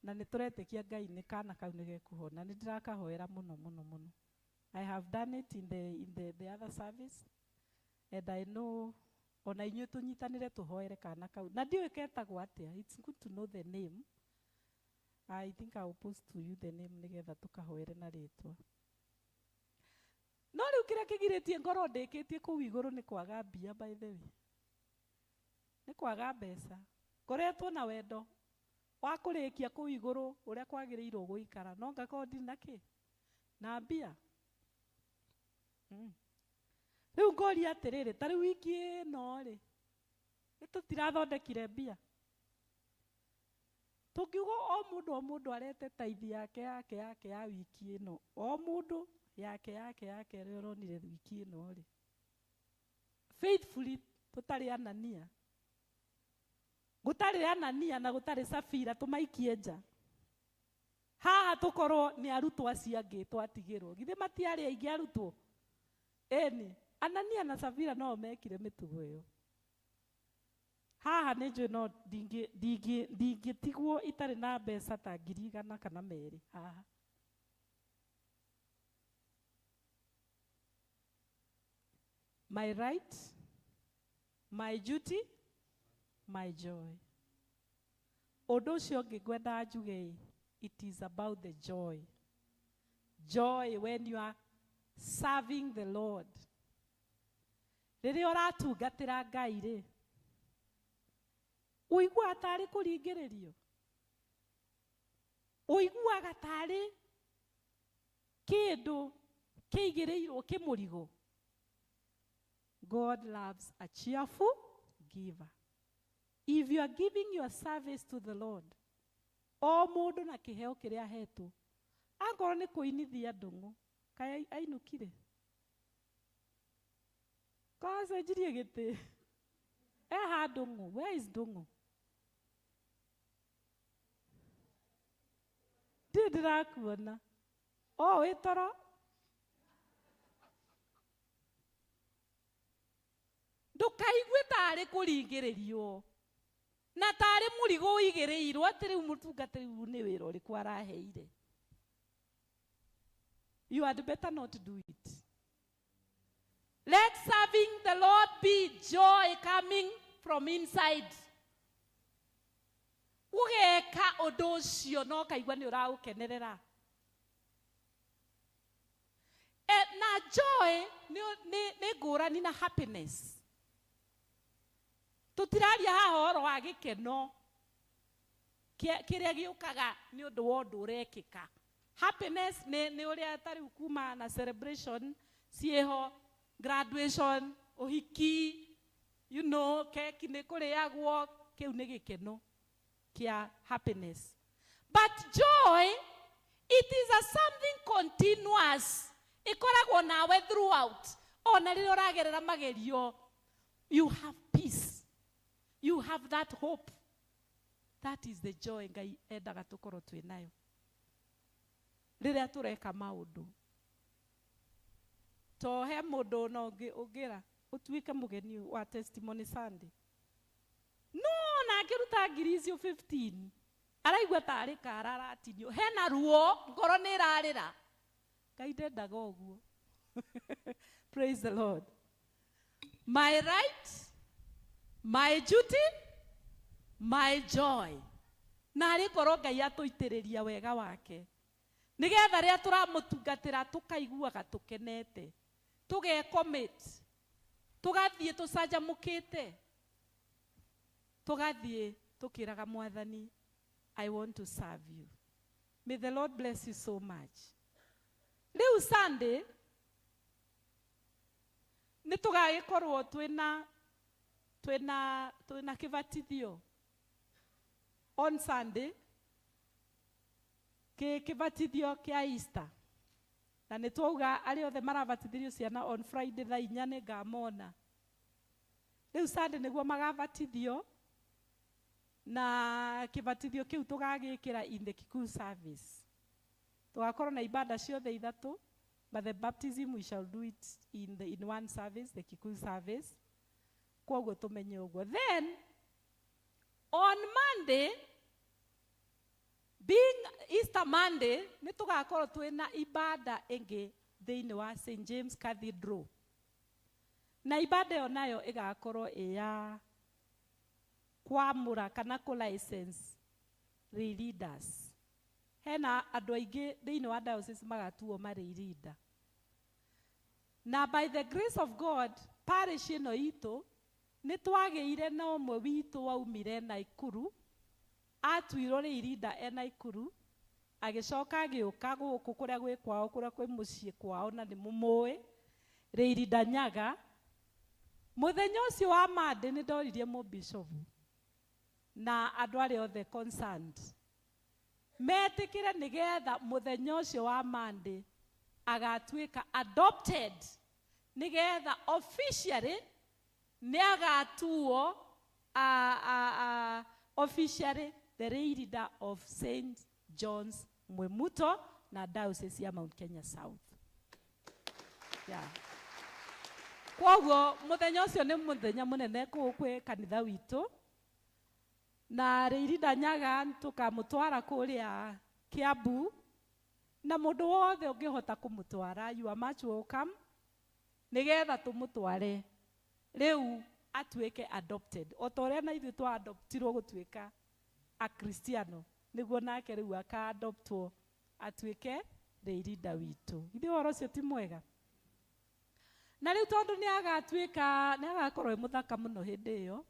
na nituretekia Ngai ni kana kau ni gekuhona ni ndirakahoera muno I have done it in the other service and I know ona inyu tunyitanire tuhoere kana kau na ndio iketagwo atia. It's good to know the name. I think I will post to you the name nigetha tukahoere na ritwa. No riu kiria kigiritie ngoro ndikitie ku iguru ni kwaga mbia by the way. Ni kwaga mbeca. Koretwo na wendo wa kurikia kuu iguru uria kwagirirwo guikara no ngakorwo ndi naki na mbia. Riu ngoria atiriri tari wiki ino ri nitutirathondekire mbia. Tukiuga o mundu arete taithi yake ya wiki ino, o mundu yake ri uronire wiki ino ri faithfully tutari Anania, gutari Anania na gutari Safira tumaikie nja haha tukorwo ni arutwo acio angi twatigirwo githe matiari aingi arutwo eni Anania na Safira no mekire mitugo iyo haha nijwe no ndingitigwo itari na mbeca ta 100 kana 200 haha. My right, my duty, my joy. Undu ucio ngigwenda njuge it is about the joy. Joy when you are serving the Lord. Riria uratungatira Ngai ri uigua tari kuringiririo, uiguaga tari kindu kiigirirwo kimurigo. God loves a cheerful giver. If you are giving your service to the Lord, o mundu na kiheo kiria hetwo, angorwo ni kuinithia ndungu kai ainukire kaze jirie gite ha ndungu, where is ndungu? Ndirakuona witoro ndukaigue tari kuringiririo na tari murigo uigiriirwo ati riu mutungatiri uyu ni wira uriku araheire. You had better not do it. Let serving the Lord be joy coming from inside. Ugeka undu ucio no kaigua ni uraukenerera. Na joy ni ngurani na happiness. Tutiraria haha horo wa gikeno kiria giukaga ni undu wa undu urekika. Happiness ni uria tari ukuma na celebration cieho, graduation, uhiki, you know, keki ni kuriagwo, kiu ni gikeno kia happiness. But joy, it is a something continuous. Ikoragwo nawe throughout. Ona riria uragerera magerio, you have peace. You have that hope. That is the joy Ngai endaga tukorwo twi nayo riria tureka maundu. To he mundu no ugira utuike mugeni wa Testimony Sunday, no na akiruta ngiri icio 15 araigua tari kara aratinio hena ruo ngoro ni irarira. Ngai ndendaga uguo. Praise the Lord. My right, my duty, my joy. Na arikorwo Ngai atuitiriria wega wake nigetha ria turamutungatira tukaiguaga tukenete, tuge commit, tugathie tucanjamukite, tugathie tukiraga Mwathani, I want to serve you. May the Lord bless you so much. Riu Sunday ni tugagikorwo twina kibatithio on Sunday, kibatithio kia Easter. Na ni twauga ari othe marabatithirio ciana on Friday thaa 4 ni ngamona. Riu Sunday niguo magabatithio na kibatithio kiu tugagikira in the Kikuyu service. Tugakorwo na ibada ciothe ithatu, but the baptism we shall do it in one service, the Kikuyu service. Kwoguo tumenye uguo. Then on Monday, being Easter Monday, ni tugakorwo twina ibada ingi thiini wa St James Cathedral. Na ibada yo nayo igakorwo ya kwamura kana ku license leaders. Hena andu aingi thiini wa diocese magatuo mari leader. Na by the grace of God, parish ino itu ni twageire na umwe witu waumire Naikuru atuirwo rĩ irinda ena Ikuru agicoka agiuka guku kuria gwi kwao kuria kwi mucii kwao na ni mumui rĩ irinda Nyaga. Muthenya ucio wa Monday ni ndoririe mu bishop na andu arĩa othe concerned metikire nigetha muthenya ucio wa Monday agatuika adopted nigetha officially ni agatuo officially the leader of St. John's Mwemuto na diocese ya Mount Kenya South. Yeah. Kwoguo muthenya ucio ni muthenya munene kwi kanitha witu na Leader Nyaga tukamutwara kuria Kiambu na mundu wothe ungihota kumutwara you are much welcome nigetha tumutware riu atuike adopted otoria na ithu twa adoptirwo gutuika a Kristiano niguo nake riu aka adoptwo atuike Leader witu. Ithe woro cio ti mwega na riu tondu ni agatuika ni agakorwo muthaka muno hindi iyo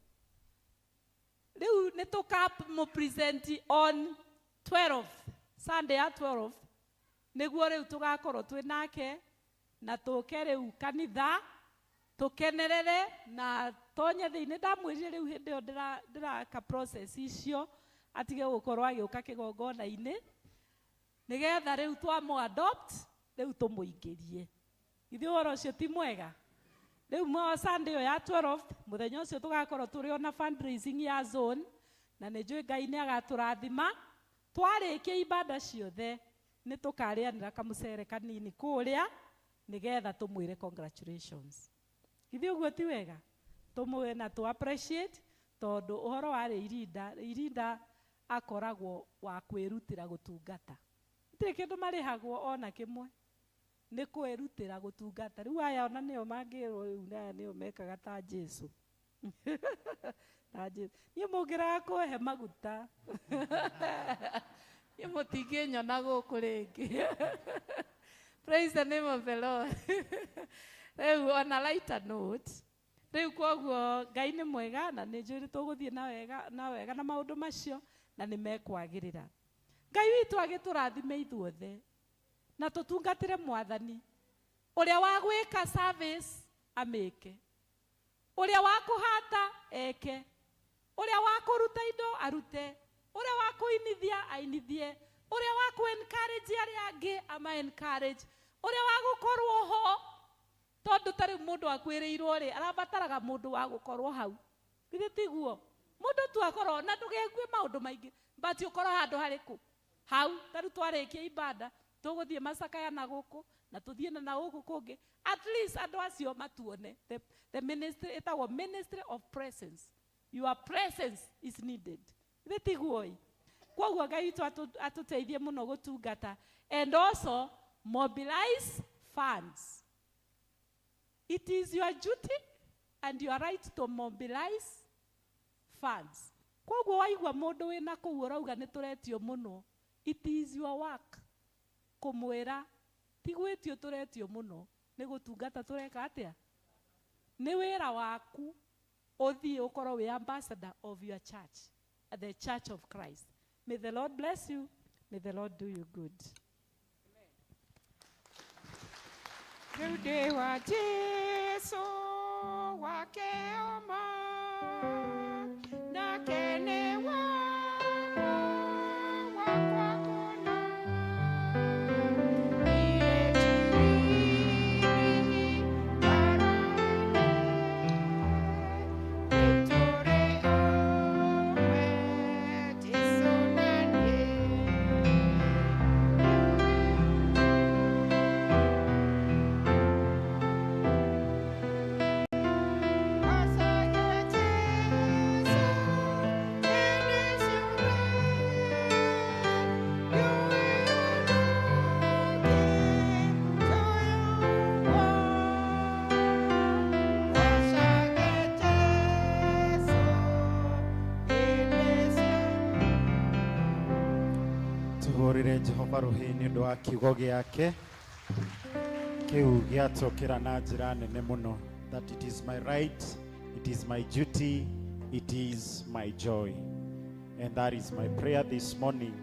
riu ni tukamu present on 12 Sunday at 12 niguo riu tugakorwo twi nake na tuke riu kanitha tukenerere na tonye thiini ndamwirire riu hindi iyo ndira ka process icio atige gukorwo agiuka kigongona-ini nigetha riu twamu adopt riu tumuingirie. Ithe woro ucio ti mwega riu mo Sunday ya 12 muthenya ucio tugakorwo turi ona fundraising ya zone na ni njui Ngai ni agaturathima twarikia ibada ciothe ni tukarianira kamucere kanini kuria nigetha tumwire congratulations. Ithe uguo ti wega tumwe na tu appreciate tondu uhoro wa Leader akoragwo wa kwirutira gutungata itire kindu marihagwo ona kimwe ni kwirutira gutungata. Riu aya ona nio mangirwo riu na nio mekaga ta Jesu ta Jesu ni mugira kuhe maguta ni mutinginyona guku ringi praise the name of the Lord. Riu on a lighter note riu kwoguo Ngai ni mwega na ni njuri tuguthie na wega na maundu macio na ni mekwagirira. Ngai witu agiturathime ithuothe na tutungatire Mwathani uria wa gwika service ameke, uria wa kuhata eke, uria wa kuruta indo arute, uria wa kuinithia ainithie, uria wa ku encourage aria angi ama encourage, uria wa gukorwo ho tondu tari mundu akwiriirwo ri arabataraga mundu wa gukorwo hau. Githĩ tiguo mundu tu akorwo na ndugegue maundu maingi but ukorwo handu hariku hau tari twarikia ibada tuguthie macakaya na guku na tuthie na guku kungi at least andu acio matuone the ministry etagwo ministry of presence. Your presence is needed. Githĩ tiguo kwoguo Ngai witu atuteithie muno gutungata and also mobilize funds. It is your duty and your right to mobilize funds. Kwoguo waigua mundu wina kuu urauga ni turetio muno, it is your work kumwira tigwetio turetio muno ni gutungata tureka atia ni wira waku uthie ukorwo we ambassador of your church, the Church of Christ. May the Lord bless you. May the Lord do you good. Rude wa Jesu wake oma na kene wako wakona ile chini karone etore ome tisonanie Tuhorire Jehova ruhini ndu wa kiugo giake kiu giatokera na njira nene muno that it is my right, it is my duty, it is my joy. And that is my prayer this morning.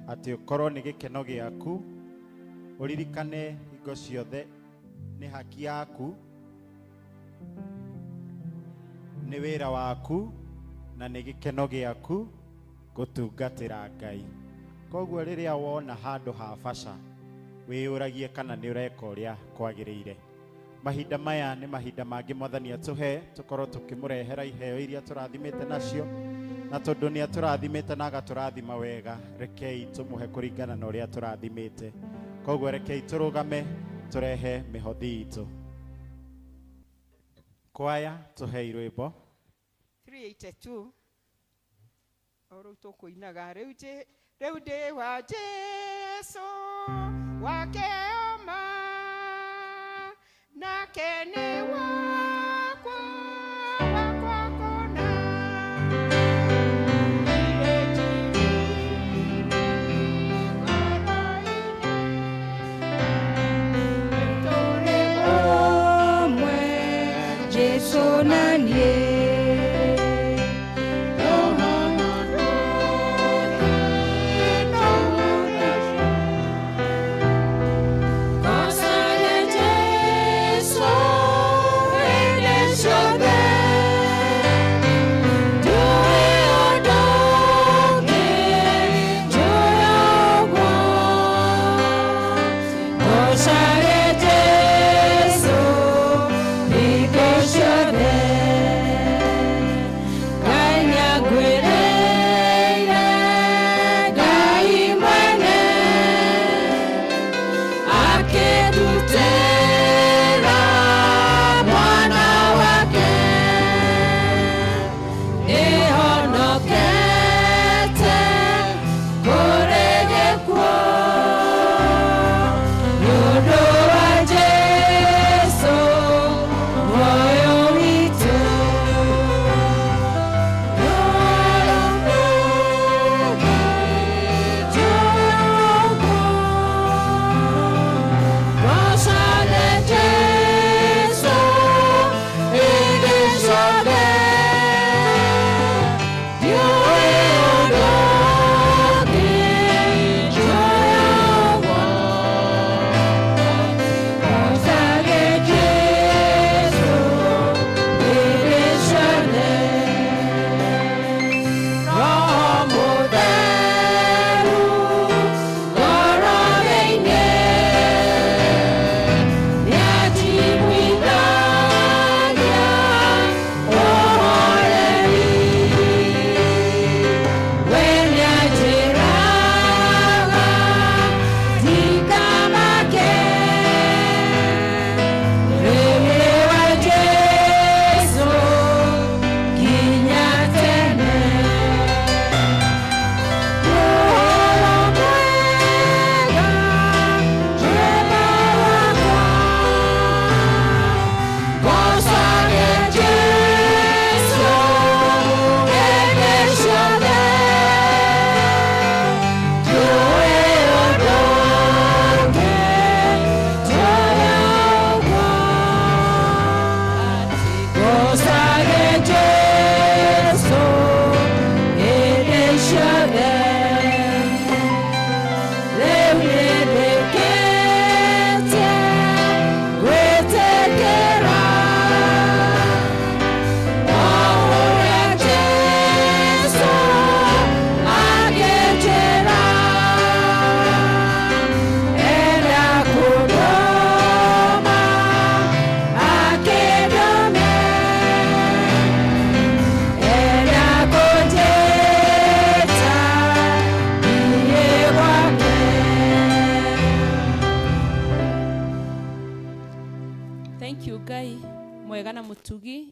Ati ukorwo ni gikeno giaku, uririkane hingo ciothe ni haki yaku, ni wira waku, na ni gikeno giaku gutungatira Ngai. Koguo riria wona handu ha baca, wiyuragie kana ni ureka uria kwagiriire. Mahinda maya ni mahinda mangi Mwathani atuhe tukorwo tukimurehera iheo iria turathimite nacio, na tondu ni aturathimite na agaturathima wega, rekei tumuhe kuringana na uria turathimite. Koguo rekei turugame turehe mihothi itu. Kwaya tuhe rwimbo 382 oro tukuinaga riu ndi wa Jesu wake oma nake ni wakwa kona Jesu nanie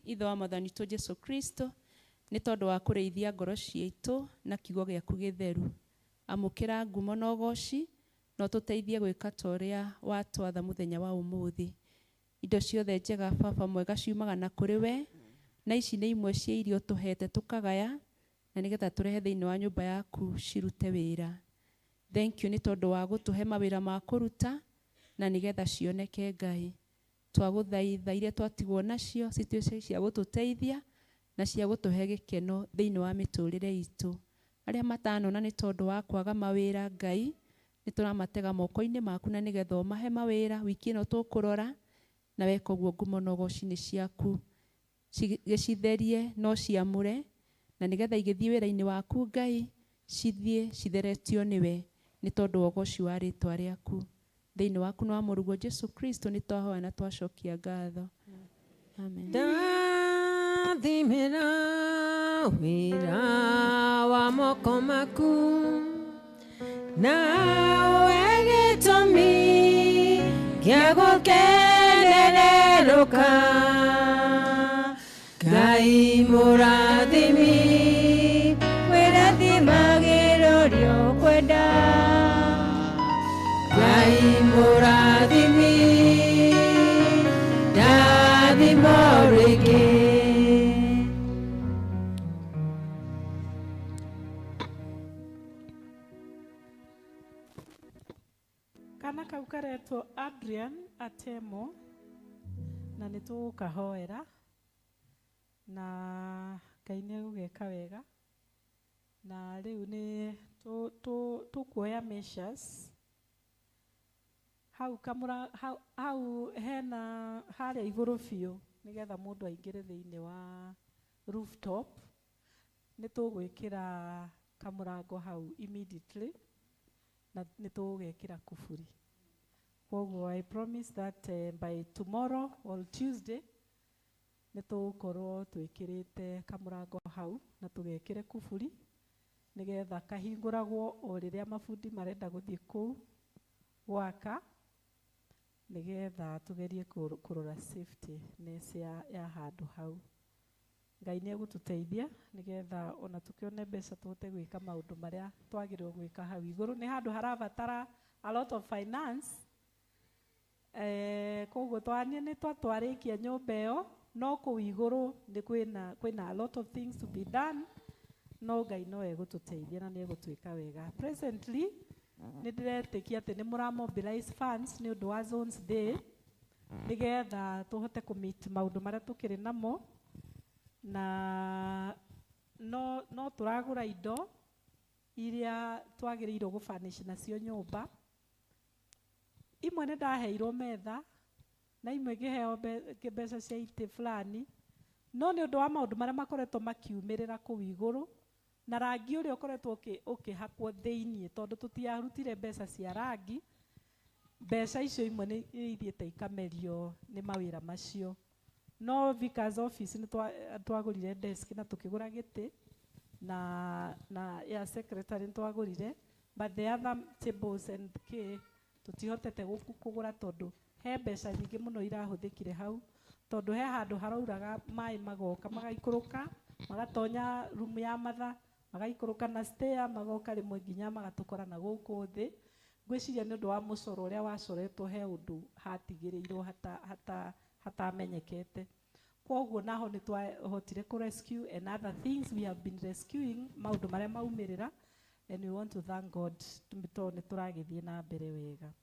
ithe wa Mwathani tu Jesu Kristo ni tondu wa kureithia ngoro ciitu na kiugo giaku githeru. Amukira ngumo na ugoci no tuteithie gwika toria watwatha muthenya wa umuthi. Indo ciothe njega Baba mwega ciumaga na kuri we, na ici ni imwe cia irio tuhete tukagaya na nigetha turehe thiini wa nyumba yaku cirute wira. Thank you ni tondu wa gutuhe mawira ma kuruta na nigetha cioneke Ngai. Twaguthaitha iria twatigwo nacio cituĩke cia gututeithia na cia gutuhe gikeno thiini wa miturire itu. Arĩa matanona nĩ tondũ wa kwaga mawĩra, Ngai nĩ tũramatega moko-inĩ maku na nĩgetha ũmahe mawĩra wiki ĩno tũkũrora, na weka ũguo ngumo na ũgoci-inĩ ciaku gĩcitherie no ciamũre, na nĩgetha igĩthiĩ wĩra-inĩ waku Ngai cithiĩ citheretio nĩwe nĩ tondũ wa ũgoci wa rĩtwa rĩaku. Thĩinĩ waku na wa mũrũguo Jesu Kristo nĩ twahoya na twacokia ngatho. Amen. Ndathimĩra wĩra wa moko maku nawe gĩtũmi gĩa gũkenererũka. Ngai mũrathimi wĩrathimagĩrwo rĩo kwenda. Ngai mũrathimi ndathimo rĩngĩ. Kana kau karetwo Adrian Atemo na nĩ tũgũkahoera na Ngai nĩ egũgeka wega, na rĩu nĩ tũkuoya measures hau hena harĩa igũrũ biũ nĩgetha mũndũ aingĩre thĩinĩ wa rooftop. Nĩ tũgwĩkĩra kamũrango hau immediately na nĩ tũgwĩkĩra kuburi. Koguo I promise that by tomorrow or Tuesday nĩ tũgũkorwo twĩkĩrĩte kamũrango hau na tũgekĩre kuburi nĩgetha kahingũragwo o rĩrĩa mabundi marenda gũthiĩ kũu gwaka, nĩgetha tũgerie kũrora safety ness ya handũ hau. Ngai nĩ egũtũteithia nĩgetha ona tũkĩone mbeca tũhote gwĩka maũndũ marĩa twagĩrĩirwo gwĩka hau igũrũ. Nĩ handũ harabatara a lot of finance. Koguo twanie nĩ twatwarĩkia nyũmba ĩyo, no kũu igũrũ nĩ kwĩna a lot of things to be done, no Ngai no egũtũteithia na nĩ egũtwĩka wega. Presently nĩ ndĩretĩkia atĩ nĩ mũramobilize funds nĩ ũndũ wa Zones Day nĩgetha tũhote kũmeet maũndũ marĩa tũkĩrĩ namo, na no tũragũra indo iria twagĩrĩirwo gũfanish nacio nyũmba. Imwe nĩ ndaheirwo metha na imwe ngĩheo mbeca cia itĩ fulani, no nĩ ũndũ wa maũndũ marĩa makoretwo makiumĩrĩra kũu igũrũ na rangi ũrĩa ũkoretwo ũkĩhakwo thĩinĩ, tondũ tũtiarutire mbeca cia rangi, mbeca icio imwe nĩ ithiĩte ikamerio nĩ mawĩra macio. No Vicar's office nĩ twagũrire desk na tũkĩgũra gĩtĩ na ya secretary nĩ twagũrire, but the other tables and tũtihotete kũgũra tondũ he mbeca nyingĩ mũno irahũthĩkire hau, tondũ he handũ harauraga maĩ magoka magaikũrũka magatonya room ya matha, magaikũrũka na stair magoka rĩmwe nginya magatũkora na gũkũ thĩ. Ngwĩciria nĩ ũndũ wa mũcoro ũrĩa wacoretwo he ũndũ hatigĩrĩirwo hatamenyekete. Koguo naho nĩ twahotire kũ rescue and other things we have been rescuing, maũndũ marĩa maumĩrĩra, and we want to thank God tondũ nĩ tũragĩthiĩ na mbere wega.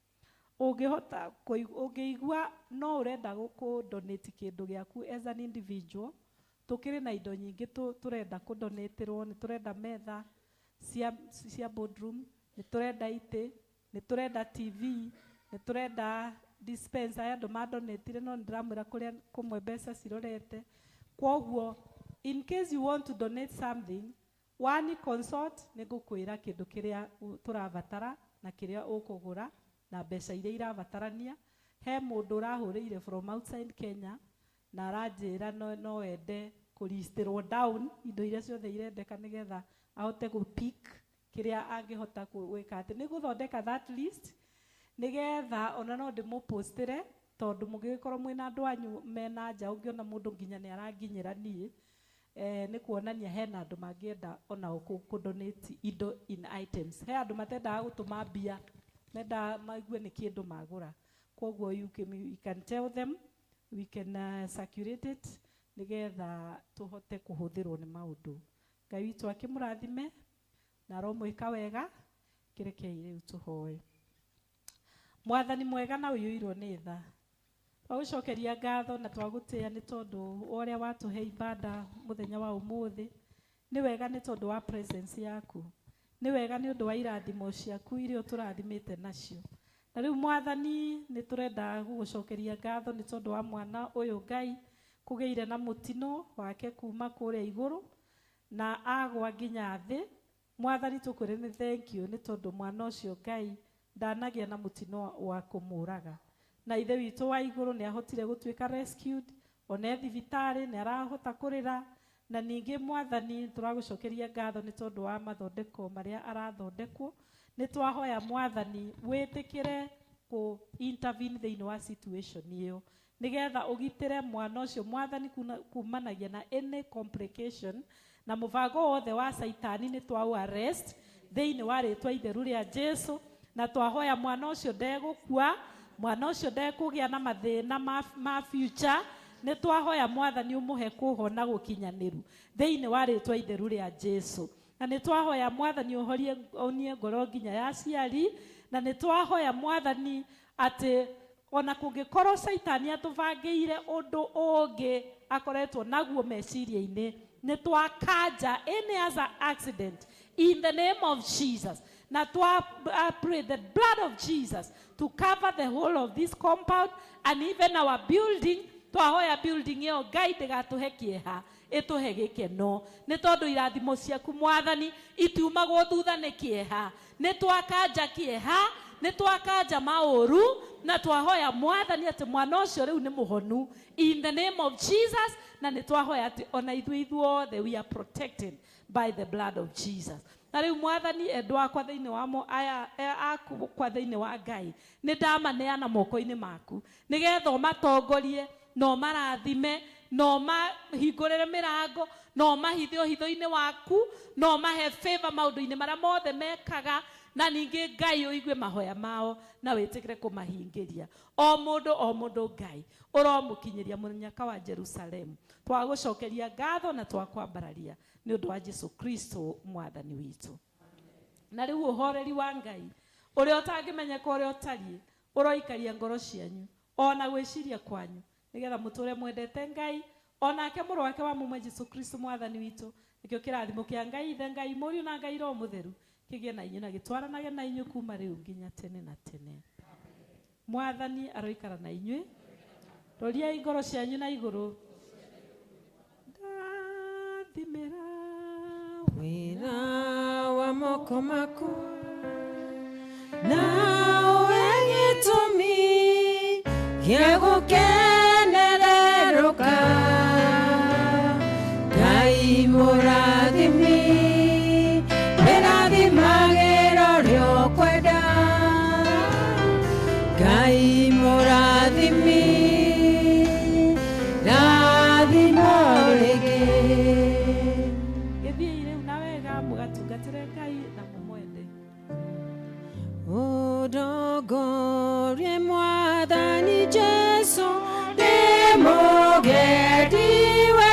Ũngĩigua no ũrenda kũ-donate kĩndũ gĩaku as an individual, tũkĩrĩ na indo nyingĩ tũrenda kũ-donaterwo. Nĩ tũrenda metha cia boardroom, nĩ tũrenda itĩ, nĩ tũrenda TV, nĩ tũrenda dispenser ya andũ madonatire, no ndĩramwĩra kũrĩa kũmwe mbeca cirorete. Koguo in case you want to donate something, one consult nĩ ngũkwĩra kĩndũ kĩrĩa tũrabatara na kĩrĩa ũkũgũra na mbeca iria irabatarania. He mũndũ ũrahũrĩire from outside Kenya na aranjĩra no ende kũlistĩrwo down indo iria ciothe irendeka nĩgetha ahote gũ-pick kĩrĩa angĩhota gwĩka atĩ nĩ gũthondeka that list, nĩgetha ona no ndĩmũ-postĩre, tondũ mũngĩgĩkorwo mwĩna andũ anyu mena nja, ũngĩona mũndũ nginya nĩ aranginyĩra niĩ, nĩ kuonania hena andũ mangĩenda ona kũ-donate indo in items. He andũ matendaga gũtũma mbia, menda maigue nĩ kĩndũ magũra. Koguo you can tell them, we can circulate it nĩgetha tũhote kũhũthĩrwo nĩ maũndũ. Ngai witũ akĩmũrathime na aromwĩka wega. Kĩrekei rĩu tũhoe. Mwathani mwega na ũiyũirwo nĩ tha, twagũcokeria ngatho na twagũtĩĩa nĩ tondũ ũrĩa watũhe ibada mũthenya wa ũmũthĩ. nĩ wega nĩ tondũ wa presence yaku, nĩ wega nĩ ũndũ wa irathimo ciaku iria ũtũrathimĩte nacio. Na rĩu Mwathani nĩ tũrenda gũgũcokeria ngatho nĩ tondũ wa mwana ũyũ Ngai kũgĩire na mũtino wake kuma kũrĩa igũrũ na agwa nginya thĩ. Mwathani tũkwĩre nĩ thank you nĩ tondũ mwana ũcio Ngai ndanagĩa na mũtino wa kũmũraga, na ithe witũ wa igũrũ nĩ ahotire gũtuĩka rescued, ona thibitarĩ nĩ arahota kũrĩra. Na ningĩ Mwathani tũragũcokeria ngatho nĩ tondũ wa mathondeko marĩa arathondekwo. Nĩ twahoya Mwathani wĩtĩkĩre ku intervene thĩinĩ wa situation ĩyo, nĩgetha ũgitĩre mwana ũcio Mwathani kumanagia na any complication, na mũbango wothe wa Saitani nĩ twa arrest thĩinĩ wa rĩtwa itheru rĩa Jesu. Na twahoya mwana ũcio ndegũkua, mwana ũcio ndekũgĩa na mathĩna ma future. Nĩ twahoya Mwathani ũmũhe kũhona gũkinyanĩru thĩinĩ wa rĩtwa itheru rĩa Jesu. Na nĩ twahoya Mwathani ũhonie ngoro nginya ya ciari. Na nĩ twahoya Mwathani atĩ ona kũngĩkorwo Saitani atũbangĩire ũndũ ũngĩ akoretwo naguo meciria-inĩ, nĩ twakanja any other accident in the name of Jesus. Na pray the blood of Jesus to cover the whole of this compound and even our building. Twahoya building ĩyo Ngai ndĩgatũhe kĩeha, ĩtũhe gĩkeno, nĩ tondũ irathimo ciaku Mwathani itiumagwo thutha nĩ kĩeha. Nĩ twakanja kĩeha, nĩ twakanja maũru, na twahoya Mwathani atĩ mwana ũcio rĩu nĩ mũhonu in the name of Jesus. Na nĩ twahoya atĩ ona ithuothe we are protected by the blood of Jesus. Na rĩu Mwathani endwa akwa thĩinĩ wa aku kwa thĩinĩ wa Ngai nĩ ndamaneana moko-inĩ maku, nĩgetha ũmatongorie no marathime, no mahingũrĩre mĩrango, no mahithe ũhitho-inĩ waku, no mahe favor maũndũ-inĩ marĩa mothe mekaga. Na ningĩ Ngai ũigue mahoya mao na wĩtĩkĩre kũmahingĩria o mũndũ Ngai ũromũkinyĩria mũnyaka wa Jerusalemu. Twagũcokeria ngatho na twakwambararia nĩ ũndũ wa Jesu Kristo Mwathani witũ. Na rĩu ũhoreri wa Ngai ũrĩa ũtangĩmenyeka ũrĩa ũtariĩ ũroikaria ngoro cianyu ona gwĩciria kwanyu, nĩgetha mũtũre mwendete Ngai onake mũrũ wake wa mũmwe Jesu Kristo Mwathani witũ. Nĩkĩo kĩrathimo kĩa Ngai Ithe, Ngai Mũriũ na Ngai Roho Mũtheru kĩgĩe na inyuĩ na gĩtwaranage na inyuĩ kuma rĩu nginya tene na tene. Mwathani aroikara na inyuĩ. Roriai ngoro cianyu na igũrũ. Ndathimĩra wĩra wa moko maku nawe gĩtũmi gĩa gũkenererũka. Ngai mũrathimi wĩrathimagĩra ũrĩa ũkwenda. Ngai mũrathimi rathima rĩngĩ. Gĩthiĩ rĩu na wega mũgatungatĩre Ngai na mũmwende. Ũndongorie Mwathani Jesu ndĩ mũgendi we